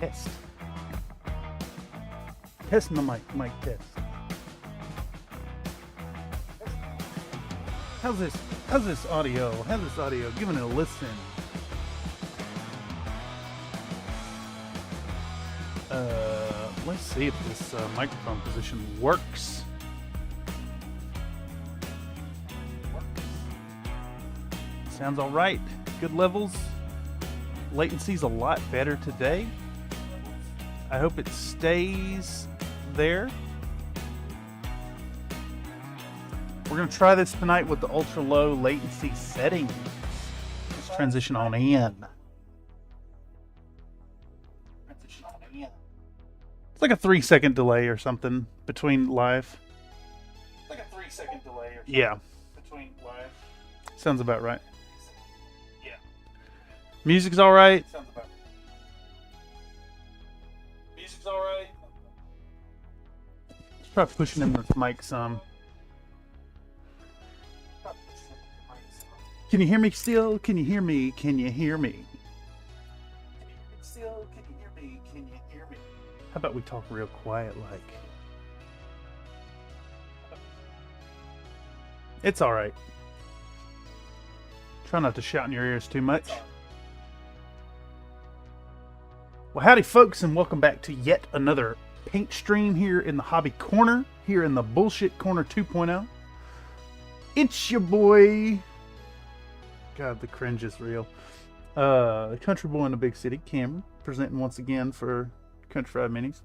test. Test my mic test. How's this audio? How's this audio? Giving it a listen. Let's see if this microphone position works. Sounds all right. Good levels. Latency's a lot better today. I hope it stays there. We're going to try this tonight with the ultra low latency settings. Let's transition on in. It's like a 3-second delay or something between live. Like a 3-second delay or something. Yeah. Between live. Sounds about right. Yeah. Music's all right. Sounds about right. Music's alright. Try pushing in this mic some. Can you hear me still? Can you hear me? Can you hear me? Still, can you hear me? Can you hear me? How about we talk real quiet like? It's all right. Try not to shout in your ears too much. Well, howdy folks, and welcome back to yet another paint stream here in the hobby corner, here in the bullshit corner 2.0. It's your boy. God, the cringe is real. The country boy in the big city, Cameron, presenting once again for Country Fried Minis.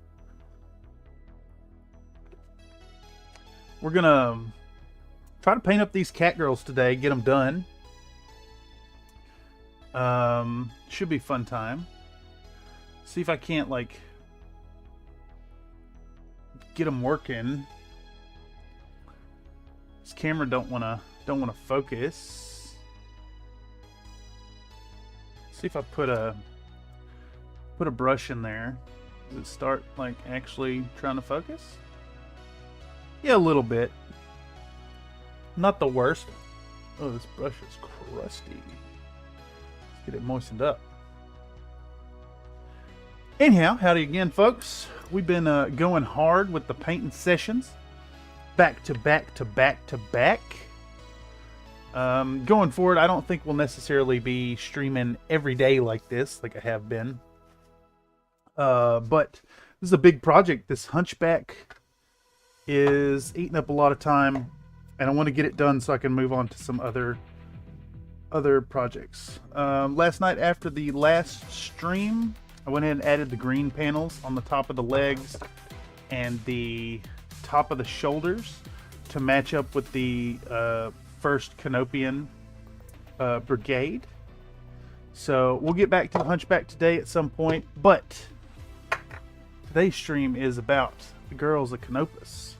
We're gonna try to paint up these Catgirls today, get them done. Should be a fun time. See if I can't like get them working. This camera don't wanna focus. See if I put a brush in there. Does it start like actually trying to focus? Yeah, a little bit. Not the worst. Oh, this brush is crusty. Let's get it moistened up. Anyhow, howdy again, folks. We've been going hard with the painting sessions. Back to back to back to back. Going forward, I don't think we'll necessarily be streaming every day like this, like I have been. But this is a big project. This Hunchback is eating up a lot of time, and I want to get it done so I can move on to some other projects. Last night after the last stream, I went ahead and added the green panels on the top of the legs and the top of the shoulders to match up with the first Canopian brigade. So we'll get back to the Hunchback today at some point, but today's stream is about the girls of Canopus.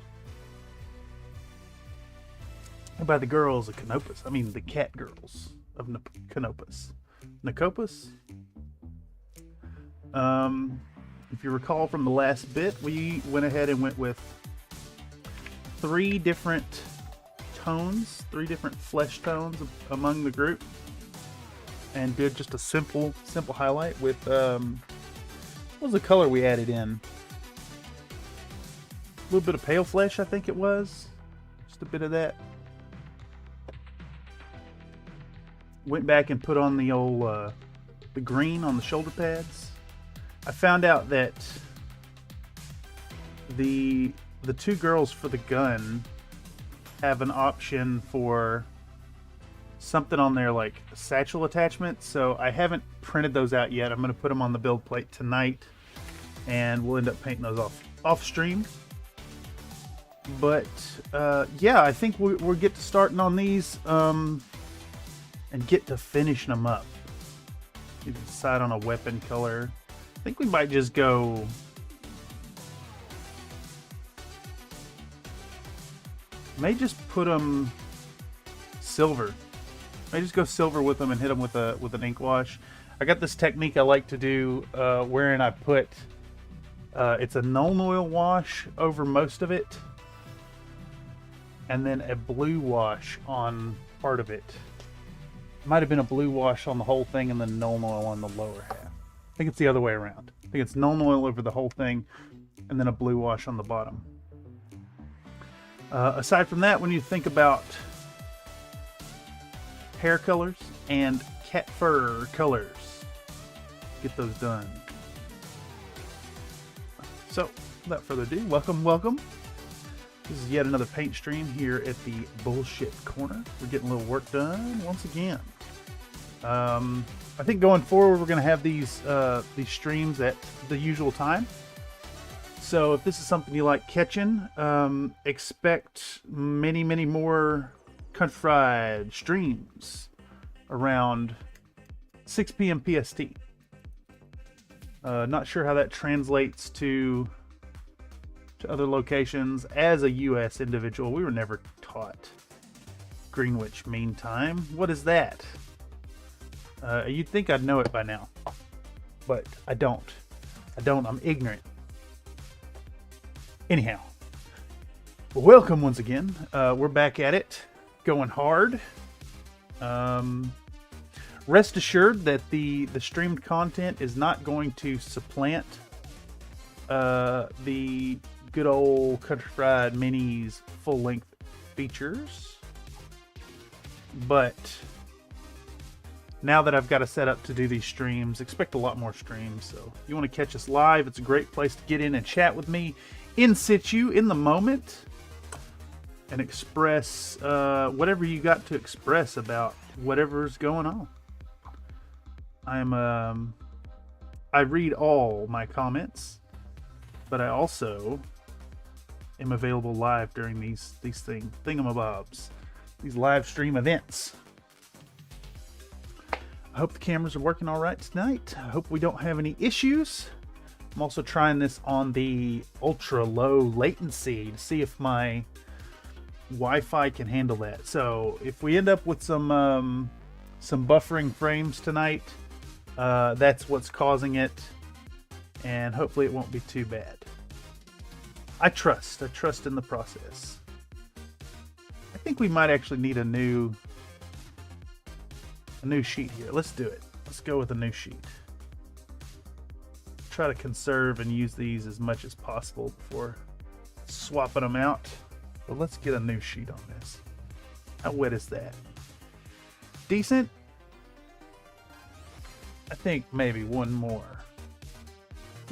And by the girls of Canopus, I mean the Catgirls of Canopus. Nicopus? If you recall from the last bit, we went ahead and went with 3 different tones, 3 different flesh tones among the group, and did just a simple highlight with what was the color we added in? A little bit of pale flesh, I think it was. Just a bit of that. Went back and put on the old the green on the shoulder pads. I found out that the 2 girls for the gun have an option for something on their like satchel attachment, so I haven't printed those out yet. I'm going to put them on the build plate tonight, and we'll end up painting those off stream. But yeah, I think we'll get to starting on these and get to finishing them up. You can decide on a weapon color. I think we might just go may just put them silver. May just go silver with them and hit them with an ink wash. I got this technique I like to do wherein I put it's a Nuln Oil wash over most of it, and then a blue wash on part of it. Might have been a blue wash on the whole thing and then Nuln Oil on the lower half. I think it's the other way around. I think it's Nuln Oil over the whole thing, and then a blue wash on the bottom. Aside from that, when you think about hair colors and cat fur colors, get those done. So, without further ado, welcome. This is yet another paint stream here at the Bullshit Corner. We're getting a little work done once again. I think going forward, we're going to have these streams at the usual time. So if this is something you like catching, expect many more country fried streams around 6 p.m. PST. Not sure how that translates to other locations. As a U.S. individual, we were never taught Greenwich Mean Time. What is that? You'd think I'd know it by now, but I don't. I'm ignorant. Anyhow, welcome once again. We're back at it, going hard. Rest assured that the streamed content is not going to supplant the good old Country Fried Minis full-length features. But now that I've got a setup to do these streams, expect a lot more streams. So if you want to catch us live, it's a great place to get in and chat with me in situ, in the moment, and express whatever you got to express about whatever's going on. I read all my comments, but I also am available live during these thingamabobs, these live stream events. I hope the cameras are working all right tonight. I hope we don't have any issues. I'm also trying this on the ultra low latency to see if my Wi-Fi can handle that. So if we end up with some buffering frames tonight, that's what's causing it, and hopefully it won't be too bad. I trust in the process. I think we might actually need a new sheet here. Let's do it. Let's go with a new sheet. Try to conserve and use these as much as possible before swapping them out. But let's get a new sheet on this. How wet is that? Decent? I think maybe one more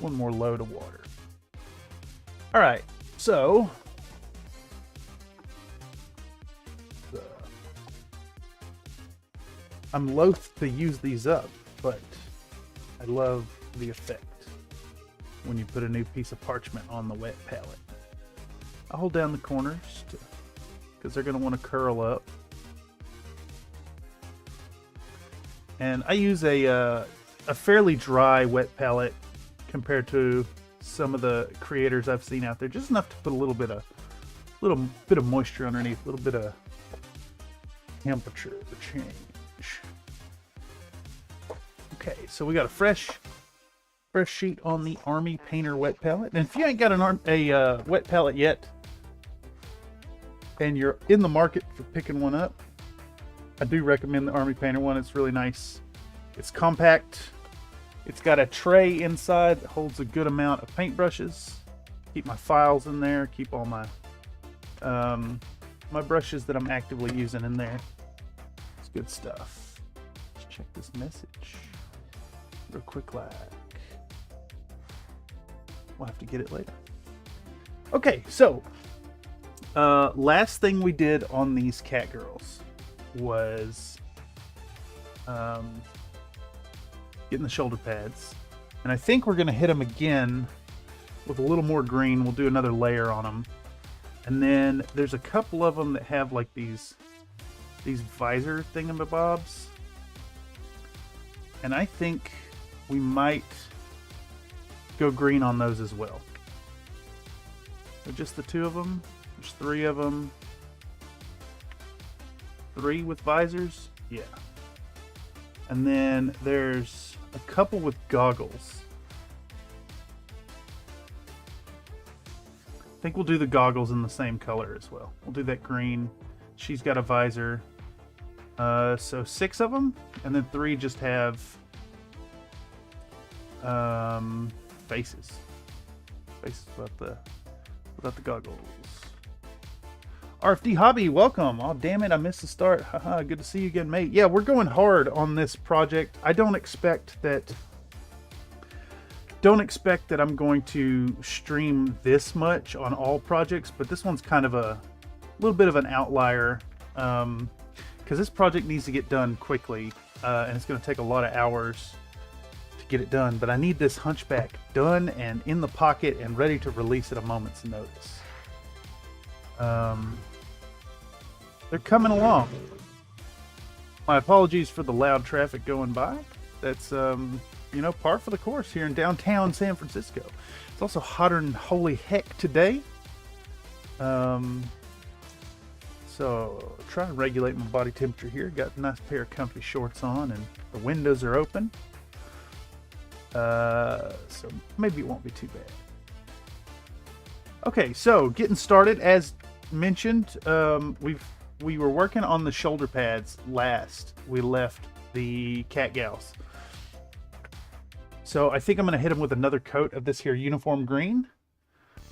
load of water. All right, so I'm loath to use these up, but I love the effect when you put a new piece of parchment on the wet palette. I'll hold down the corners because they're going to want to curl up. And I use a fairly dry wet palette compared to some of the creators I've seen out there. Just enough to put a little bit of moisture underneath, a little bit of temperature change. Okay, so we got a fresh sheet on the Army Painter wet palette. And if you ain't got a wet palette yet, and you're in the market for picking one up, I do recommend the Army Painter one. It's really nice. It's compact. It's got a tray inside that holds a good amount of paintbrushes. Keep my files in there. Keep all my my brushes that I'm actively using in there. It's good stuff. Let's check this message real quick like. We'll have to get it later. Okay, so last thing we did on these Catgirls was getting the shoulder pads, and I think we're going to hit them again with a little more green. We'll do another layer on them, and then there's a couple of them that have like these visor thingamabobs, and I think we might go green on those as well. So just the two of them. There's three of them. 3 with visors. Yeah. And then there's a couple with goggles. I think we'll do the goggles in the same color as well. We'll do that green. She's got a visor. So 6 of them, and then 3 just have faces. Faces without the goggles. RFD Hobby, welcome. Oh, damn it, I missed the start. Haha, good to see you again, mate. Yeah, we're going hard on this project. I don't expect that I'm going to stream this much on all projects, but this one's kind of a little bit of an outlier, because this project needs to get done quickly, and it's going to take a lot of hours to get it done. But I need this Hunchback done and in the pocket and ready to release at a moment's notice. They're coming along. My apologies for the loud traffic going by. That's you know, par for the course here in downtown San Francisco. It's also hotter than holy heck today. So trying to regulate my body temperature here. Got a nice pair of comfy shorts on and the windows are open. So maybe it won't be too bad. Okay, so getting started. As mentioned, we were working on the shoulder pads last we left the Catgirls. So I think I'm going to hit them with another coat of this here uniform green,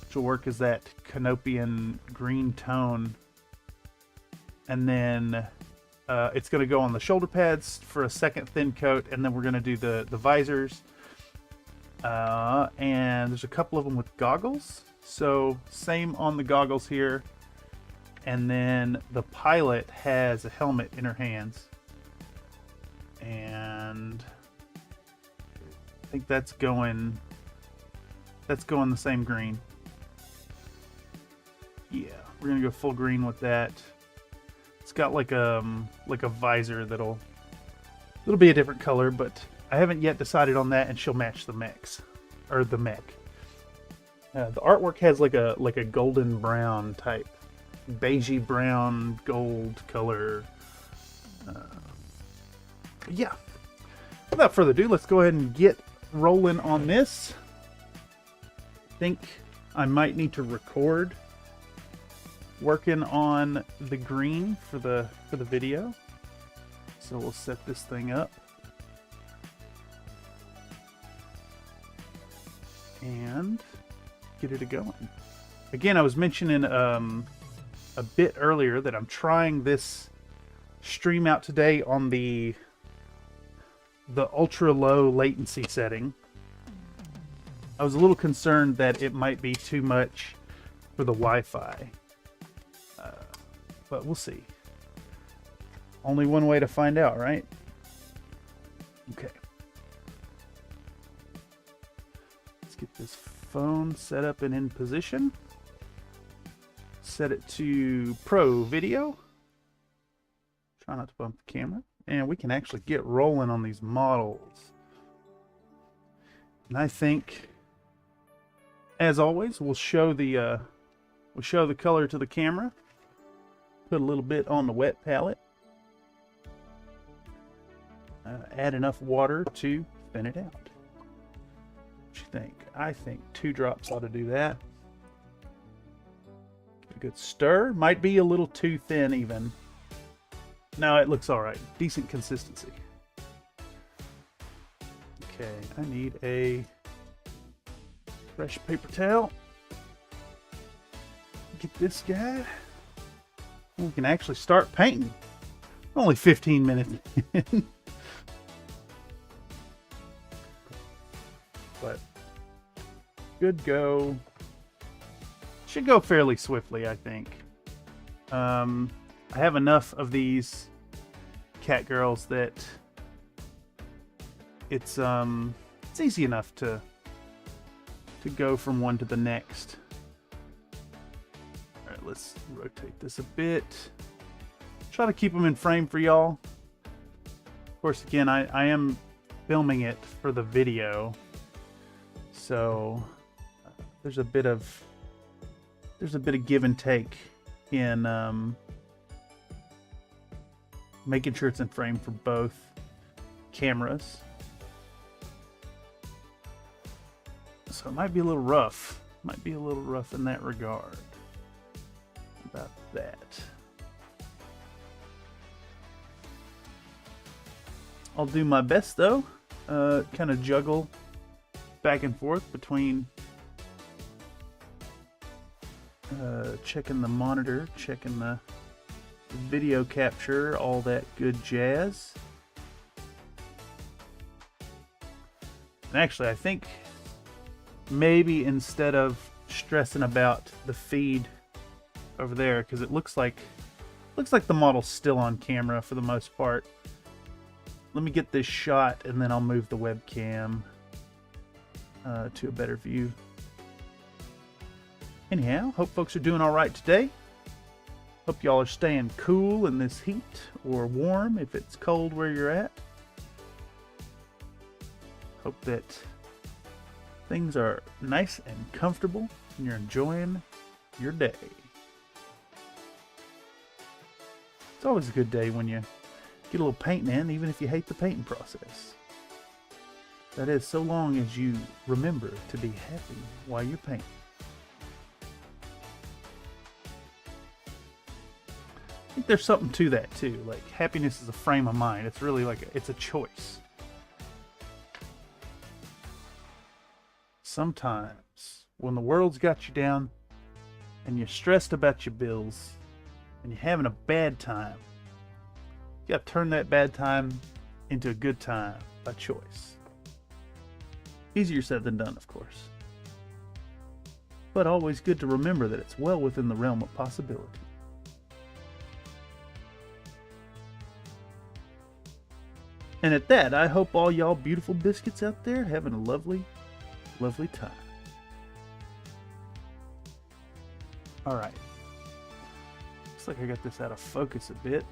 which will work as that canopian green tone. And then it's going to go on the shoulder pads for a second thin coat, and then we're going to do the visors. And there's a couple of them with goggles. So same on the goggles here. And then the pilot has a helmet in her hands. And I think that's going the same green. Yeah, we're gonna go full green with that. It's got like a visor that'll be a different color, but I haven't yet decided on that, and she'll match the mechs or the mech. The artwork has like a golden brown type, beigey brown gold color. Yeah. Without further ado, let's go ahead and get rolling on this. I think I might need to record working on the green for the video. So we'll set this thing up. And get it going. Again, I was mentioning a bit earlier that I'm trying this stream out today on the ultra low latency setting. I was a little concerned that it might be too much for the Wi-Fi, but we'll see. Only one way to find out, right? Okay. Let's get this phone set up and in position. Set it to Pro Video. Try not to bump the camera. And we can actually get rolling on these models. And I think, as always, we'll show the color to the camera. Put a little bit on the wet palette. Add enough water to thin it out. What you think? I think 2 drops ought to do that. Get a good stir. Might be a little too thin even. No, it looks all right. Decent consistency. Okay, I need a fresh paper towel. Get this guy. We can actually start painting. Only 15 minutes in. But good go. Should go fairly swiftly, I think. I have enough of these Catgirls that it's easy enough to go from one to the next. All right, let's rotate this a bit. Try to keep them in frame for y'all. Of course, again, I am filming it for the video, so there's a bit of give and take in making sure it's in frame for both cameras. So it might be a little rough. Might be a little rough in that regard. About that. I'll do my best though. Kind of juggle back and forth between checking the monitor, checking the video capture, all that good jazz. And actually, I think maybe instead of stressing about the feed over there, because it looks like the model's still on camera for the most part. Let me get this shot and then I'll move the webcam to a better view. Anyhow, hope folks are doing all right today. Hope y'all are staying cool in this heat, or warm if it's cold where you're at. Hope that things are nice and comfortable and you're enjoying your day. It's always a good day when you get a little painting in, even if you hate the painting process. That is, so long as you remember to be happy while you're painting. I think there's something to that too. Like, happiness is a frame of mind. It's really like it's a choice. Sometimes when the world's got you down and you're stressed about your bills and you're having a bad time, you got to turn that bad time into a good time by choice. Easier said than done, of course. But always good to remember that it's well within the realm of possibility. And at that, I hope all y'all beautiful biscuits out there having a lovely, lovely time. Alright. Looks like I got this out of focus a bit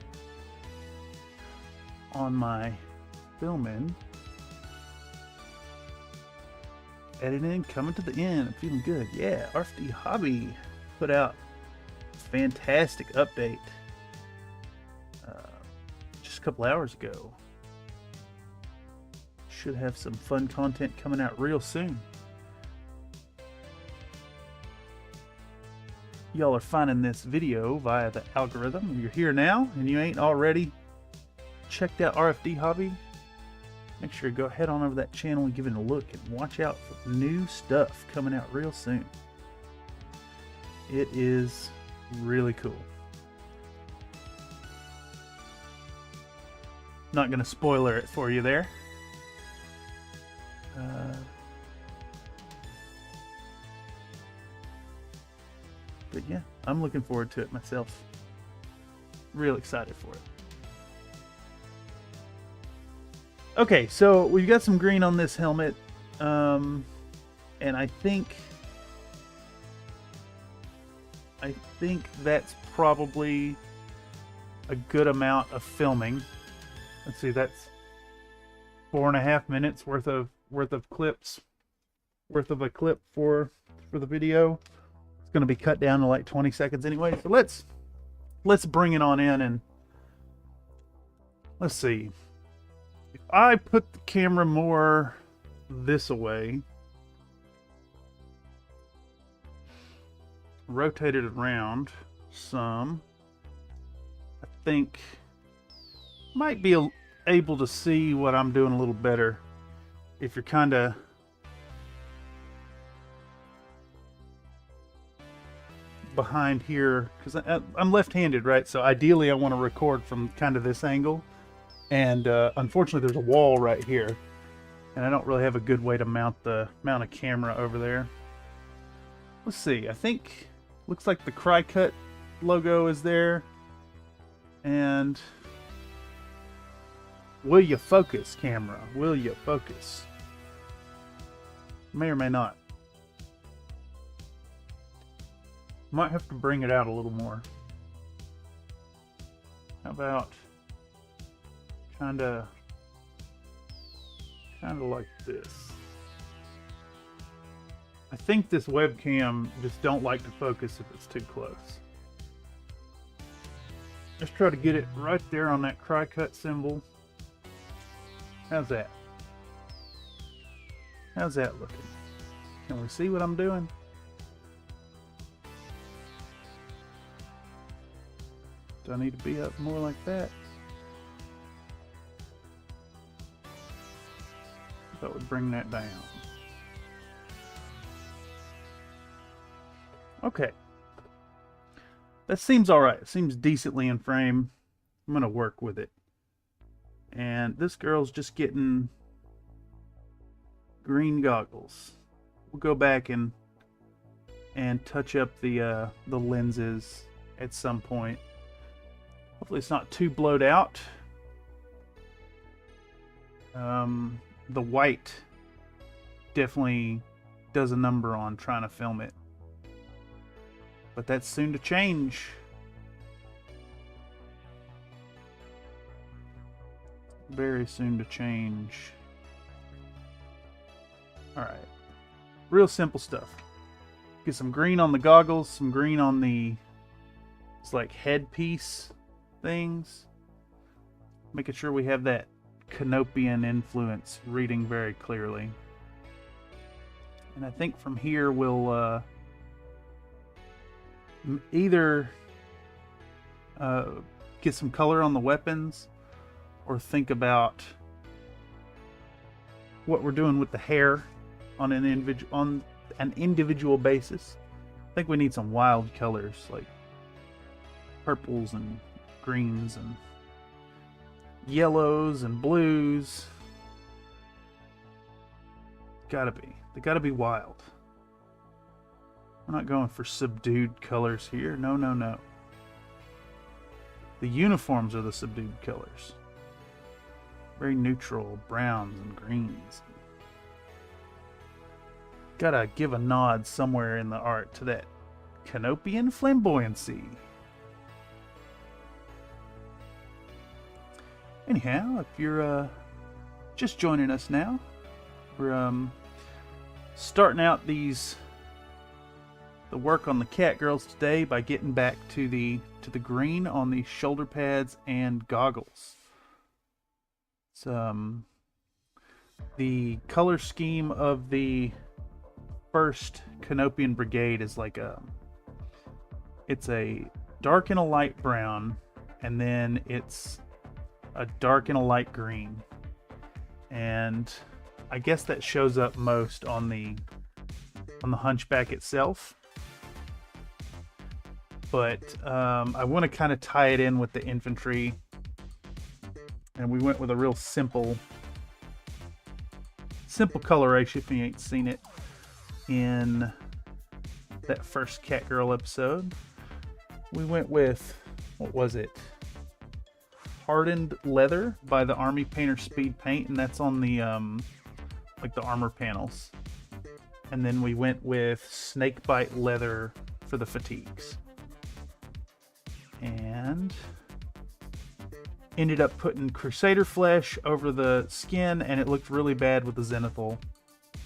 on my filming. Editing, coming to the end. I'm feeling good. Yeah, RFD Hobby put out a fantastic update just a couple hours ago. Should have some fun content coming out real soon. Y'all are finding this video via the algorithm. You're here now and you ain't already checked out RFD Hobby. Make sure you go head on over to that channel and give it a look, and watch out for new stuff coming out real soon. It is really cool. Not gonna spoiler it for you there. But yeah, I'm looking forward to it myself. Real excited for it. Okay, so we've got some green on this helmet, and I think that's probably a good amount of filming. Let's see, that's 4.5 minutes worth of clips, worth of a clip for the video. It's going to be cut down to like 20 seconds anyway. So let's bring it on in, and let's see. If I put the camera more this way, rotate it around some, I think might be able to see what I'm doing a little better. If you're kind of behind here, because I'm left-handed, right? So ideally I want to record from kind of this angle. And unfortunately there's a wall right here, and I don't really have a good way to mount a camera over there. Let's see, I think looks like the Cry-Cut logo is there. And will you focus, camera? Will you focus? May or may not. Might have to bring it out a little more. How about kind of like this? I think this webcam just don't like to focus if it's too close. Let's try to get it right there on that Cry-Cut symbol. How's that? How's that looking? Can we see what I'm doing? Do I need to be up more like that? That would bring that down. Okay. That seems alright. It seems decently in frame. I'm going to work with it. And this girl's just getting green goggles. We'll go back and touch up the lenses at some point. Hopefully it's not too blowed out. The white definitely does a number on trying to film it. But that's soon to change. Very soon to change. Alright. Real simple stuff. Get some green on the goggles, some green on the, it's like headpiece things. Making sure we have that Canopian influence reading very clearly. And I think from here we'll either get some color on the weapons or think about what we're doing with the hair on an individual basis. I think we need some wild colors like purples and greens and yellows and blues. They gotta be wild. We're not going for subdued colors here. No, no, no. The uniforms are the subdued colors. Very neutral browns and greens. Gotta give a nod somewhere in the art to that Canopian flamboyancy. Anyhow, if you're just joining us now, we're starting out the work on the Catgirls today by getting back to the green on the shoulder pads and goggles. It's, the color scheme of the first Canopian Brigade is like it's a dark and a light brown, and then it's a dark and a light green, and I guess that shows up most on the Hunchback itself. But I want to kind of tie it in with the infantry, and we went with a real simple coloration if you ain't seen it in that first Catgirl episode. We went with, what was it? Hardened leather by the Army Painter Speed Paint, and that's on the like the armor panels. And then we went with snakebite leather for the fatigues. And ended up putting Crusader flesh over the skin, and it looked really bad with the zenithal.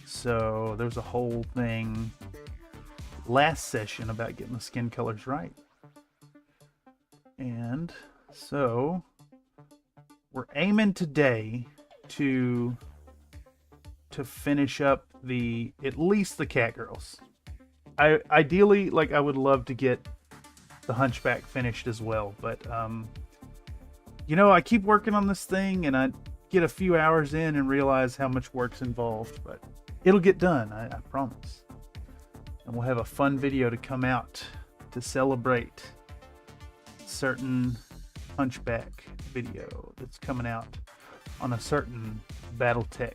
So there was a whole thing last session about getting the skin colors right. And so we're aiming today to finish up at least the Catgirls. Ideally, like, I would love to get the Hunchback finished as well, but you know, I keep working on this thing and I get a few hours in and realize how much work's involved, but it'll get done, I promise. And we'll have a fun video to come out to celebrate certain Hunchback video that's coming out on a certain Battletech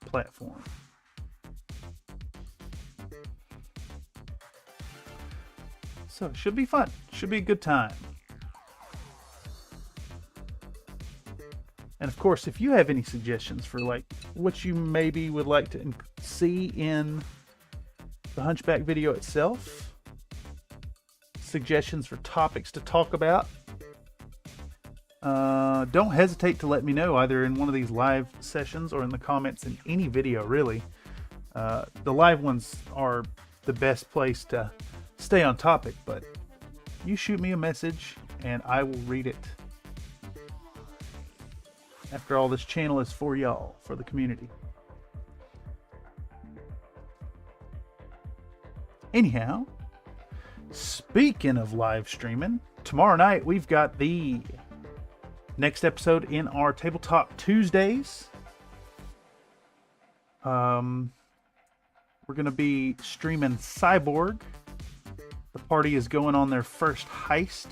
platform. So it should be fun. Should be a good time. And of course, if you have any suggestions for like what you maybe would like to see in the Hunchback video itself, suggestions for topics to talk about, don't hesitate to let me know either in one of these live sessions or in the comments in any video, really. The live ones are the best place to stay on topic, but you shoot me a message and I will read it. After all, this channel is for y'all, for the community. Anyhow, speaking of live streaming, tomorrow night we've got the next episode in our Tabletop Tuesdays. We're going to be streaming Cyborg. The party is going on their first heist.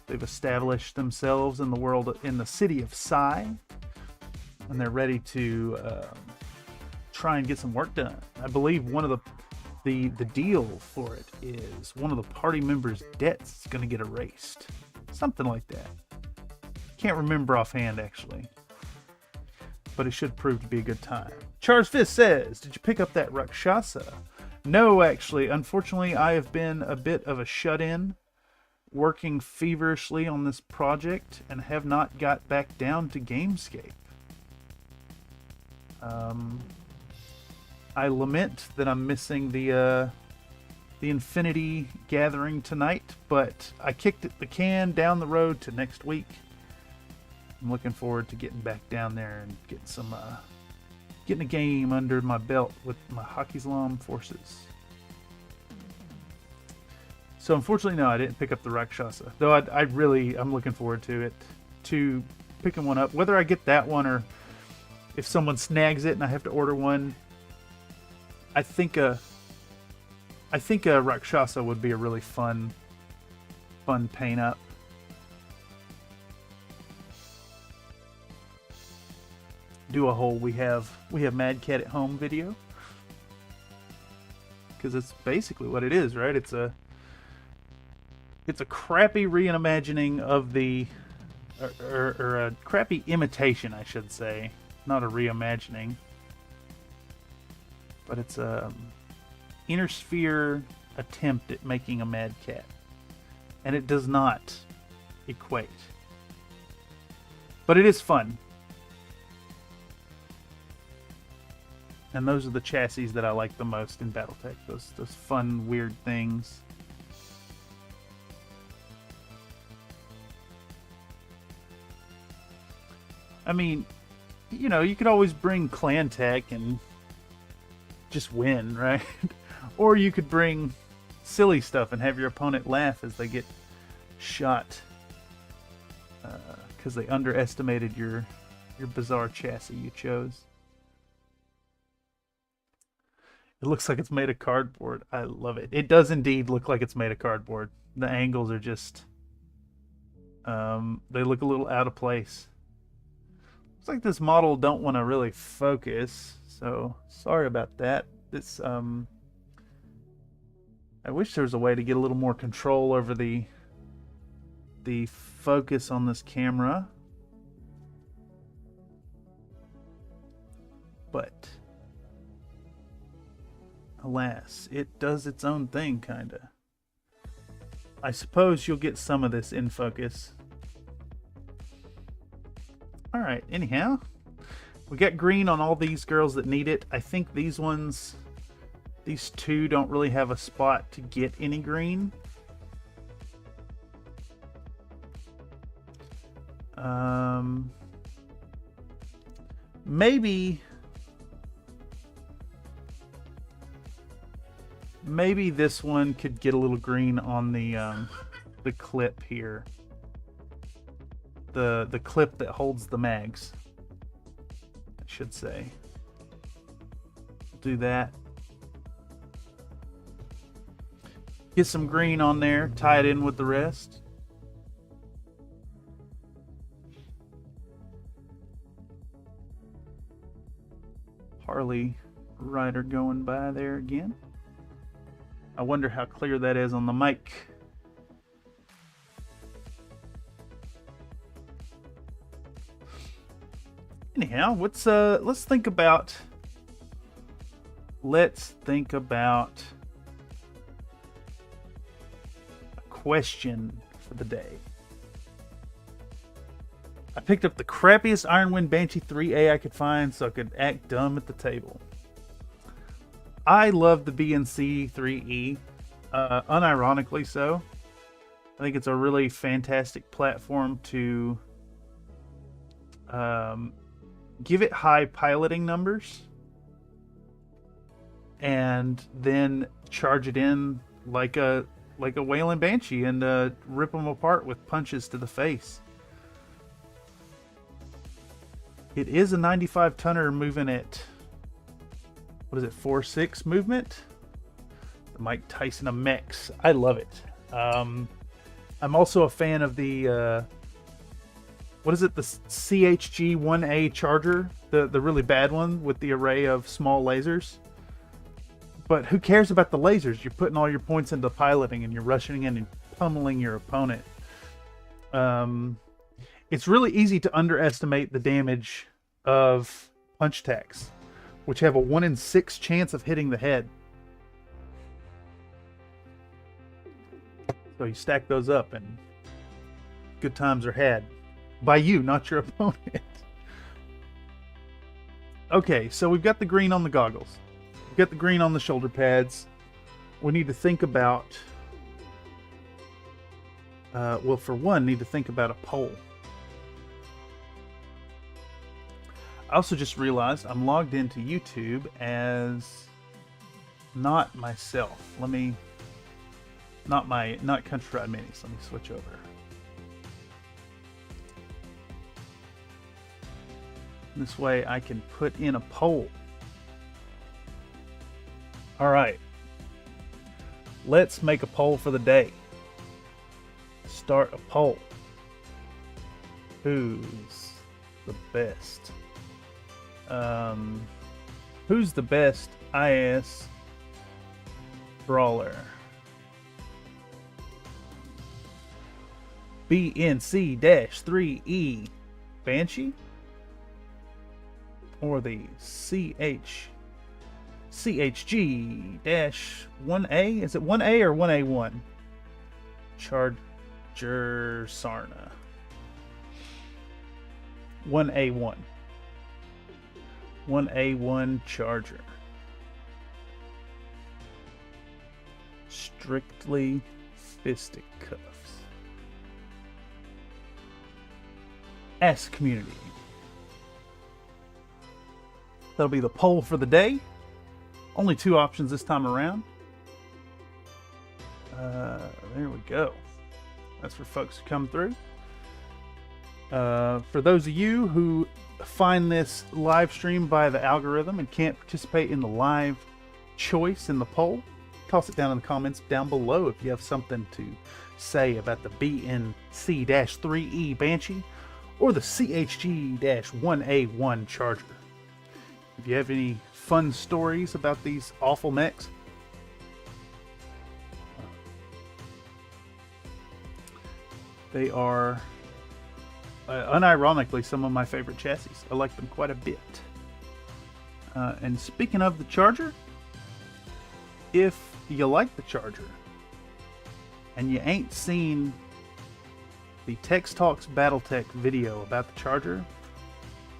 They've established themselves in the world, in the city of Psy, and they're ready to try and get some work done. I believe one of the deal for it is one of the party members' debts is going to get erased. Something like that. Can't remember offhand, actually. But it should prove to be a good time. Charles Fist says, did you pick up that Rakshasa? No, actually. Unfortunately, I have been a bit of a shut-in, working feverishly on this project, and have not got back down to Gamescape. I lament that I'm missing the Infinity Gathering tonight, but I kicked the can down the road to next week. I'm looking forward to getting back down there and getting a game under my belt with my Hakizlam forces. So unfortunately, no, I didn't pick up the Rakshasa, though I'm looking forward to picking one up. Whether I get that one or if someone snags it and I have to order one, I think a Rakshasa would be a really fun paint up. Do a whole we have Mad Cat at home video, because it's basically what it is, right? It's a crappy reimagining of the or a crappy imitation, I should say, not a reimagining, but it's a inner sphere attempt at making a Mad Cat, and it does not equate, but it is fun. And those are the chassis that I like the most in Battletech. Those fun, weird things. I mean, you know, you could always bring Clan Tech and just win, right? Or you could bring silly stuff and have your opponent laugh as they get shot because they underestimated your bizarre chassis you chose. It looks like it's made of cardboard. I love it. It does indeed look like it's made of cardboard. The angles are just... they look a little out of place. Looks like this model don't want to really focus, so sorry about that. This, I wish there was a way to get a little more control over the focus on this camera. But... alas, it does its own thing, kinda. I suppose you'll get some of this in focus. Alright, anyhow. We got green on all these girls that need it. I think these two don't really have a spot to get any green. Maybe this one could get a little green on the clip here. The clip that holds the mags, I should say. Do that. Get some green on there, tie it in with the rest. Harley rider going by there again. I wonder how clear that is on the mic. Anyhow, let's think about a question for the day. I picked up the crappiest Ironwind Banshee 3A I could find so I could act dumb at the table. I love the BNC 3E, unironically so. I think it's a really fantastic platform to give it high piloting numbers and then charge it in like a Wayland Banshee and rip them apart with punches to the face. It is a 95 tonner moving at what is it, 4-6 movement. The Mike Tyson of mechs. I love it. I'm also a fan of the what is it, the CHG 1A charger, the really bad one with the array of small lasers. But who cares about the lasers? You're putting all your points into piloting and you're rushing in and pummeling your opponent. It's really easy to underestimate the damage of punch attacks, which have a 1 in 6 chance of hitting the head. So you stack those up and good times are had. By you, not your opponent. Okay, so we've got the green on the goggles. We've got the green on the shoulder pads. We need to think about, well, for one, need to think about a pole. I also just realized I'm logged into YouTube as not myself. Not Country Ride Minis. Let me switch over. This way I can put in a poll. All right. Let's make a poll for the day. Start a poll. Who's the best? Who's the best IS brawler? BNC-3E Banshee? Or the CHG-1A? Is it 1A or 1A1? Charger Sarna. 1A1. 1A1 Charger. Strictly fisticuffs. Ask community. That'll be the poll for the day. Only 2 options this time around. There we go. That's for folks who come through. For those of you who find this live stream by the algorithm and can't participate in the live choice in the poll, toss it down in the comments down below if you have something to say about the BNC-3E Banshee or the CHG-1A1 Charger. If you have any fun stories about these awful mechs, they are unironically some of my favorite chassis. I like them quite a bit. And speaking of the Charger, if you like the Charger and you ain't seen the Tex Talks Battletech video about the Charger,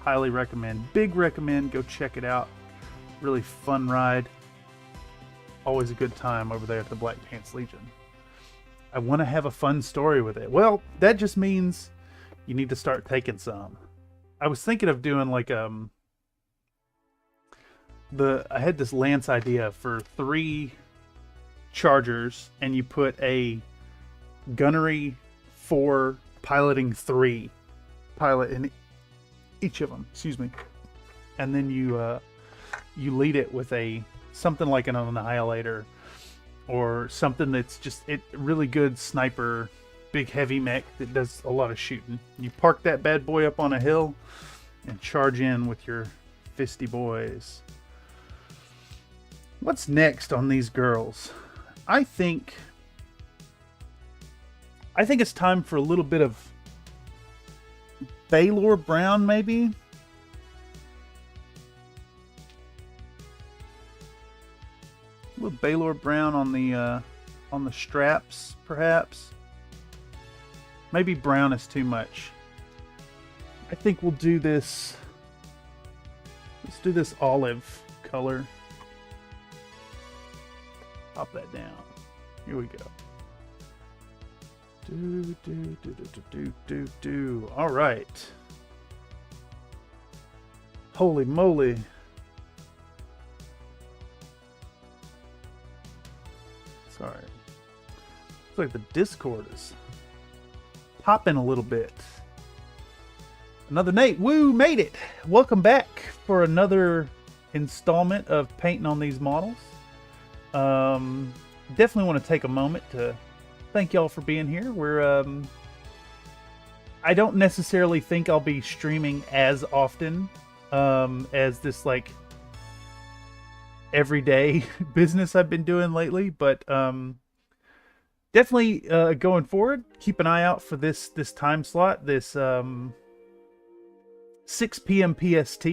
highly recommend. Big recommend. Go check it out. Really fun ride. Always a good time over there at the Black Pants Legion. I want to have a fun story with it. Well, that just means you need to start taking some. I was thinking of doing like I had this Lance idea for 3 Chargers, and you put a gunnery 4, piloting 3 pilot in each of them, excuse me, and then you lead it with something like an Annihilator or something that's just really good sniper, big heavy mech that does a lot of shooting. You park that bad boy up on a hill and charge in with your fisty boys. What's next on these girls? I think it's time for a little bit of Baylor Brown, maybe. A little Baylor Brown on the straps, perhaps. Maybe brown is too much. I think we'll do this. Let's do this olive color. Pop that down. Here we go. All right. Holy moly. Sorry. Looks like the Discord is popping a little bit. Another Nate. Woo, made it. Welcome back for another installment of painting on these models. Definitely want to take a moment to thank y'all for being here. I don't necessarily think I'll be streaming as often as this like everyday business I've been doing lately, but definitely going forward, keep an eye out for this time slot, this 6 p.m. PST.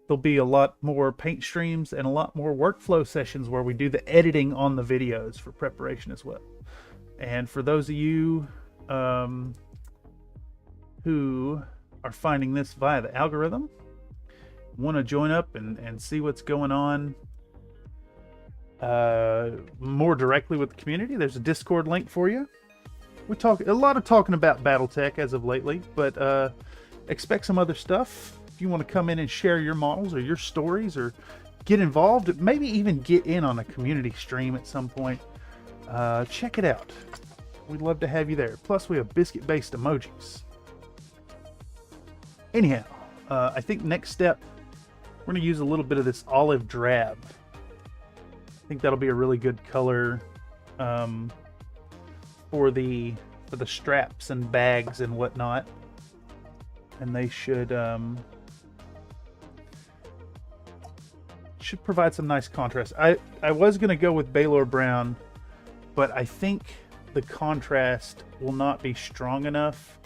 There'll be a lot more paint streams and a lot more workflow sessions where we do the editing on the videos for preparation as well. And for those of you who are finding this via the algorithm, want to join up and see what's going on more directly with the community, there's a Discord link for you. We talk a lot of talking about Battletech as of lately, but expect some other stuff. If you want to come in and share your models or your stories or get involved, maybe even get in on a community stream at some point, check it out. We'd love to have you there. Plus we have biscuit-based emojis. Anyhow, I think next step, we're going to use a little bit of this olive drab. I think that'll be a really good color for the straps and bags and whatnot. And they should provide some nice contrast. I was going to go with Baylor Brown, but I think the contrast will not be strong enough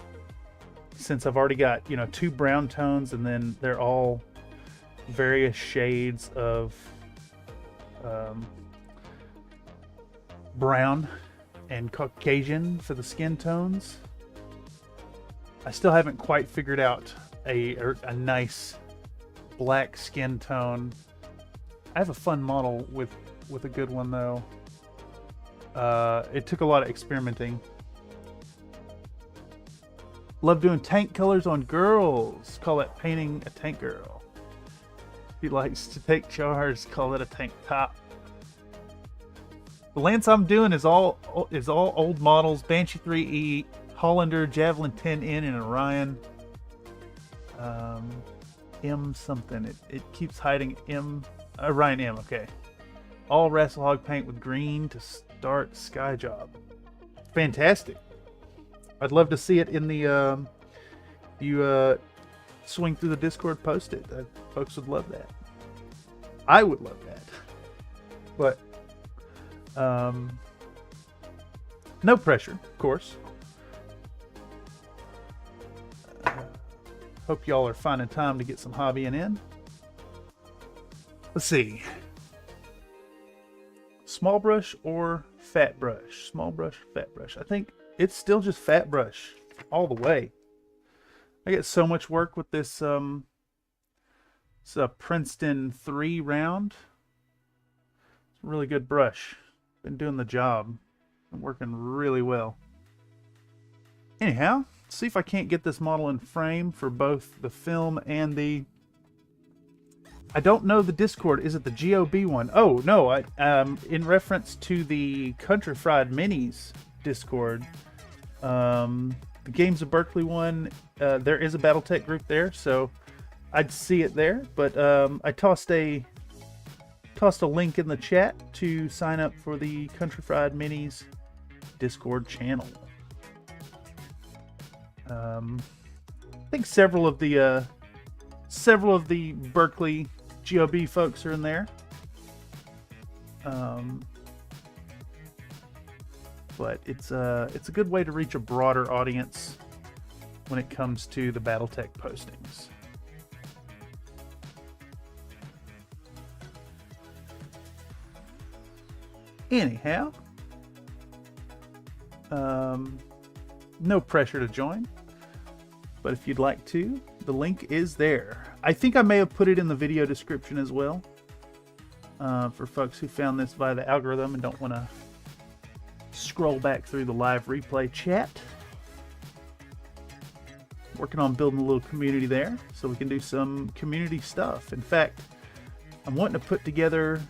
since I've already got, you know, 2 brown tones, and then they're all various shades of brown and Caucasian for the skin tones. I still haven't quite figured out a nice black skin tone. I have a fun model with a good one though. It took a lot of experimenting. Love doing tank colors on girls. Call that painting a tank girl. He likes to take charge. Call it a tank top. The lance I'm doing is all old models. Banshee 3E, Hollander, Javelin 10N, and Orion. M something. It keeps hiding M. Orion M. Okay. All Rasselhog paint with green to start sky job. Fantastic. I'd love to see it in the you swing through the Discord, post it. Folks would love that. I would love that. But no pressure, of course. Hope y'all are finding time to get some hobbying in. Let's see. Small brush or fat brush? Small brush, fat brush. I think it's still just fat brush all the way. I get so much work with this it's a Princeton 3 round. It's a really good brush. Been doing the job. Been working really well. Anyhow, let's see if I can't get this model in frame for both the film and the... I don't know the Discord. Is it the GOB one? Oh, no. In reference to the Country Fried Minis Discord, the Games of Berkeley one, there is a Battletech group there, so I'd see it there. But I tossed a link in the chat to sign up for the Country Fried Minis Discord channel. I think several of the Berkeley GOB folks are in there. But it's a good way to reach a broader audience when it comes to the Battletech postings. Anyhow, no pressure to join, but if you'd like to, the link is there. I think I may have put it in the video description as well, for folks who found this via the algorithm and don't want to scroll back through the live replay chat. Working on building a little community there so we can do some community stuff. In fact, I'm wanting to put together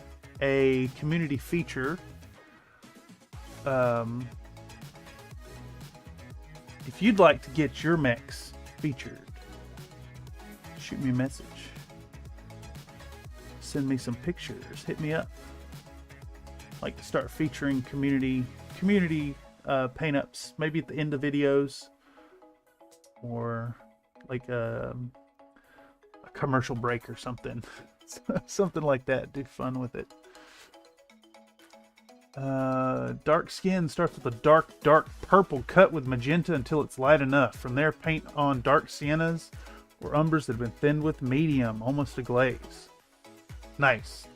a community feature. If you'd like to get your mechs featured, shoot me a message. send me some pictures. Hit me up. Like to start featuring community paint ups, maybe at the end of videos, or like a commercial break or something. Something like that. Do fun with it. Dark skin starts with a dark purple cut with magenta until it's light enough. From there, paint on dark siennas or umbers that have been thinned with medium, almost a glaze. Nice.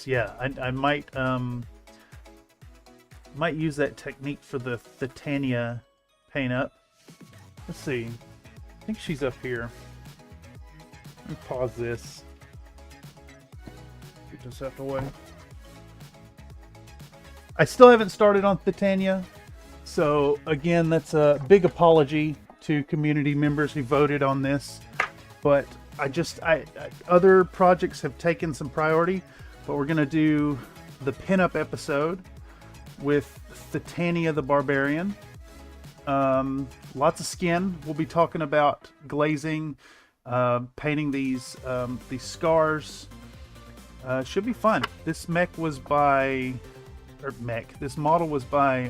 Yeah, I might use that technique for the Titania paint up. Let's see. I think she's up here. Let me pause this. Get this out the way. I still haven't started on Titania, so again, that's a big apology to community members who voted on this. But other projects have taken some priority, but we're gonna do the pinup episode with Titania the Barbarian. Lots of skin. We'll be talking about glazing, painting these scars. Should be fun. This mech was by. This model was by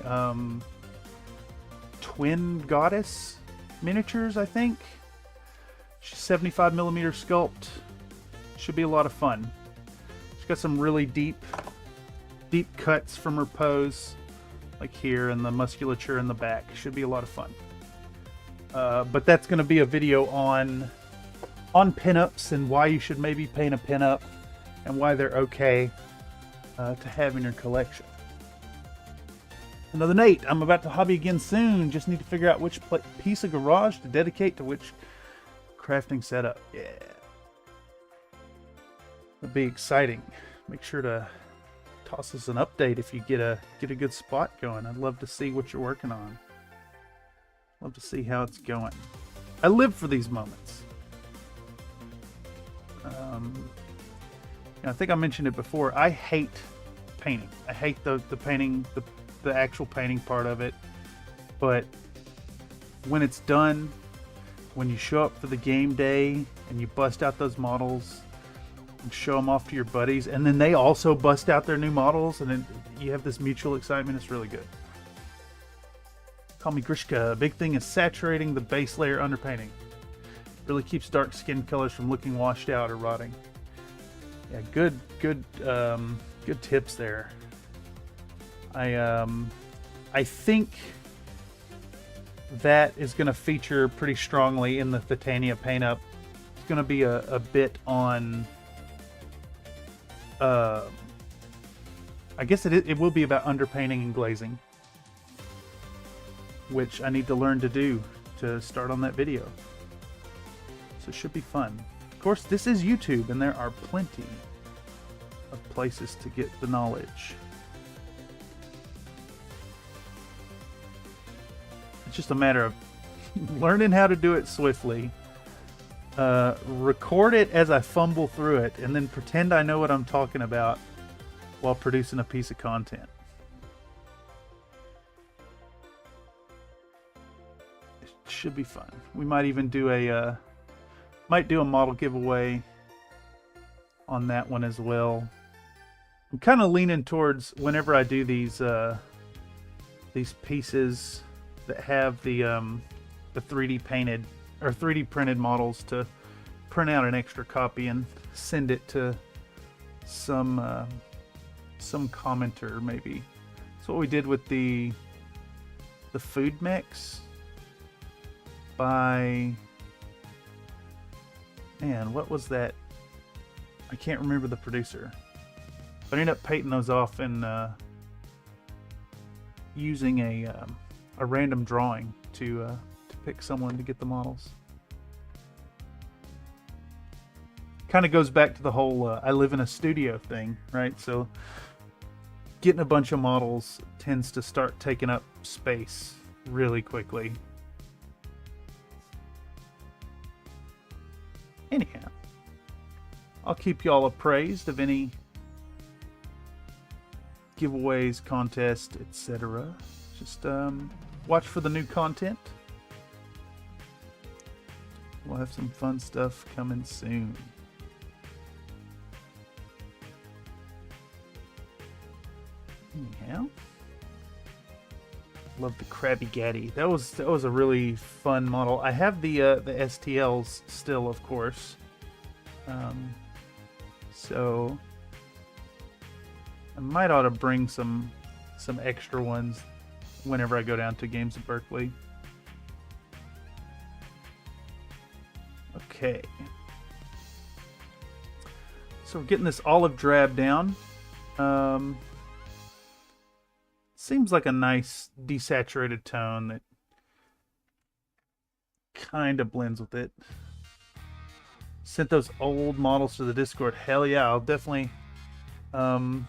Twin Goddess Miniatures, I think. She's 75mm sculpt. Should be a lot of fun. She's got some really deep cuts from her pose, like here, and the musculature in the back. Should be a lot of fun. But that's going to be a video on pinups and why you should maybe paint a pinup and why they're okay to have in your collection. Another Nate, I'm about to hobby again soon. Just need to figure out which piece of garage to dedicate to which crafting setup. Yeah. It'll be exciting. Make sure to toss us an update if you get a good spot going. I'd love to see what you're working on. Love to see how it's going. I live for these moments. I think I mentioned it before. I hate painting. I hate the painting, the actual painting part of it. But when it's done, when you show up for the game day and you bust out those models and show them off to your buddies, and then they also bust out their new models, and then you have this mutual excitement. It's really good. Call me Grishka. Big thing is saturating the base layer underpainting. Really keeps dark skin colors from looking washed out or rotting. Yeah, good tips there. I think that is going to feature pretty strongly in the Titania paint up. It's going to be a bit on. I guess it will be about underpainting and glazing, which I need to learn to do to start on that video. So it should be fun. Of course, this is YouTube, and there are plenty of places to get the knowledge. It's just a matter of learning how to do it swiftly, record it as I fumble through it, and then pretend I know what I'm talking about while producing a piece of content. It should be fun. We might even do a model giveaway on that one as well. I'm kind of leaning towards, whenever I do these pieces that have the 3D painted or 3D printed models, to print out an extra copy and send it to some commenter maybe. That's what we did with the food mechs by, man, what was that? I can't remember the producer. But I ended up painting those off and using a random drawing to pick someone to get the models. Kind of goes back to the whole I live in a studio thing, right? So getting a bunch of models tends to start taking up space really quickly. Anyhow, I'll keep y'all appraised of any giveaways, contests, etc. Just watch for the new content. We'll have some fun stuff coming soon. Anyhow. Love the Krabby Gaddy. That was a really fun model. I have the STLs still, of course. So I might ought to bring some extra ones whenever I go down to Games of Berkeley. Okay. So we're getting this olive drab down. Seems like a nice desaturated tone that kind of blends with it. Sent those old models to the Discord. Hell yeah, I'll definitely... well,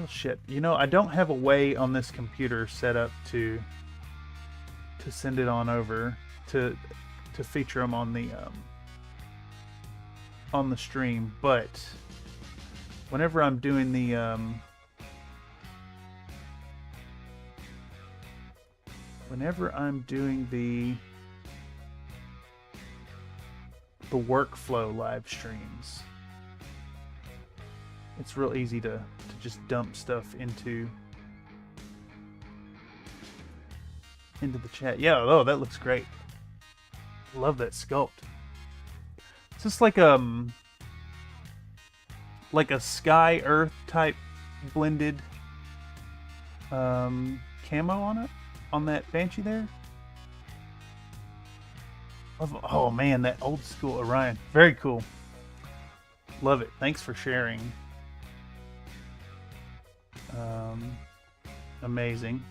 shit. You know, I don't have a way on this computer set up to send it on over to feature them on the stream, but whenever I'm doing the workflow live streams, it's real easy to just dump stuff into the chat. Yeah, oh, that looks great. Love that sculpt. It's just like a sky earth type blended camo on it, on that Banshee there. Oh man, that old school Orion. Very cool. Love it. Thanks for sharing. Amazing.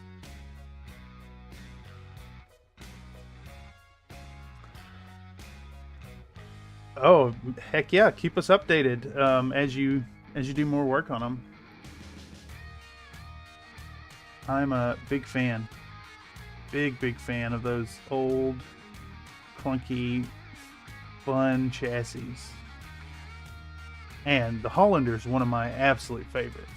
Oh, heck yeah. Keep us updated as you do more work on them. I'm a big fan. Big fan of those old, clunky, fun chassis. And the Hollander's one of my absolute favorites.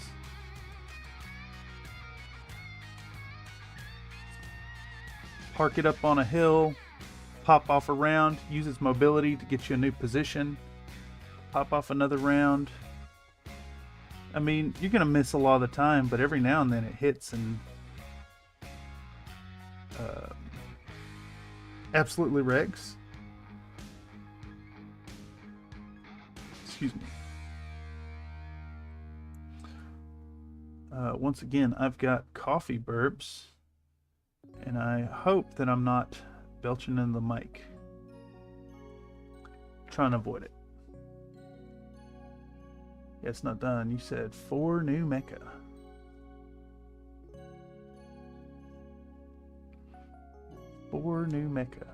Park it up on a hill, pop off a round, use its mobility to get you a new position, pop off another round. I mean, you're going to miss a lot of the time, but every now and then it hits and absolutely wrecks. Excuse me. Once again, I've got coffee burps, and I hope that I'm not belching in the mic. Trying to avoid it. Yeah, it's not done. You said 4 new mecha. Four new mecha.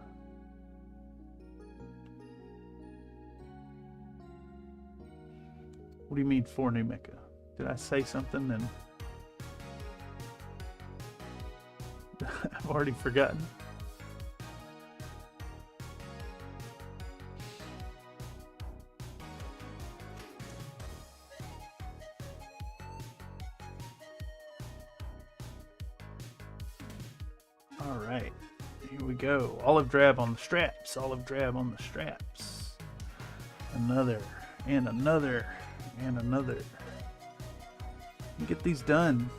What do you mean 4 new mecha? Did I say something and I've already forgotten? All right, here we go. Olive drab on the straps. Olive drab on the straps. Another and another and another. Get these done.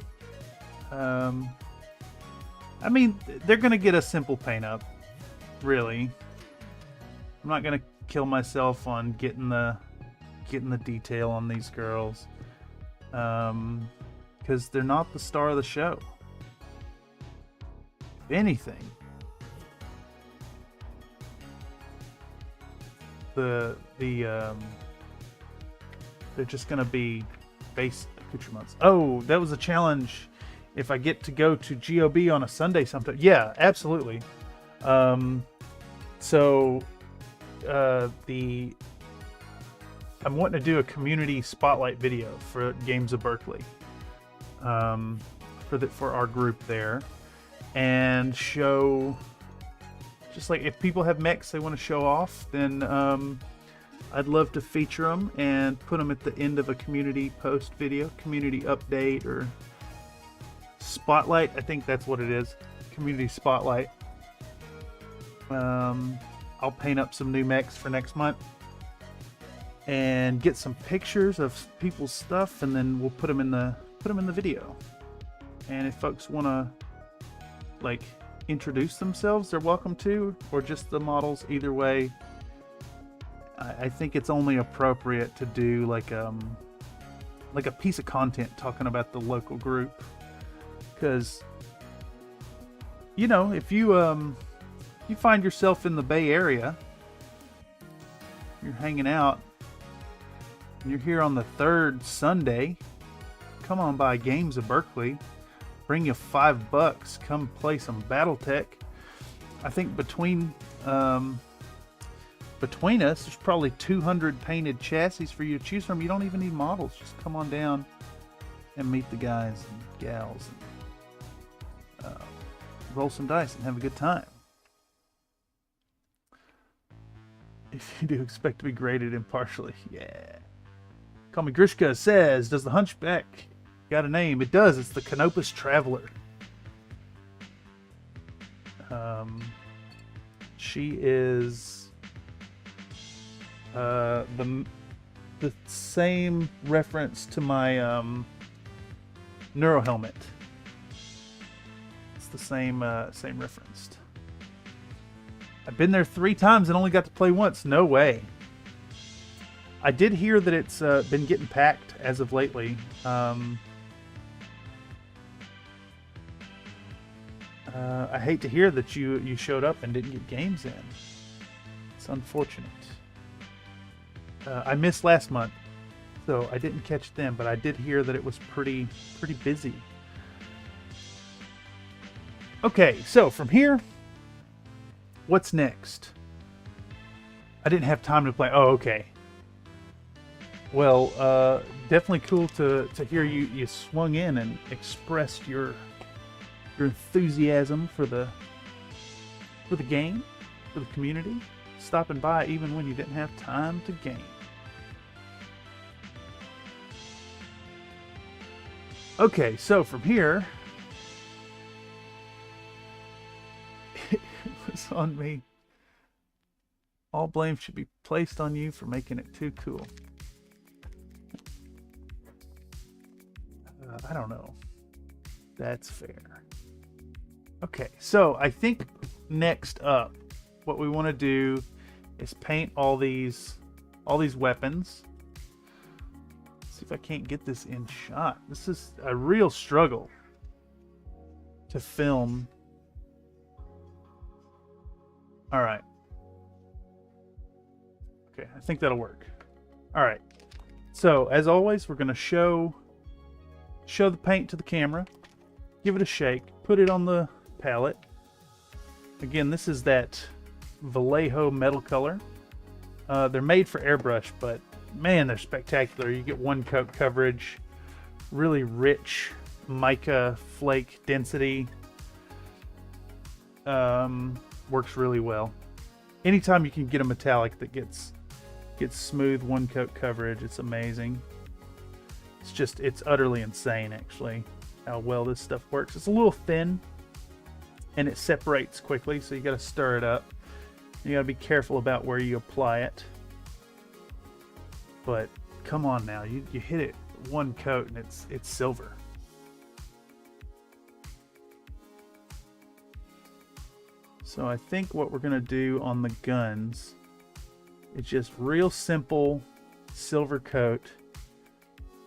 I mean, they're gonna get a simple paint up. Really, I'm not gonna kill myself on getting the detail on these girls, because they're not the star of the show. If anything, they're just gonna be base accoutrements. Oh, that was a challenge. If I get to go to GOB on a Sunday sometime. Yeah, absolutely. I'm wanting to do a community spotlight video for Games of Berkeley, for our group there, and show, just like if people have mechs they want to show off, then I'd love to feature them and put them at the end of a community post video, community update, or spotlight. I think that's what it is. Community spotlight. I'll paint up some new mechs for next month and get some pictures of people's stuff, and then we'll put them in the put them in the video. And if folks want to like introduce themselves, they're welcome to, or just the models. Either way, I think it's only appropriate to do like a piece of content talking about the local group, because you know, if you you find yourself in the Bay Area, you're hanging out, and you're here on the third Sunday, come on by Games of Berkeley, bring you $5, come play some BattleTech. I think between us, there's probably 200 painted chassis for you to choose from. You don't even need models. Just come on down and meet the guys and gals and roll some dice and have a good time. If you do, expect to be graded impartially. Yeah. Call me Grishka says, does the Hunchback got a name? It does. It's the Canopus Traveler. She is the same reference to my Neuro helmet. It's the same reference. I've been there 3 times and only got to play once. No way. I did hear that it's been getting packed as of lately. I hate to hear that you showed up and didn't get games in. It's unfortunate. I missed last month, so I didn't catch them, but I did hear that it was pretty busy. Okay, so from here, what's next? I didn't have time to play. Oh, okay. Well, definitely cool to hear you swung in and expressed your enthusiasm for the game, for the community, stopping by even when you didn't have time to game. Okay, so from here, it was on me. All blame should be placed on you for making it too cool. I don't know. That's fair. Okay, so I think next up, what we want to do is paint all these weapons. See if I can't get this in shot. This is a real struggle to film. All right. Okay, I think that'll work. All right. So as always, we're going to show the paint to the camera, give it a shake, put it on the palette. Again, this is that Vallejo metal color. They're made for airbrush, but man, they're spectacular. You get 1 coat coverage, really rich mica flake density. Works really well. Anytime you can get a metallic that gets smooth 1 coat coverage, it's amazing. It's utterly insane, actually, how well this stuff works. It's a little thin, and it separates quickly, so you got to stir it up. You got to be careful about where you apply it. But come on now, you hit it 1 coat, and it's silver. So I think what we're gonna do on the guns is just real simple silver coat.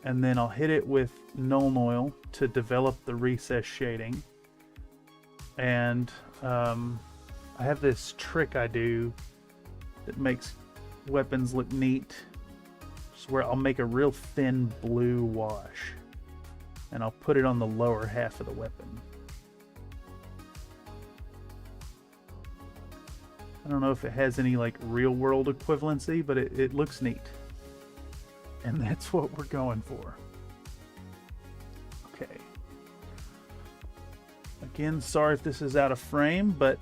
And then I'll hit it with Nuln Oil to develop the recess shading. And I have this trick I do that makes weapons look neat. Just where I'll make a real thin blue wash. And I'll put it on the lower half of the weapon. I don't know if it has any like real world equivalency, but it looks neat. And that's what we're going for. Okay. Again, sorry if this is out of frame, but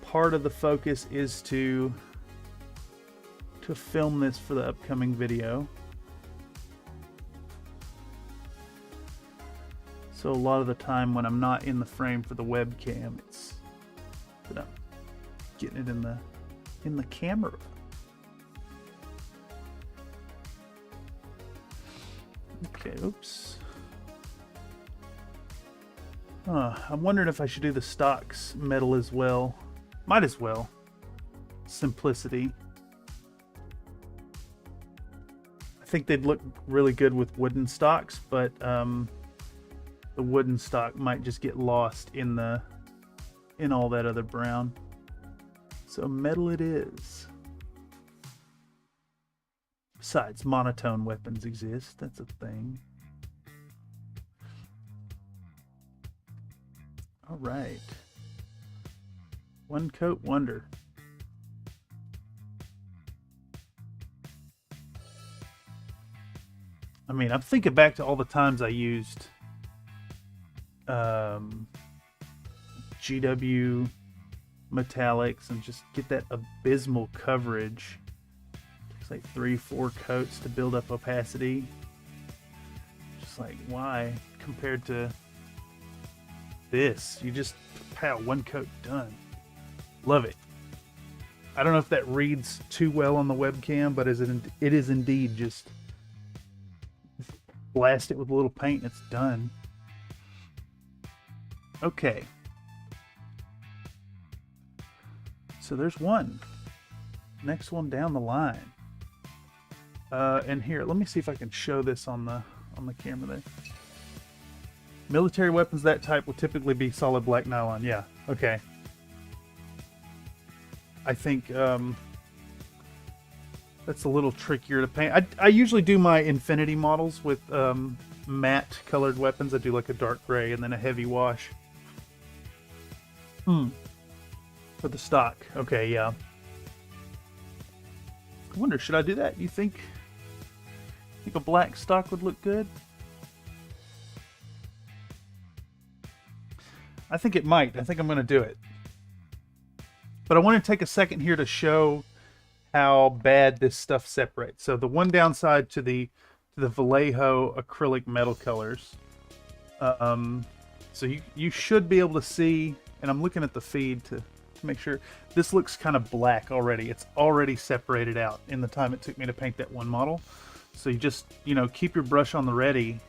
part of the focus is to film this for the upcoming video. So a lot of the time when I'm not in the frame for the webcam, it's that I'm getting it in the camera. Okay, oops. I'm wondering if I should do the stocks metal as well. Might as well. Simplicity. I think they'd look really good with wooden stocks, but the wooden stock might just get lost in all that other brown. So metal it is. Besides, monotone weapons exist. That's a thing. All right. One coat wonder. I mean, I'm thinking back to all the times I used GW metallics and just get that abysmal coverage. It's like 3-4 coats to build up opacity. Just like, why? Compared to this, you just pow, one coat, done. Love it. I don't know if that reads too well on the webcam, but it is indeed just blast it with a little paint and it's done. Okay. So there's one. Next one down the line. And here, let me see if I can show this on the camera there. Military weapons that type will typically be solid black nylon. Yeah, okay. I think that's a little trickier to paint. I usually do my infinity models with matte colored weapons. I do like a dark gray and then a heavy wash. For the stock. Okay, yeah. I wonder, should I do that? You think a black stock would look good? I think it might. I think I'm going to do it. But I want to take a second here to show how bad this stuff separates. So the one downside to the Vallejo acrylic metal colors. So you should be able to see, and I'm looking at the feed to make sure. This looks kind of black already. It's already separated out in the time it took me to paint that one model. So you just, keep your brush on the ready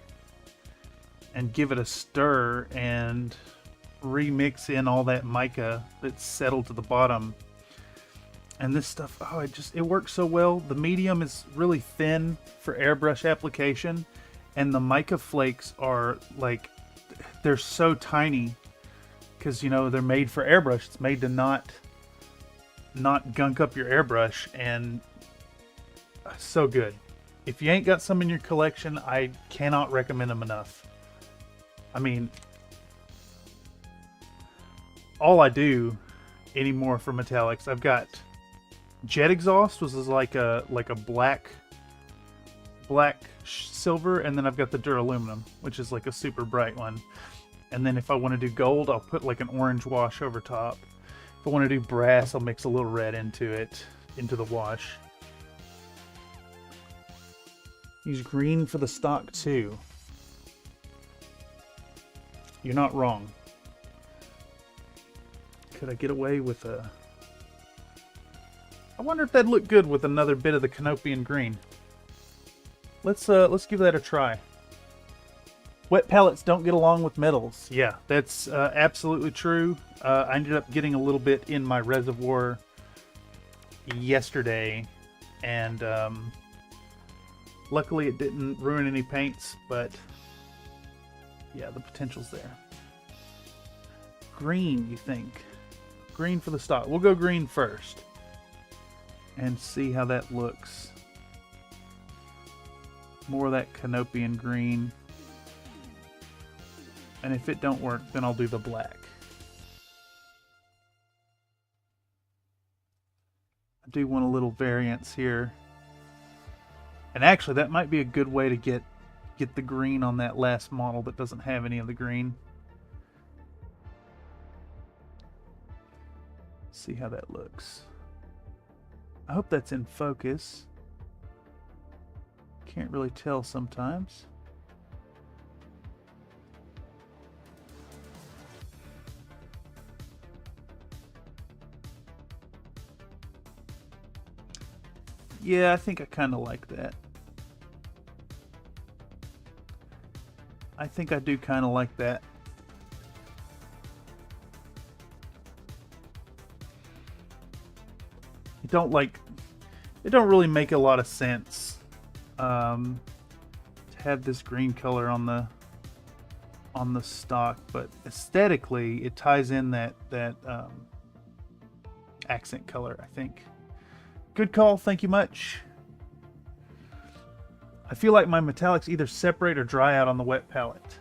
and give it a stir and remix in all that mica that's settled to the bottom. And this stuff, it works so well. The medium is really thin for airbrush application, and the mica flakes are like, they're so tiny because they're made for airbrush. It's made to not gunk up your airbrush, and so good. If you ain't got some in your collection, I cannot recommend them enough. I mean, all I do anymore for metallics, I've got Jet Exhaust, was like a black silver, and then I've got the Duraluminum, which is like a super bright one. And then if I want to do gold, I'll put like an orange wash over top. If I want to do brass, I'll mix a little red into the wash. Use green for the stock too. You're not wrong. Could I get away with a... I wonder if that'd look good with another bit of the Canopian green. Let's give that a try. Wet palettes don't get along with metals. Yeah, that's absolutely true. I ended up getting a little bit in my reservoir yesterday, and luckily it didn't ruin any paints, but yeah, the potential's there. Green, you think? Green for the stock. We'll go green first and see how that looks. More of that Canopian green. And if it don't work, then I'll do the black. I do want a little variance here. And actually, that might be a good way to get the green on that last model that doesn't have any of the green. See how that looks. I hope that's in focus. Can't really tell sometimes. Yeah, I think I kind of like that. I think I do kind of like that. It don't really make a lot of sense to have this green color on the stock, but aesthetically it ties in that accent color, I think. Good call, thank you much. I feel like my metallics either separate or dry out on the wet palette.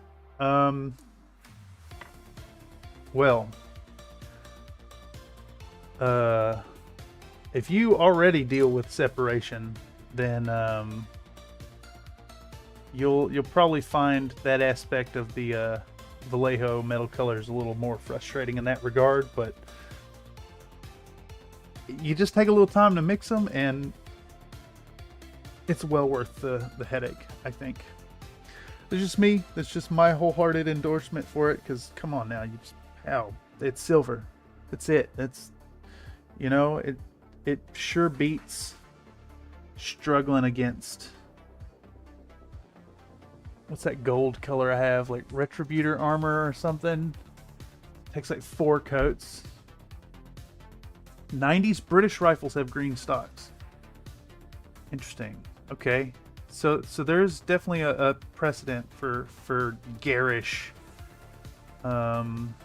Well, if you already deal with separation, then you'll probably find that aspect of the Vallejo metal colors a little more frustrating in that regard, but you just take a little time to mix them and it's well worth the headache, I think. It's just me. That's just my wholehearted endorsement for it, because come on now, you just, ow, it's silver. That's it. That's, you know, it sure beats struggling against, what's that gold color I have, like Retributor armor or something. Takes like 4 coats. 90s British rifles have green stocks. Interesting. Okay, so there's definitely a precedent for garish color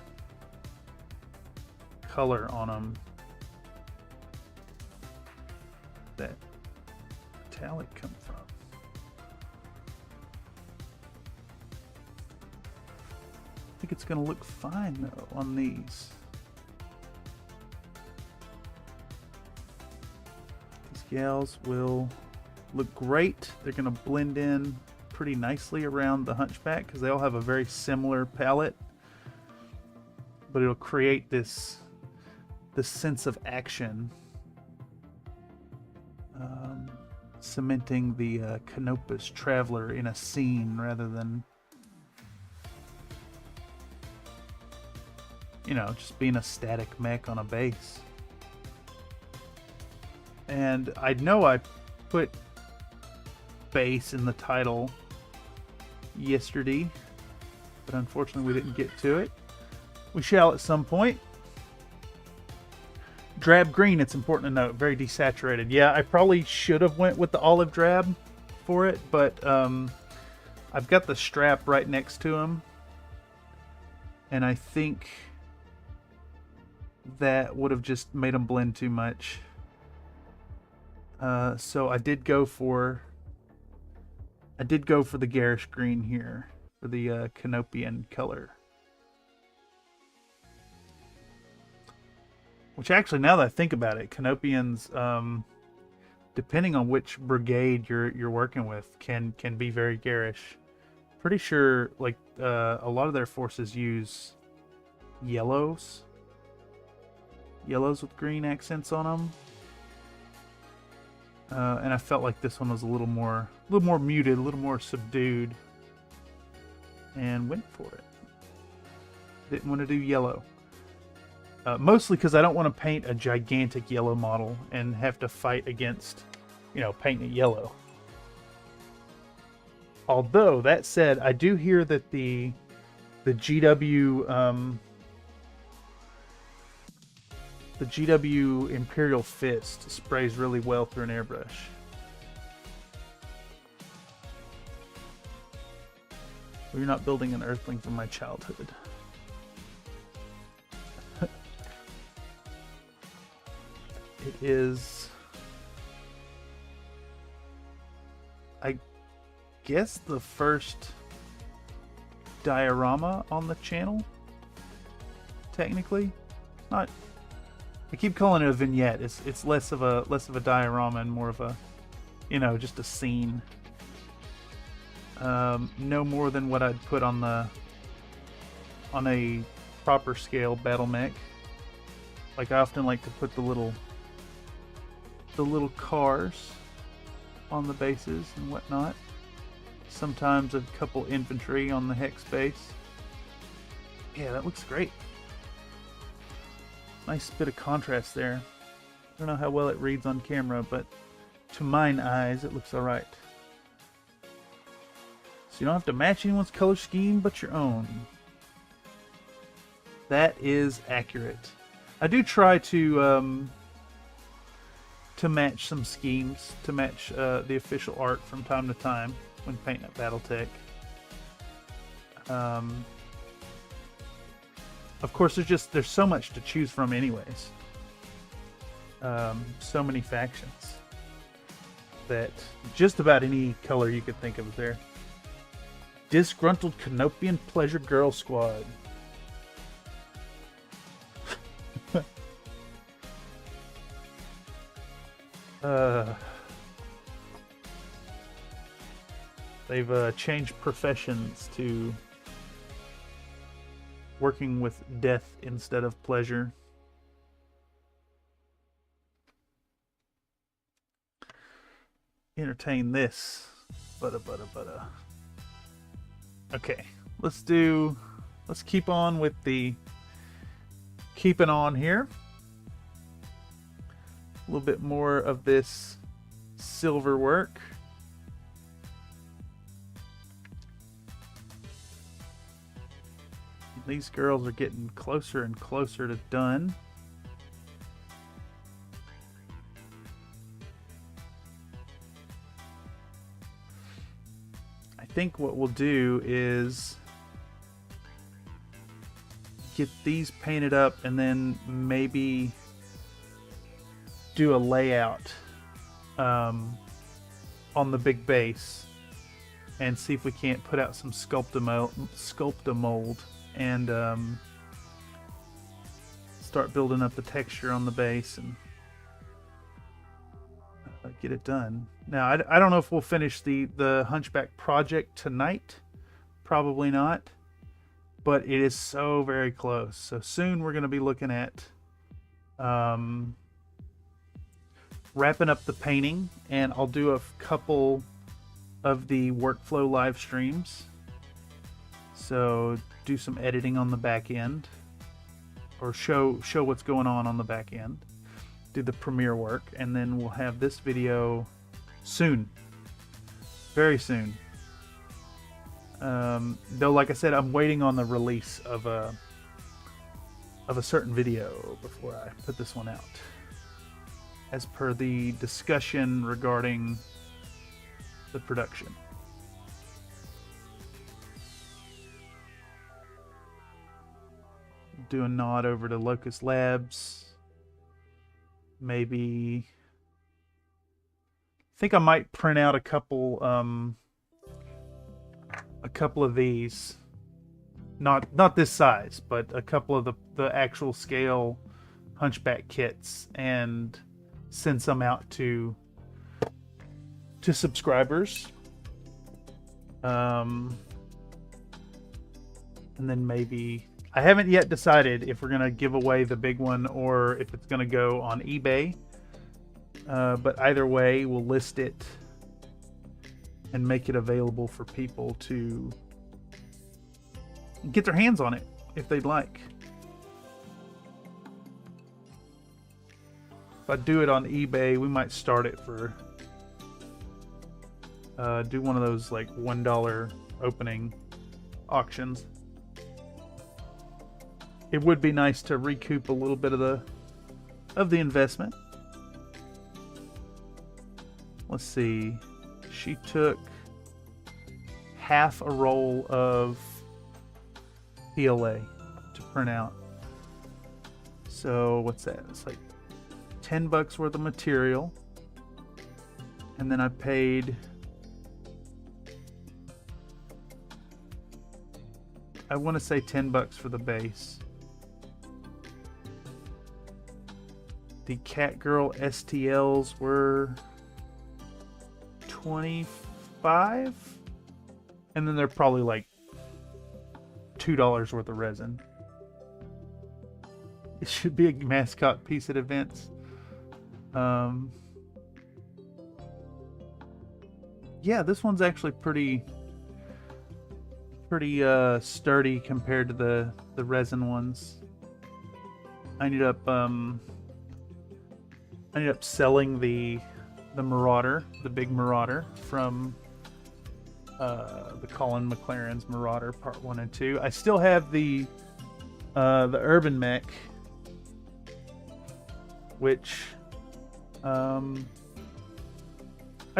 on them. That metallic come from? I think it's gonna look fine though on these. These gals will look great. They're gonna blend in pretty nicely around the Hunchback because they all have a very similar palette, but it'll create this sense of action, cementing the Canopus traveler in a scene rather than, you know, just being a static mech on a base. And I know I put base in the title yesterday, but unfortunately we didn't get to it. We shall at some point. Drab green, it's important to note, very desaturated. Yeah, I probably should have went with the olive drab for it, but I've got the strap right next to him, and I think that would have just made them blend too much. So I did go for the garish green here for the Canopian color. Which actually, now that I think about it, Canopians, depending on which brigade you're working with, can be very garish. Pretty sure, like, a lot of their forces use yellows with green accents on them. And I felt like this one was a little more muted, a little more subdued, and went for it. Didn't want to do yellow. Mostly because I don't want to paint a gigantic yellow model and have to fight against, you know, painting it yellow. Although, that said, I do hear that the GW Imperial Fist sprays really well through an airbrush. Well, you're not building an Earthling from my childhood. It is, I guess, the first diorama on the channel, technically. Not, I keep calling it a vignette. It's less of a diorama and more of a, you know, just a scene. No more than what I'd put on a proper scale battle mech. Like, I often like to put the little cars on the bases and whatnot. Sometimes a couple infantry on the hex base. Yeah, that looks great. Nice bit of contrast there. I don't know how well it reads on camera, but to mine eyes, it looks alright. you don't have to match anyone's color scheme but your own. That is accurate. I do try to match some schemes, to match the official art from time to time when painting at Battletech. Of course, there's so much to choose from anyways. So many factions that just about any color you could think of is there. Disgruntled Canopian Pleasure Girl Squad. They've changed professions to working with death instead of pleasure. Entertain this. Butta. Okay, let's keep on with the keeping on here. A little bit more of this silver work. These girls are getting closer and closer to done. I think what we'll do is get these painted up and then maybe do a layout on the big base and see if we can't put out some sculpt-a-mold and start building up the texture on the base and get it done. Now, I don't know if we'll finish the Hunchback project tonight. Probably not. But it is so very close. So soon we're going to be looking at wrapping up the painting, and I'll do a couple of the workflow live streams. So do some editing on the back end, or show what's going on the back end. Do the premiere work, and then we'll have this video soon, very soon. Though, like I said, I'm waiting on the release of a certain video before I put this one out, as per the discussion regarding the production. Do a nod over to Locust Labs. Maybe I think I might print out a couple of these, not this size, but a couple of the actual scale Hunchback kits, and send some out to subscribers. And then maybe, I haven't yet decided if we're gonna give away the big one or if it's gonna go on eBay. But either way, we'll list it and make it available for people to get their hands on it if they'd like. If I do it on eBay, we might start it for do one of those like $1 opening auctions. It would be nice to recoup a little bit of the investment. Let's see. She took half a roll of PLA to print out. So what's that? It's like $10 worth of material. And then I paid, I want to say $10 for the base. The Catgirl STLs were $25, and then they're probably like $2 worth of resin. It should be a mascot piece at events. Yeah, this one's actually pretty sturdy compared to the resin ones. I ended up selling the Marauder, the big Marauder from the Colin McLaren's Marauder Part 1 and 2. I still have the Urban Mech, which I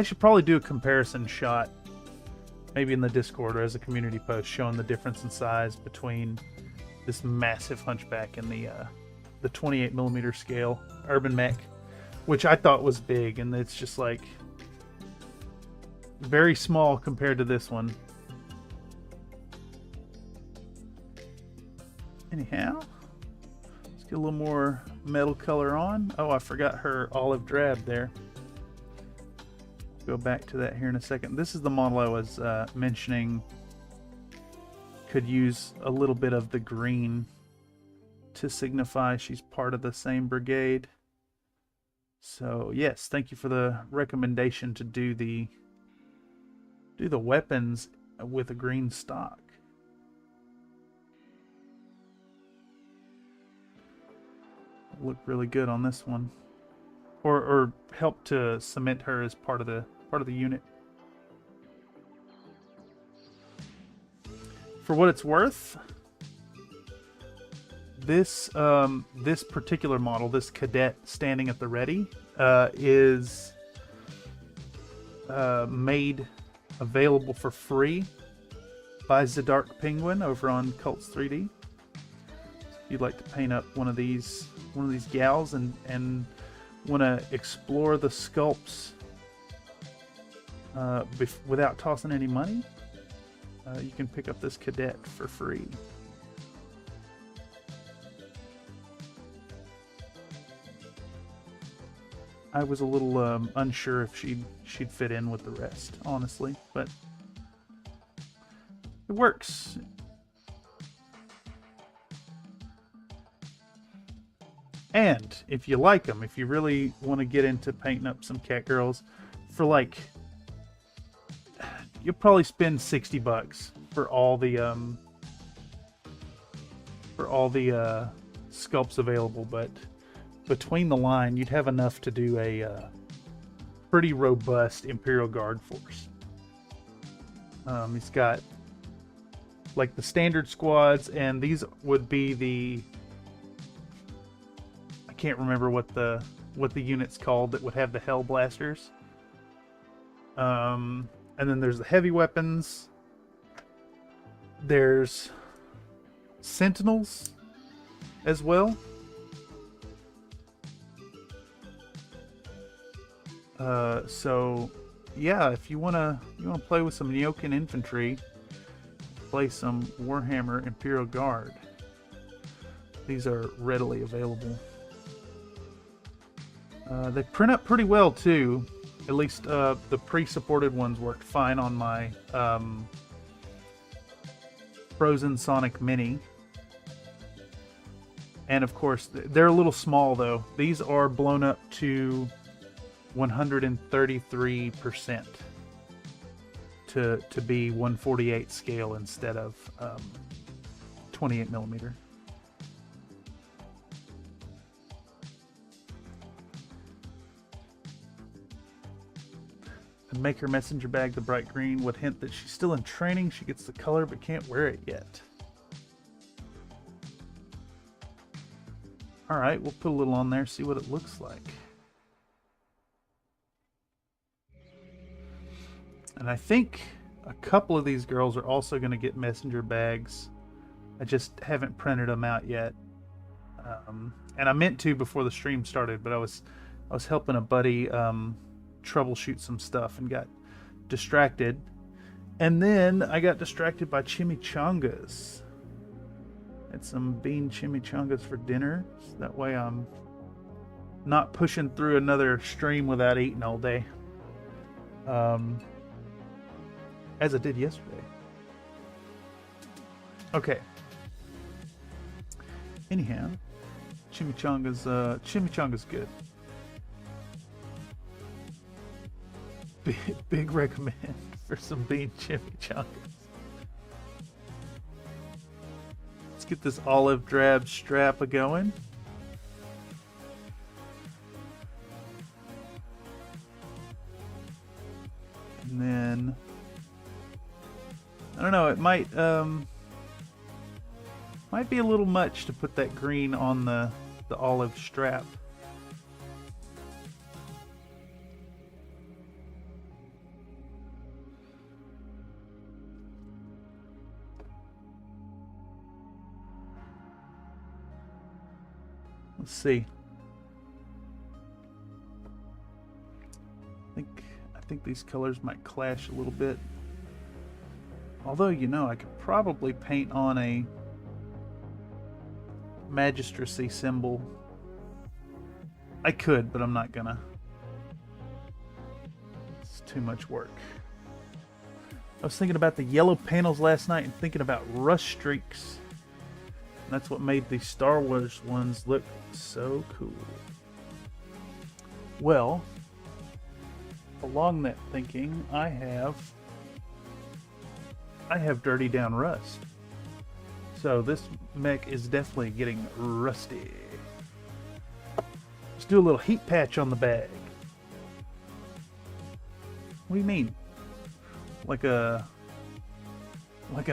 should probably do a comparison shot, maybe in the Discord or as a community post, showing the difference in size between this massive Hunchback and the 28mm scale Urban Mech, which I thought was big, and it's just like very small compared to this one. Anyhow, let's get a little more metal color on. Oh, I forgot her olive drab there. Go back to that here in a second. This is the model I was mentioning could use a little bit of the green to signify she's part of the same brigade. So yes, thank you for the recommendation to do the weapons with a green stock. Look really good on this one, or help to cement her as part of the unit. For what it's worth, this particular model, this cadet standing at the ready, is made available for free by Zadark Penguin over on Cults 3D. If you'd like to paint up one of these gals and want to explore the sculpts without tossing any money, you can pick up this cadet for free. I was a little unsure if she'd fit in with the rest, honestly, but it works. And if you like them, if you really want to get into painting up some Catgirls, for like, you'll probably spend $60 for all the sculpts available, but between the line, you'd have enough to do a pretty robust Imperial Guard force. He's got like the standard squads, and these would be the, I can't remember what the unit's called that would have the Hell Blasters. And then there's the heavy weapons. There's Sentinels as well. So yeah, if you wanna play with some Neokin infantry, play some Warhammer Imperial Guard, these are readily available. They print up pretty well too. At least the pre-supported ones worked fine on my Frozen Sonic Mini. And of course, they're a little small though. These are blown up to 133% to be 1/48 scale instead of 28mm. And make her messenger bag the bright green would hint that she's still in training. She gets the color but can't wear it yet. Alright, we'll put a little on there, see what it looks like. And I think a couple of these girls are also going to get messenger bags. I just haven't printed them out yet. And I meant to before the stream started, but I was helping a buddy troubleshoot some stuff and got distracted. And then I got distracted by chimichangas. Had some bean chimichangas for dinner. So that way I'm not pushing through another stream without eating all day. As I did yesterday. Okay. Anyhow, chimichanga's good. Big recommend for some bean chimichangas. Let's get this olive drab strap going. And then don't know. It might be a little much to put that green on the olive strap. Let's see. I think these colors might clash a little bit. Although, you know, I could probably paint on a magistracy symbol. I could, but I'm not gonna. It's too much work. I was thinking about the yellow panels last night and thinking about rust streaks. And that's what made the Star Wars ones look so cool. Well, along that thinking, I have dirty down rust. So this mech is definitely getting rusty. Let's do a little heat patch on the bag. What do you mean? Like an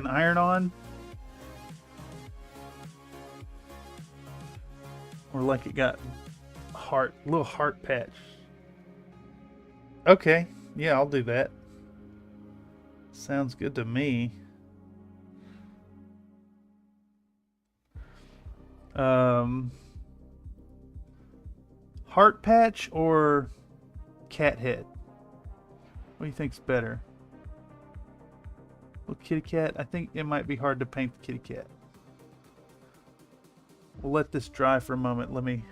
iron-on? Or like it got little heart patch? Okay, yeah, I'll do that. Sounds good to me. Heart patch or cat head? What do you think's better? Little kitty cat? I think it might be hard to paint the kitty cat. We'll let this dry for a moment. Let me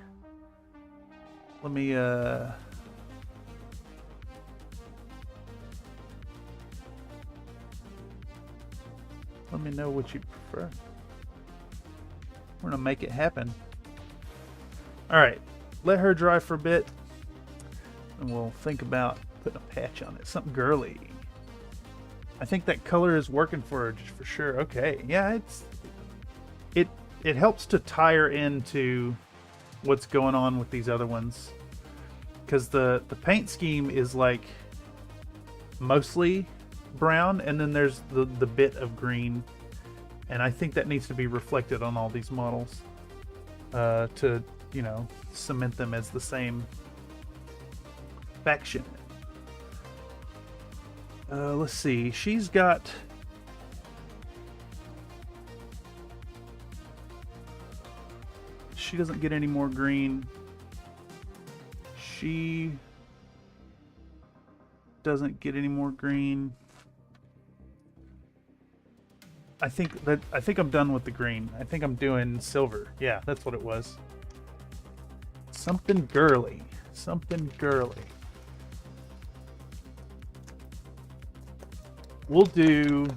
know what you prefer. We're gonna make it happen. Alright, let her dry for a bit and we'll think about putting a patch on it. Something girly. I think that color is working for her just for sure. Okay, yeah, it helps to tie her into what's going on with these other ones. Because the paint scheme is like mostly brown and then there's the bit of green. And I think that needs to be reflected on all these models to, you know, cement them as the same faction. Let's see. She's got... She doesn't get any more green. She doesn't get any more green. I think I'm done with the green. I think I'm doing silver. Yeah, that's what it was. Something girly. Something girly. We'll do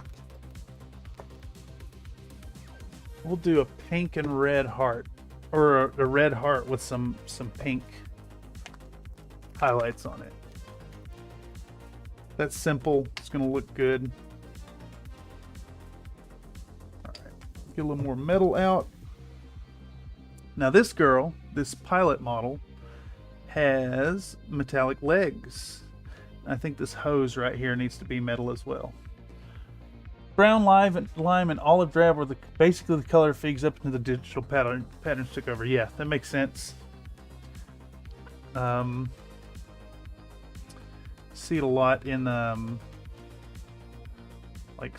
a pink and red heart. Or a red heart with some pink highlights on it. That's simple. It's gonna look good. Alright. Get a little more metal out. Now this girl, this pilot model, has metallic legs. I think this hose right here needs to be metal as well. Brown, lime, and olive drab were basically the color feeds up into the digital patterns took over. Yeah, that makes sense. See it a lot in like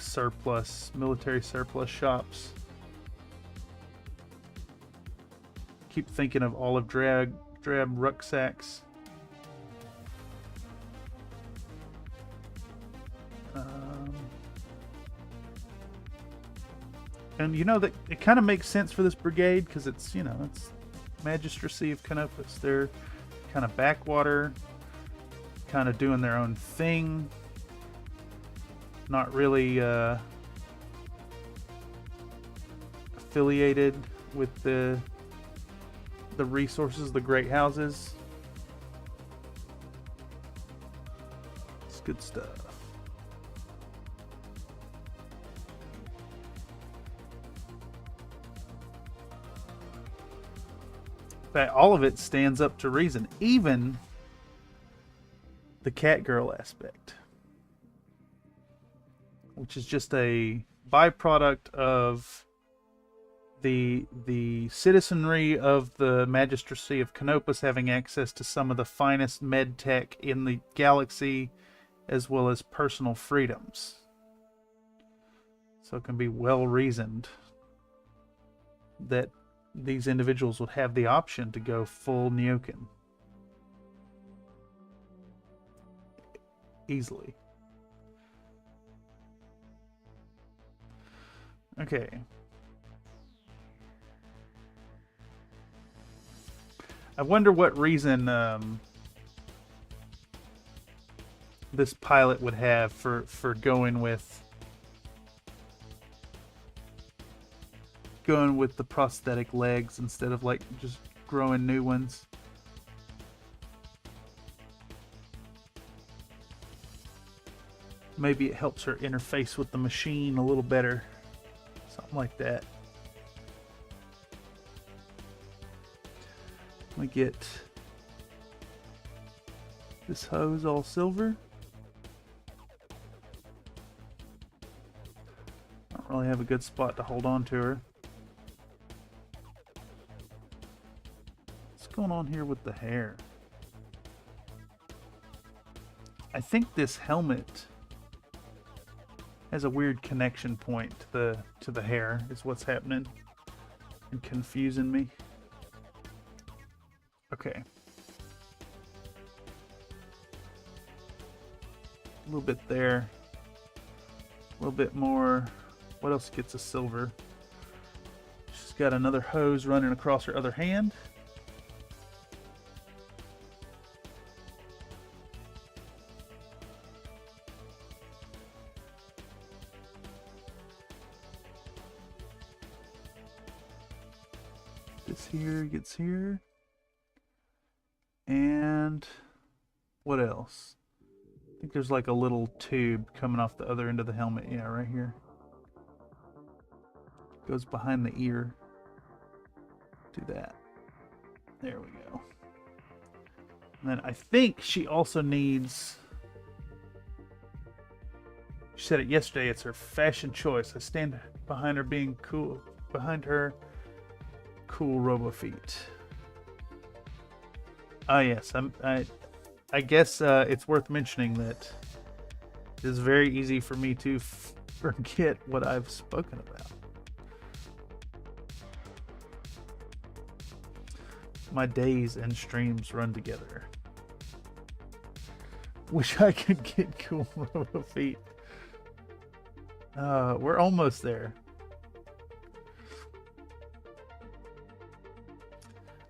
military surplus shops. Keep thinking of olive drab rucksacks. And you know that it kind of makes sense for this brigade because it's, you know, it's magistracy of Canopus. They're kind of backwater, kind of doing their own thing, not really affiliated with the resources, the great houses. It's good stuff. In fact, all of it stands up to reason, even the Catgirl aspect. which is just a byproduct of the citizenry of the magistracy of Canopus having access to some of the finest med tech in the galaxy, as well as personal freedoms. So it can be well reasoned that these individuals would have the option to go full Neokin. Easily. Okay. I wonder what reason this pilot would have for going with the prosthetic legs instead of like just growing new ones. Maybe it helps her interface with the machine a little better. Something like that. We get this hose all silver. I don't really have a good spot to hold on to her. What's going on here with the hair? I think this helmet has a weird connection point to the hair is what's happening and confusing me. Okay. A little bit there. A little bit more. What else gets a silver? She's got another hose running across her other hand. This here gets here. And what else? I think there's like a little tube coming off the other end of the helmet. Yeah, right here. Goes behind the ear. Do that. There we go. And then I think she also needs... She said it yesterday, it's her fashion choice. I stand behind her being cool. Behind her, cool robo feet. Oh yes, I guess it's worth mentioning that it is very easy for me to forget what I've spoken about. My days and streams run together. Wish I could get cool robo feet. We're almost there.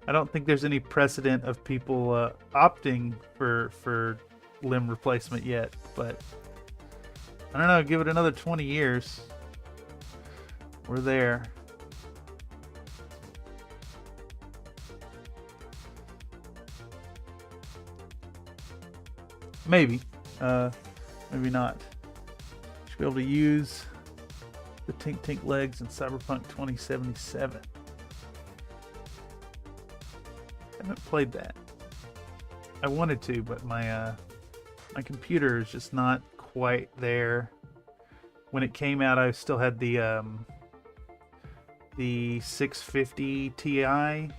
I don't think there's any precedent of people opting for limb replacement yet, but I don't know, give it another 20 years. We're there. Maybe. Maybe not. Should be able to use the Tink Tink legs in Cyberpunk 2077. I haven't played that. I wanted to, but my computer is just not quite there. When it came out, I still had the 650 Ti. It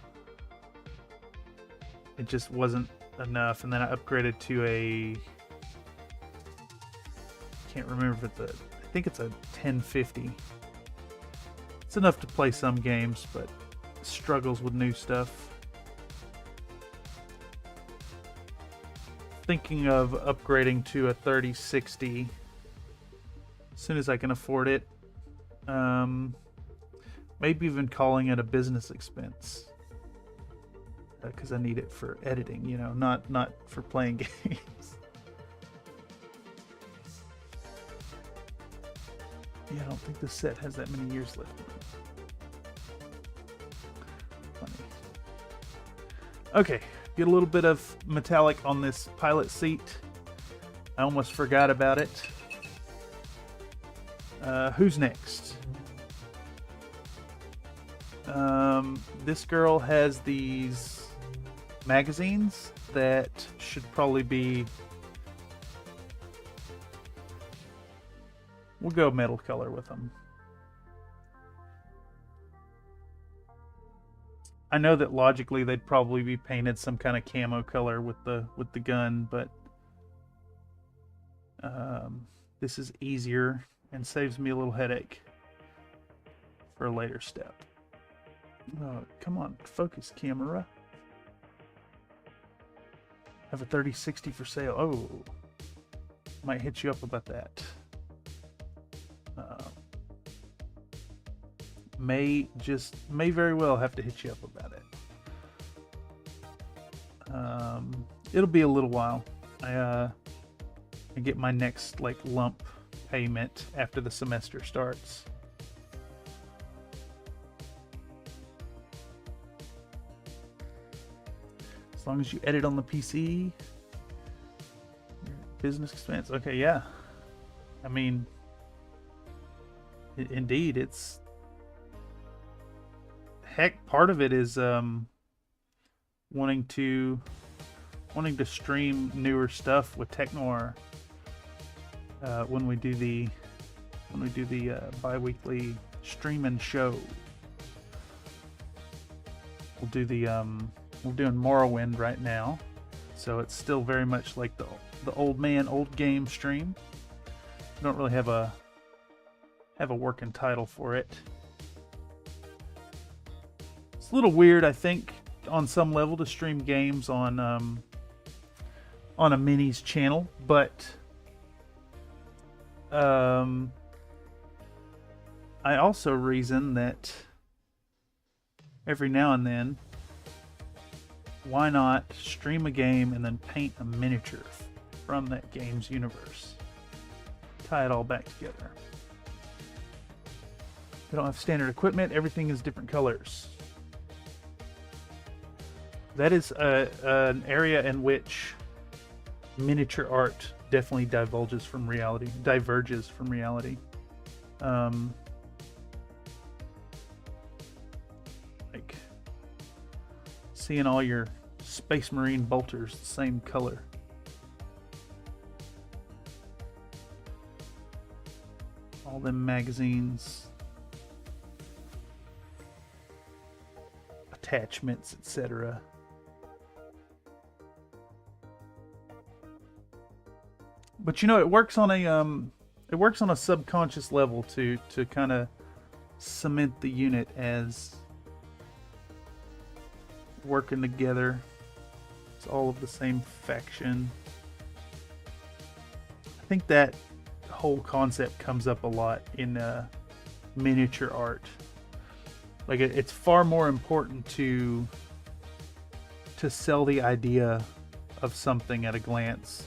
just wasn't enough, and then I upgraded to a... Can't remember if it's a... I think it's a 1050. It's enough to play some games, but struggles with new stuff. Thinking of upgrading to a 3060 as soon as I can afford it. Maybe even calling it a business expense, because I need it for editing, you know, not for playing games. Yeah, I don't think this set has that many years left in it. Funny. Okay. Get a little bit of metallic on this pilot seat. I almost forgot about it. Who's next? This girl has these magazines that should probably be We'll go metal color with them. I know that logically they'd probably be painted some kind of camo color with the gun, but this is easier and saves me a little headache for a later step. Oh, come on, focus camera. Have a 3060 for sale. Oh, might hit you up about that. May very well have to hit you up about it. It'll be a little while. I get my next like lump payment after the semester starts. As long as you edit on the PC, business expense. Okay, yeah. I mean, indeed, it's heck. Part of it is wanting to stream newer stuff with Tech Noir when we do the bi-weekly streaming show. We'll do the we're doing Morrowind right now, so it's still very much like the old man, old game stream. We don't really have a working title for it. It's a little weird, I think, on some level to stream games on a minis channel, but I also reason that every now and then, why not stream a game and then paint a miniature from that game's universe? Tie it all back together. We don't have standard equipment. Everything is different colors. That is an area in which miniature art definitely diverges from reality. Like seeing all your Space Marine bolters the same color. All them magazines, attachments, etc. But you know, it works on a subconscious level to kind of cement the unit as working together. It's all of the same faction. I think that whole concept comes up a lot in miniature art. Like it's far more important to sell the idea of something at a glance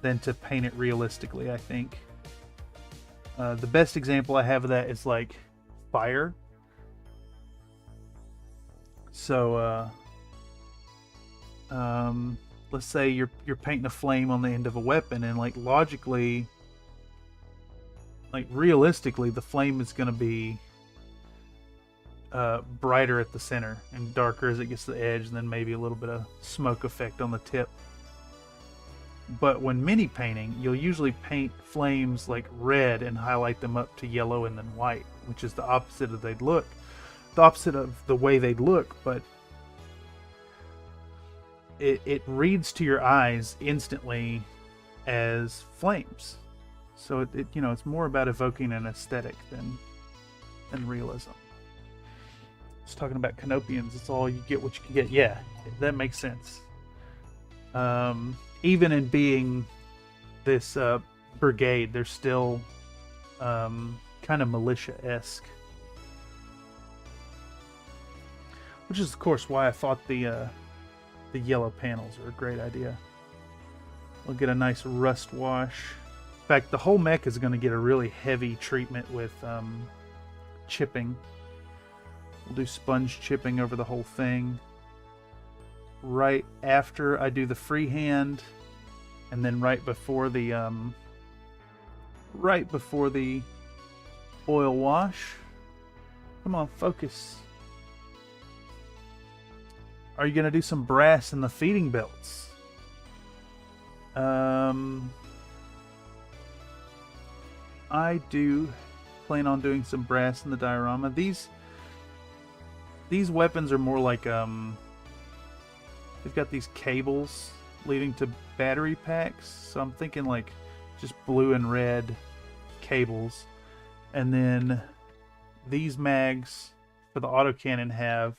than to paint it realistically, I think. The best example I have of that is like fire. So let's say you're painting a flame on the end of a weapon, and like logically, like realistically, the flame is going to be brighter at the center and darker as it gets to the edge, and then maybe a little bit of smoke effect on the tip. But when mini painting, you'll usually paint flames like red and highlight them up to yellow and then white, which is the opposite of the way they'd look, but it reads to your eyes instantly as flames. So it you know, it's more about evoking an aesthetic than realism. I was talking about Canopians. It's all you get what you can get. Yeah, that makes sense. Even in being this brigade, they're still kind of militia-esque. Which is, of course, why I thought the yellow panels are a great idea. We'll get a nice rust wash. In fact, the whole mech is going to get a really heavy treatment with chipping. We'll do sponge chipping over the whole thing. Right after I do the freehand, and then right before the oil wash. Come on, focus. Are you gonna do some brass in the feeding belts? I do plan on doing some brass in the diorama. These weapons are more like they've got these cables leading to battery packs, so I'm thinking like just blue and red cables, and then these mags for the autocannon have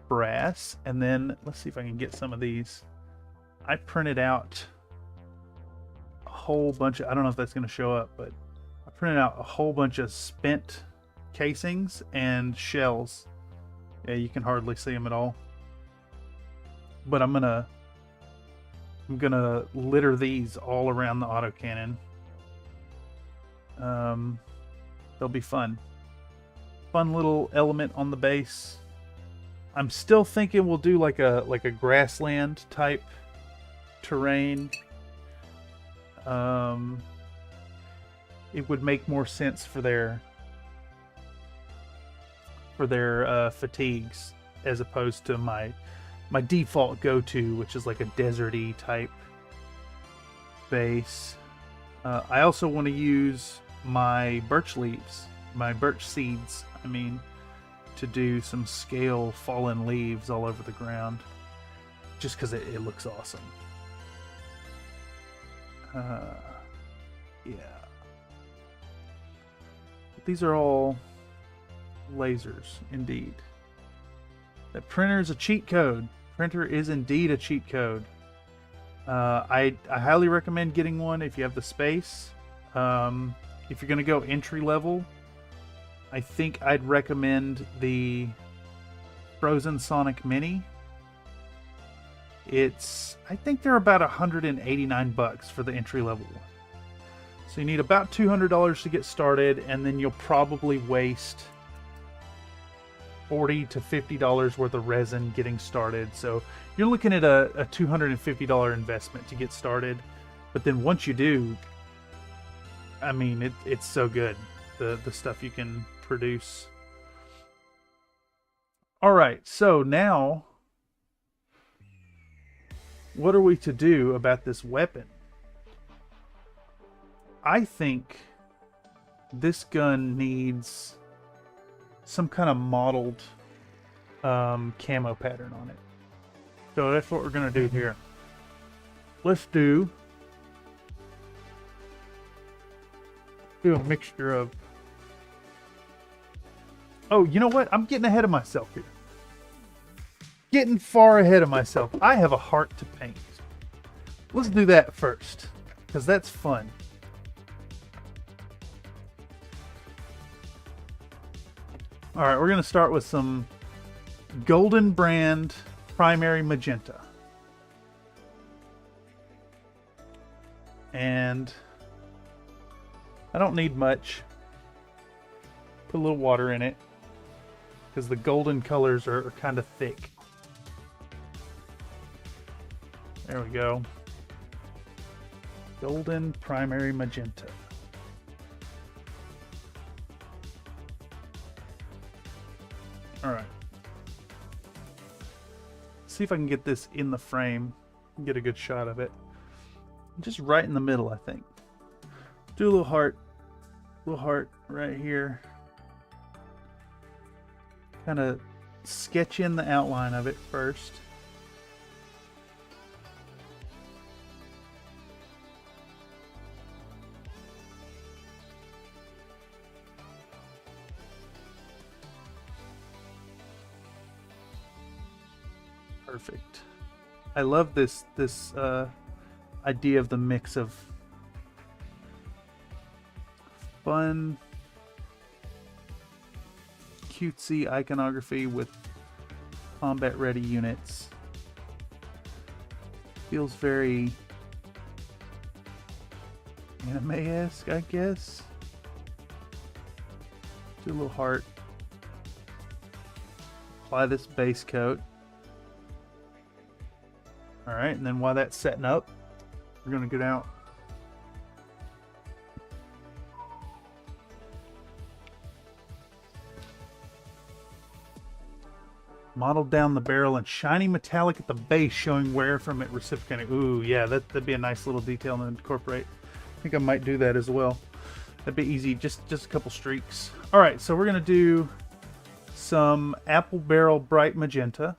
brass, and then let's see if I can get some of these. I printed out a whole bunch of, I don't know if that's going to show up, but I printed out a whole bunch of spent casings and shells. Yeah, you can hardly see them at all. But I'm gonna litter these all around the autocannon. They'll be fun. Fun little element on the base. I'm still thinking we'll do like a grassland type terrain. It would make more sense for their fatigues as opposed to my default go-to, which is like a deserty type base. I also want to use my birch seeds, to do some scale fallen leaves all over the ground, just because it looks awesome. Yeah. These are all lasers, indeed. That printer is a cheat code. Printer is indeed a cheat code. I highly recommend getting one if you have the space. If you're going to go entry level, I think I'd recommend the Frozen Sonic Mini. I think they're about $189 for the entry level one. So you need about $200 to get started, and then you'll probably waste $40 to $50 worth of resin getting started. So you're looking at a $250 investment to get started. But then once you do, it's so good, the stuff you can produce. All right, so now what are we to do about this weapon? I think this gun needs some kind of modeled camo pattern on it. So that's what we're going to do here. Let's do a mixture of... Oh, you know what? I'm getting ahead of myself here. Getting far ahead of myself. I have a heart to paint. Let's do that first, because that's fun. All right, we're going to start with some Golden Brand Primary Magenta. And I don't need much. Put a little water in it, because the golden colors are kind of thick. There we go. Golden Primary Magenta. Alright. See if I can get this in the frame. Get a good shot of it. Just right in the middle, I think. Do a little heart. Little heart right here. Kind of sketch in the outline of it first. Perfect. I love this idea of the mix of fun, cutesy iconography with combat ready units. Feels very anime-esque, I guess. Do a little heart. Apply this base coat. Alright, and then while that's setting up, we're going to get out Mottled down the barrel and shiny metallic at the base, showing where from it reciprocating. Ooh, yeah, that'd be a nice little detail to incorporate. I think I might do that as well. That'd be easy, just a couple streaks. All right, so we're gonna do some apple barrel bright magenta.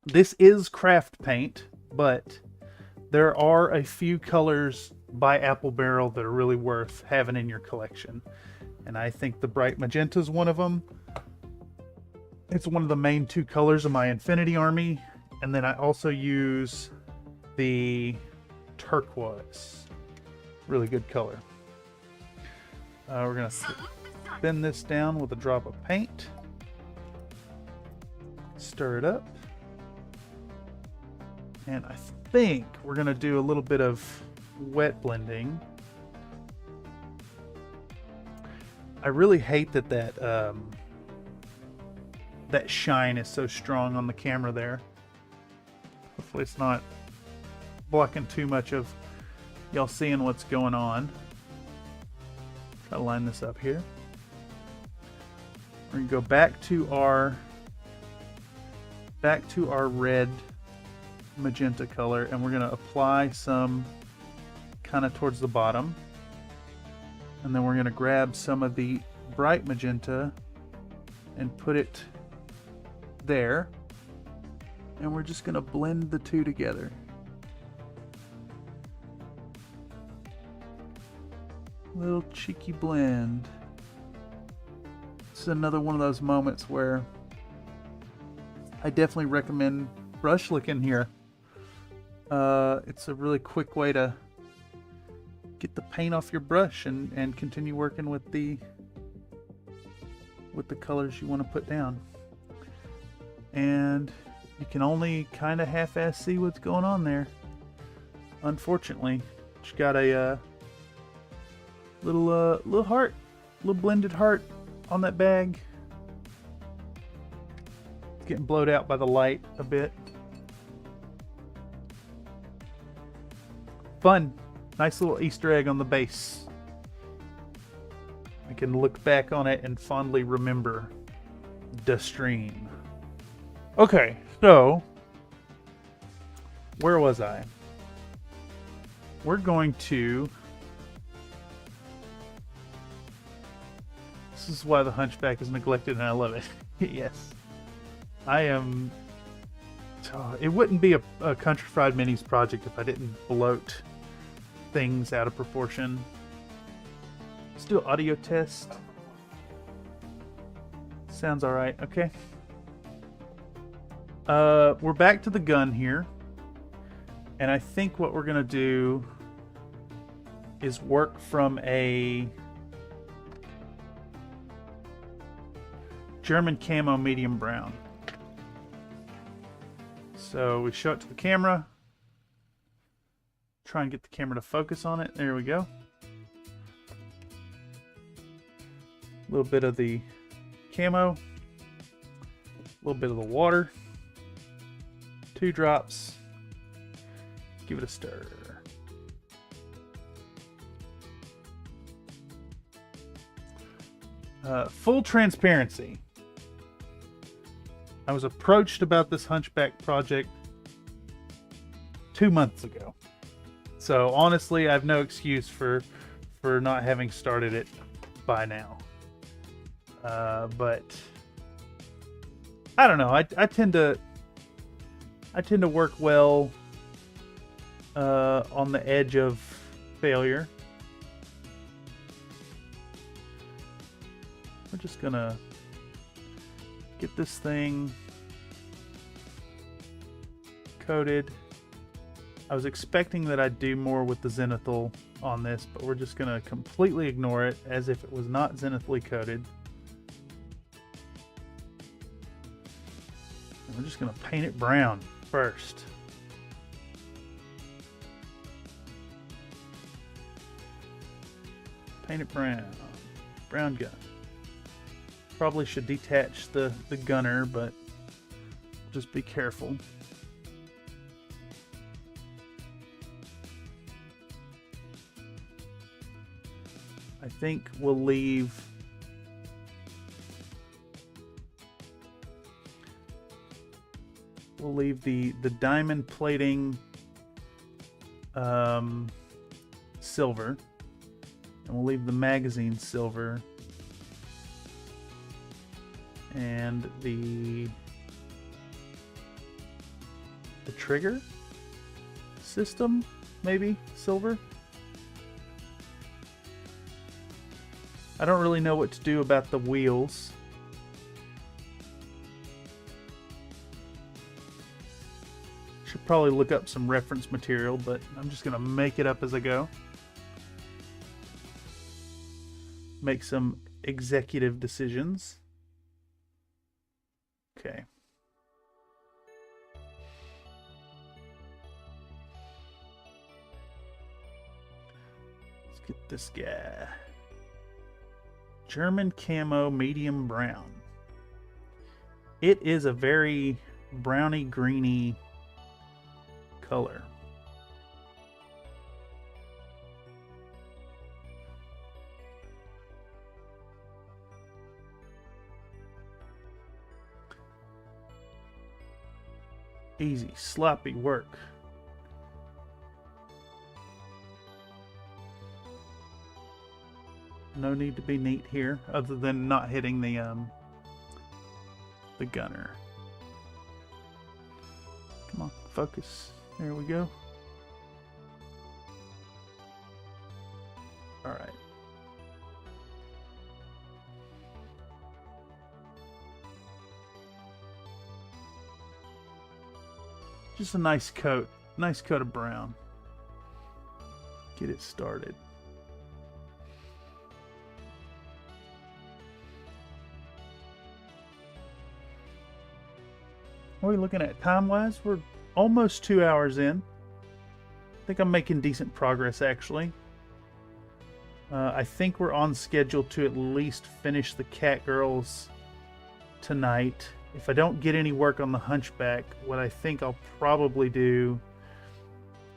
This is craft paint, but there are a few colors by Apple Barrel that are really worth having in your collection. And I think the bright magenta is one of them. It's one of the main two colors of my Infinity Army. And then I also use the turquoise. Really good color. We're going to spin this down with a drop of paint. Stir it up. And I think we're going to do a little bit of wet blending. I really hate that shine is so strong on the camera there. Hopefully it's not blocking too much of y'all seeing what's going on. Try to line this up here. We're gonna go back to our red magenta color, and we're gonna apply some kind of towards the bottom, and then we're gonna grab some of the bright magenta and put it there, and we're just gonna blend the two together. Little cheeky blend. This is another one of those moments where I definitely recommend brush licking here. It's a really quick way to get the paint off your brush and continue working with the colors you want to put down. And you can only kind of half-ass see what's going on there, unfortunately. Just got a little heart, little blended heart on that bag. It's getting blowed out by the light a bit. Fun. Nice little Easter egg on the base. I can look back on it and fondly remember the stream. Okay, so where was I? We're going to... This is why the Hunchback is neglected, and I love it. Yes. I am... It wouldn't be a Country Fried Minis project if I didn't bloat things out of proportion. Let's do an audio test. Sounds alright, okay. We're back to the gun here. And I think what we're going to do is work from a German camo medium brown. So we show it to the camera. Try and get the camera to focus on it. There we go. A little bit of the camo. A little bit of the water. 2 drops. Give it a stir. Full transparency. I was approached about this Hunchback project 2 months ago. So honestly, I have no excuse for not having started it by now. But I don't know. I tend to work well on the edge of failure. We're just gonna get this thing coated. I was expecting that I'd do more with the zenithal on this, but we're just gonna completely ignore it as if it was not zenithally coated. And we're just gonna paint it brown first. Paint it brown. Brown gun. Probably should detach the gunner, but just be careful. I think we'll leave We'll leave the diamond plating silver, and we'll leave the magazine silver, and the trigger system maybe silver. I don't really know what to do about the wheels. Should probably look up some reference material, but I'm just gonna make it up as I go. Make some executive decisions. Okay. Let's get this guy. German camo medium brown. It is a very browny greeny color. Easy, sloppy work. No need to be neat here, other than not hitting the gunner. Come on, focus. There we go. All right. Just a nice coat of brown. Get it started. What are we looking at time-wise? We're almost 2 hours in. I think I'm making decent progress, actually. I think we're on schedule to at least finish the Catgirls tonight. If I don't get any work on the Hunchback, what I think I'll probably do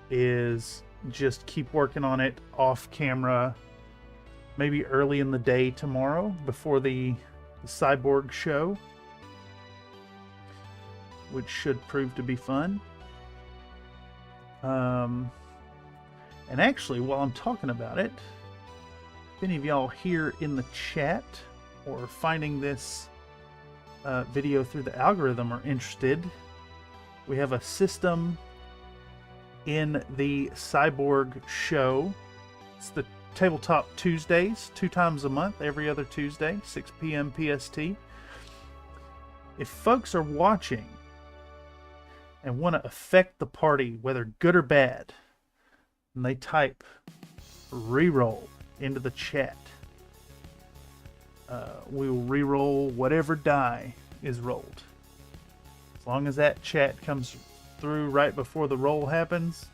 is just keep working on it off camera, maybe early in the day tomorrow before the cyborg show, which should prove to be fun. And actually, while I'm talking about it, if any of y'all here in the chat or finding this video through the algorithm are interested, we have a system in the cyborg show. It's the Tabletop Tuesdays, 2 times a month, every other Tuesday, 6 p.m. PST. If folks are watching and want to affect the party, whether good or bad, and they type reroll into the chat, we will re-roll whatever die is rolled. As long as that chat comes through right before the roll happens,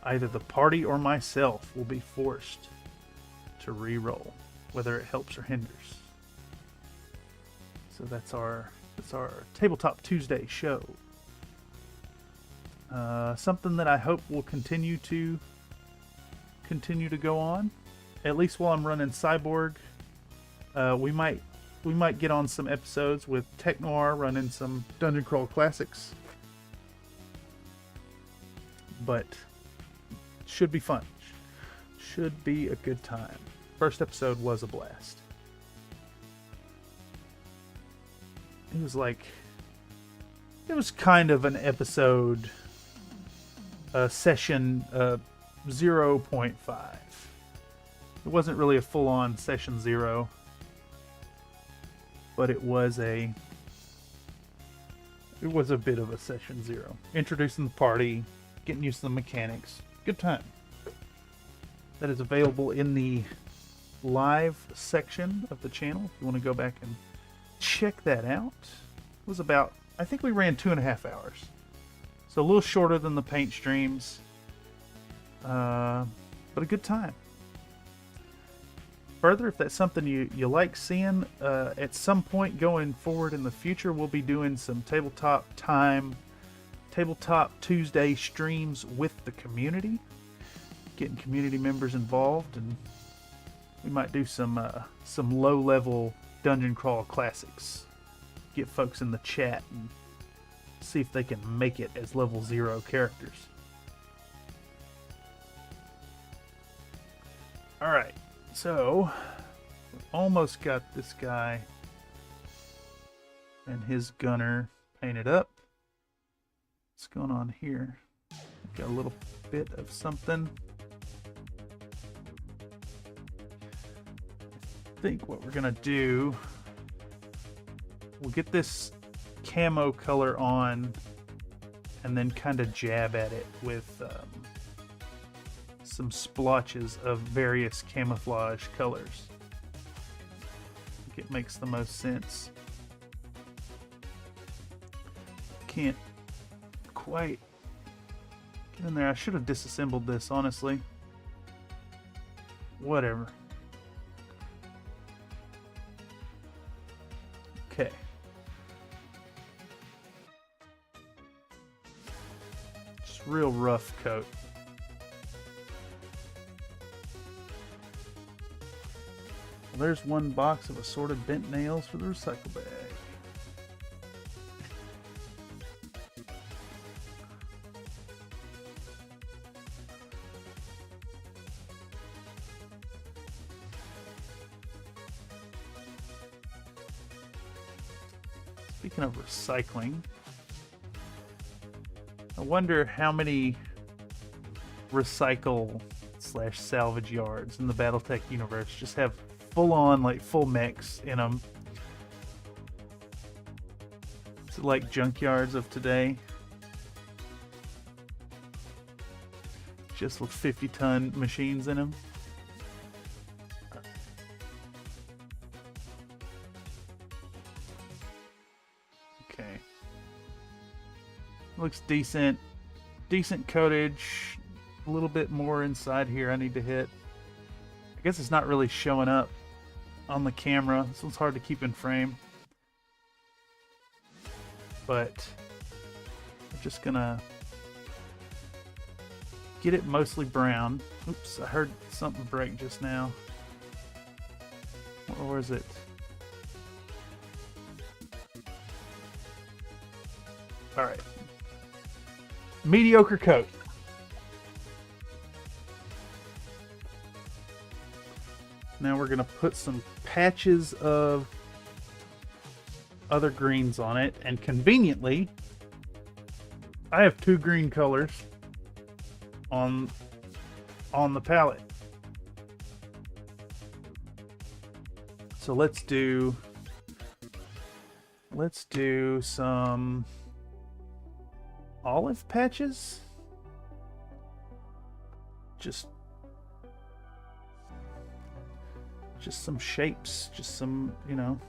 either the party or myself will be forced to re-roll, whether it helps or hinders. So that's our Tabletop Tuesday show. Something that I hope will continue to go on, at least while I'm running Cyborg. We might get on some episodes with Tech Noir, running some Dungeon Crawl Classics, but should be fun. Should be a good time. First episode was a blast. It was kind of an episode, session 0.5. It wasn't really a full-on session 0, but it was a bit of a session 0. Introducing the party, getting used to the mechanics. Good time. That is available in the live section of the channel if you want to go back and check that out. It was about, I think we ran 2.5 hours. So a little shorter than the paint streams. But a good time. Further, if that's something you like seeing, at some point going forward in the future, we'll be doing some Tabletop Tuesday streams with the community. Getting community members involved, and we might do some low-level Dungeon Crawl Classics get folks in the chat and see if they can make it as level 0 characters. Alright, so we almost got this guy and his gunner painted up. What's going on here? Got a little bit of something. I think what we're gonna do, we'll get this camo color on and then kind of jab at it with some splotches of various camouflage colors. I think it makes the most sense. Can't quite get in there. I should have disassembled this, honestly. Whatever. Okay. Just real rough coat. Well, there's one box of assorted bent nails for the recycle bag. Speaking of recycling, I wonder how many recycle/salvage yards in the BattleTech universe just have full-on, like, full mechs in them. Is it like junkyards of today? Just with 50-ton machines in them? Okay. Looks decent. Decent coatage. A little bit more inside here I need to hit. I guess it's not really showing up on the camera. This one's hard to keep in frame. But I'm just gonna get it mostly brown. Oops, I heard something break just now. Or is it? Alright. Mediocre coat. Now we're going to put some patches of other greens on it. And conveniently, I have 2 green colors on the palette. So let's do some olive patches. Just some shapes, just some, you know,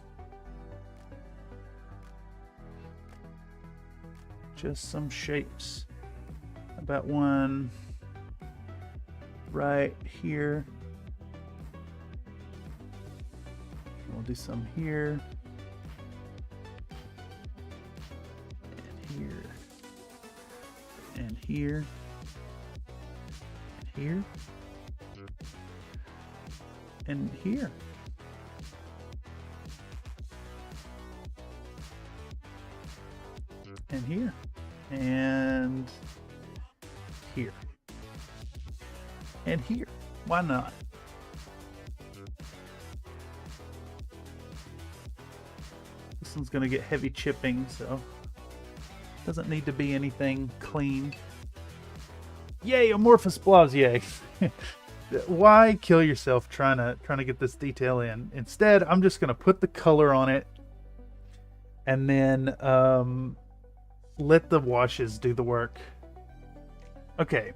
just some shapes. About one right here. We'll do some here and here and here and here and here. And here. And here. And here. Why not? This one's gonna get heavy chipping, so doesn't need to be anything clean. Yay, amorphous blobs, yay. Why kill yourself trying to get this detail in? Instead, I'm just gonna put the color on it and then let the washes do the work. Okay.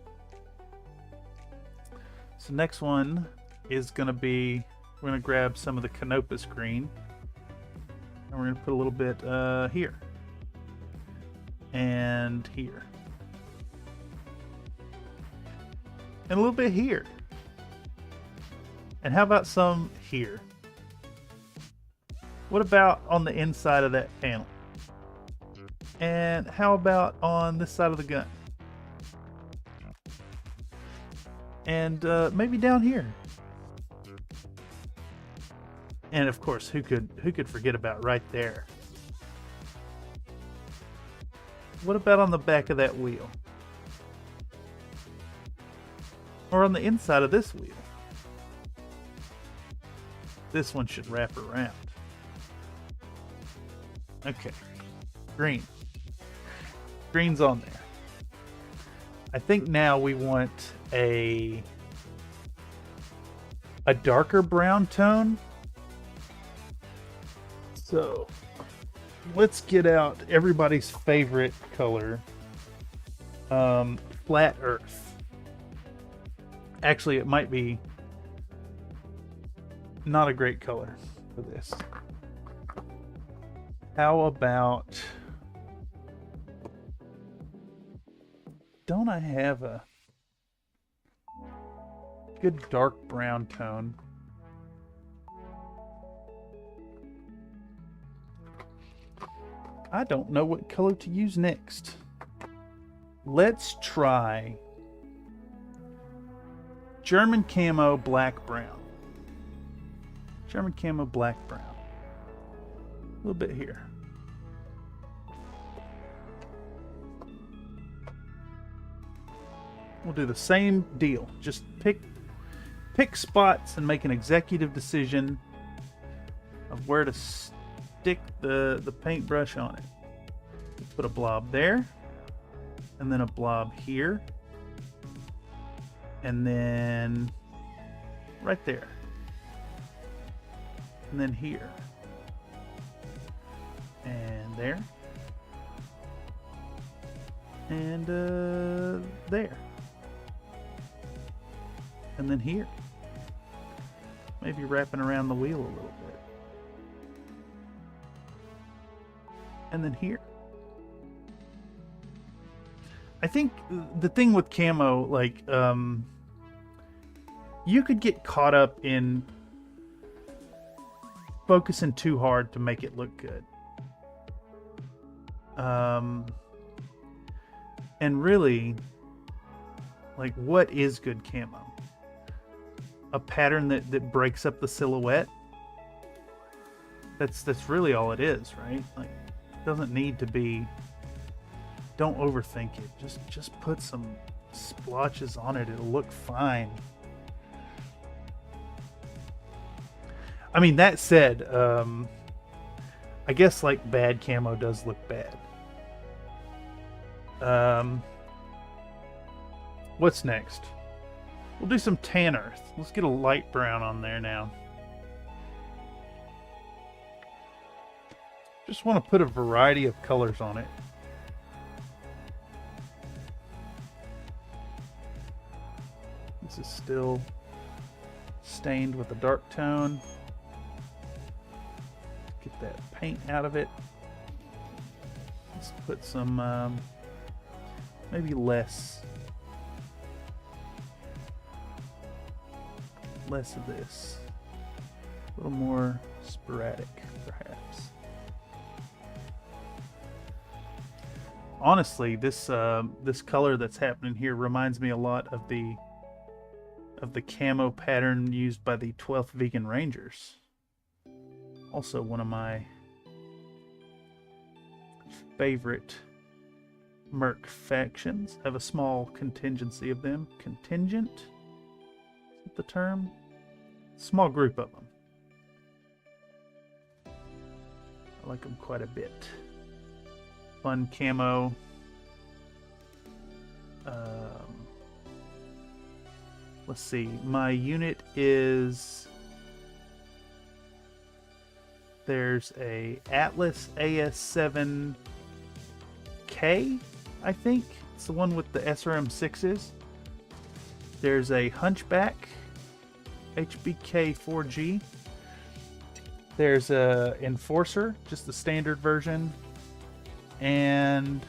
So next one is gonna be, we're gonna grab some of the Canopus green and we're gonna put a little bit here and here and a little bit here. And how about some here? What about on the inside of that panel? And how about on this side of the gun? And maybe down here. And of course, who could forget about right there? What about on the back of that wheel? Or on the inside of this wheel? This one should wrap around. Okay. Green. Green's on there. I think now we want a darker brown tone. So let's get out everybody's favorite color, Flat Earth. Actually, it might be not a great color for this. How about, don't I have a good dark brown tone? I don't know what color to use next. Let's try German camo black brown. German camo black brown. A little bit here. We'll do the same deal. Just pick spots and make an executive decision of where to stick the paintbrush on it. Put a blob there, and then a blob here, and then right there, and then here, and there, and there, and then here. Maybe wrapping around the wheel a little bit, and then here. I think the thing with camo, like, you could get caught up in focusing too hard to make it look good. And really, like, what is good camo? A pattern that breaks up the silhouette? That's really all it is, right? Like, it doesn't need to be. Don't overthink it. Just put some splotches on it. It'll look fine. I mean, that said, I guess like bad camo does look bad. What's next? We'll do some tan earth. Let's get a light brown on there now. Just want to put a variety of colors on it. This is still stained with a dark tone. Get that paint out of it. Let's put some, maybe less of this. A little more sporadic, perhaps. Honestly, this color that's happening here reminds me a lot of the camo pattern used by the 12th Vegan Rangers. Also one of my favorite merc factions. I have a small contingency of them. Contingent? Is that the term? Small group of them. I like them quite a bit. Fun camo. Let's see. My unit is... There's a Atlas AS7K, I think. It's the one with the SRM6s. There's a Hunchback HBK4G. There's a Enforcer, just the standard version. And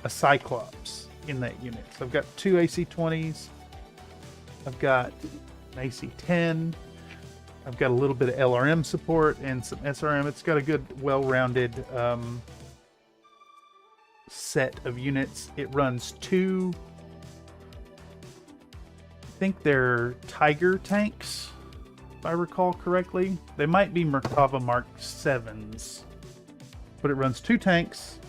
a Cyclops in that unit. So I've got two AC20s. I've got an AC10. I've got a little bit of LRM support and some SRM. It's got a good, well-rounded set of units. It runs two, I think they're Tiger tanks, if I recall correctly. They might be Merkava Mark 7s, but it runs two tanks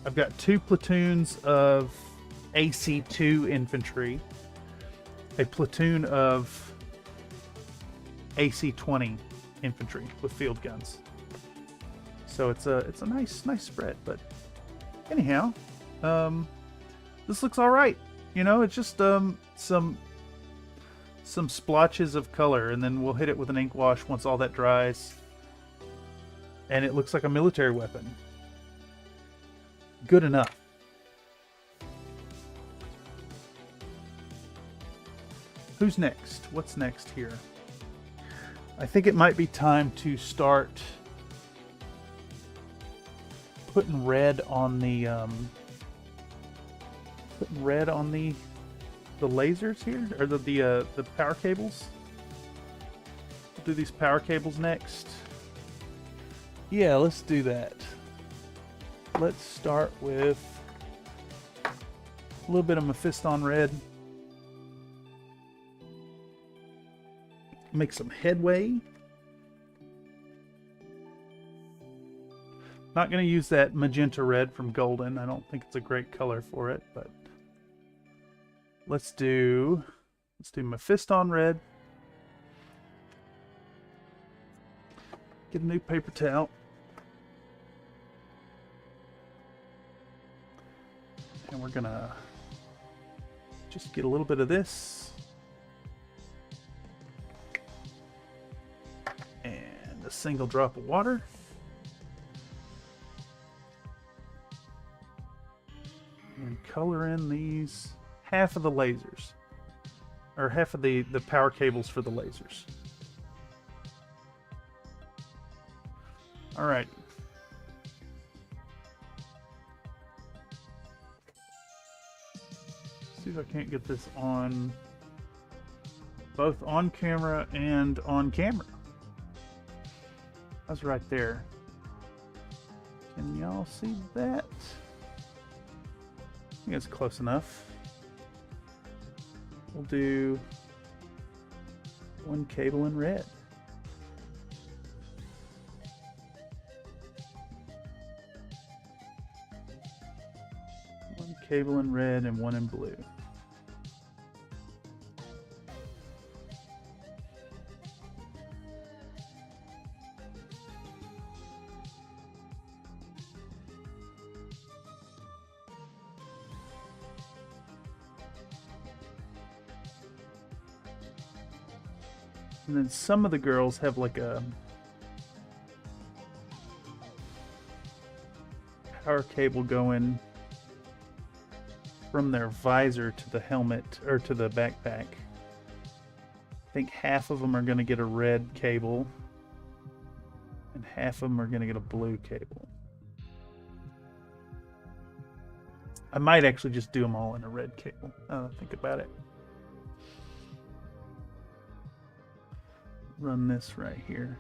I've got 2 platoons of AC2 infantry, a platoon of AC20 infantry with field guns. So it's a nice spread. But anyhow, this looks all right. You know, it's just some splotches of color, and then we'll hit it with an ink wash once all that dries, and it looks like a military weapon. Good enough. Who's next? What's next here? I think it might be time to start putting red on the lasers here, or the power cables. We'll do these power cables next. Yeah, let's do that. Let's start with a little bit of Mephiston red. Make some headway. Not going to use that magenta red from Golden. I don't think it's a great color for it, but let's do Mephiston red. Get a new paper towel. And we're gonna just get a little bit of this. And a single drop of water. And color in these half of the lasers. Or half of the power cables for the lasers. Alright. See if I can't get this on both on camera and on camera. That's right there. Can y'all see that? I think it's close enough. We'll do one cable in red. One cable in red and one in blue. And then some of the girls have like a power cable going from their visor to the helmet, or to the backpack. I think half of them are going to get a red cable, and half of them are going to get a blue cable. I might actually just do them all in a red cable, now that I think about it. Run this right here.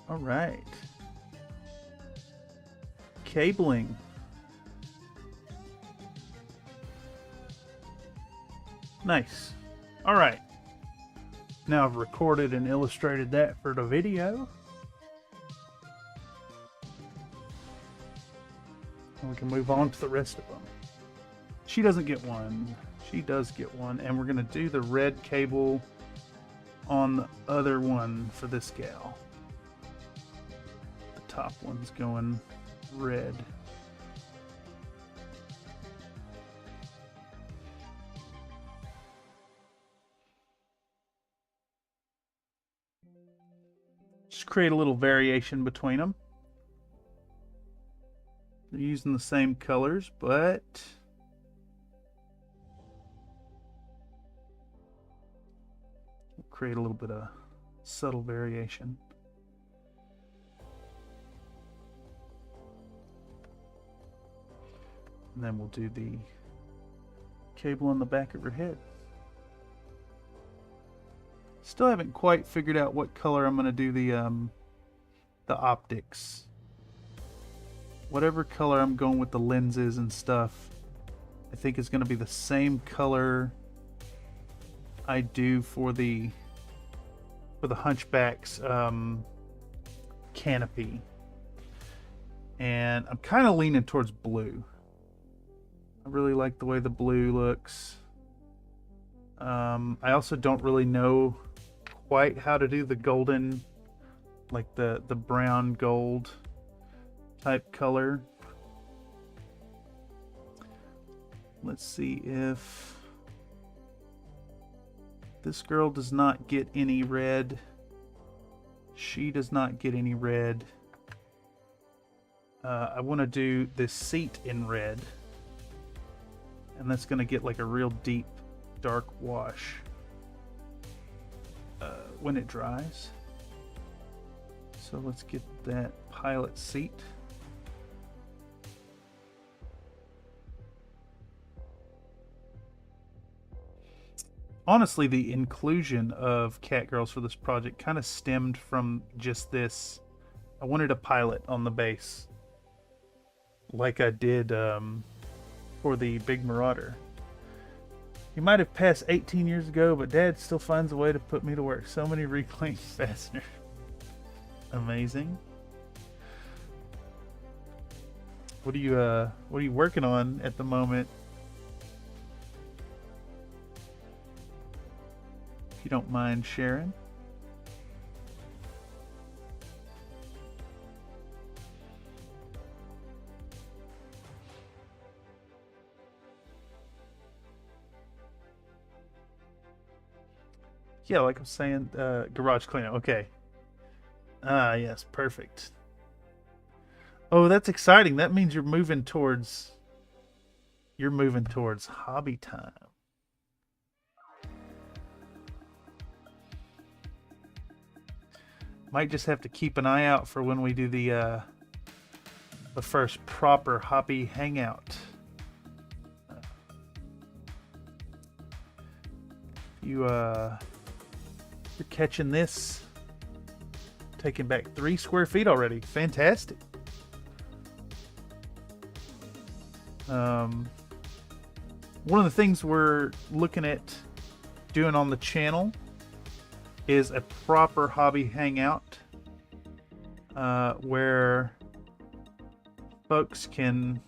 All right. Cabling. Nice. All right. Now I've recorded and illustrated that for the video. And we can move on to the rest of them. She doesn't get one. She does get one. And we're going to do the red cable on the other one for this gal. The top one's going red. Just create a little variation between them. They're using the same colors, but we'll create a little bit of subtle variation. And then we'll do the cable on the back of her head. Still haven't quite figured out what color I'm going to do the optics. Whatever color I'm going with the lenses and stuff, I think is going to be the same color I do for the for the Hunchbacks canopy. And I'm kind of leaning towards blue. I really like the way the blue looks. I also don't really know quite how to do the golden, like the brown gold type color. Let's see if this girl does not get any red. She does not get any red. I want to do this seat in red. And that's going to get like a real deep, dark wash when it dries. So let's get that pilot seat. Honestly, the inclusion of Catgirls for this project kind of stemmed from just this. I wanted a pilot on the base, like I did for the Big Marauder. He might have passed 18 years ago, but Dad still finds a way to put me to work. So many reclaimed fasteners. Amazing. What are you working on at the moment? If you don't mind sharing. Yeah, like I was saying, garage cleanup. Okay. Ah, yes, perfect. Oh, that's exciting. That means you're moving towards hobby time. Might just have to keep an eye out for when we do the first proper hobby hangout. You're catching this, taking back 3 square feet already. Fantastic. One of the things we're looking at doing on the channel is a proper hobby hangout where folks can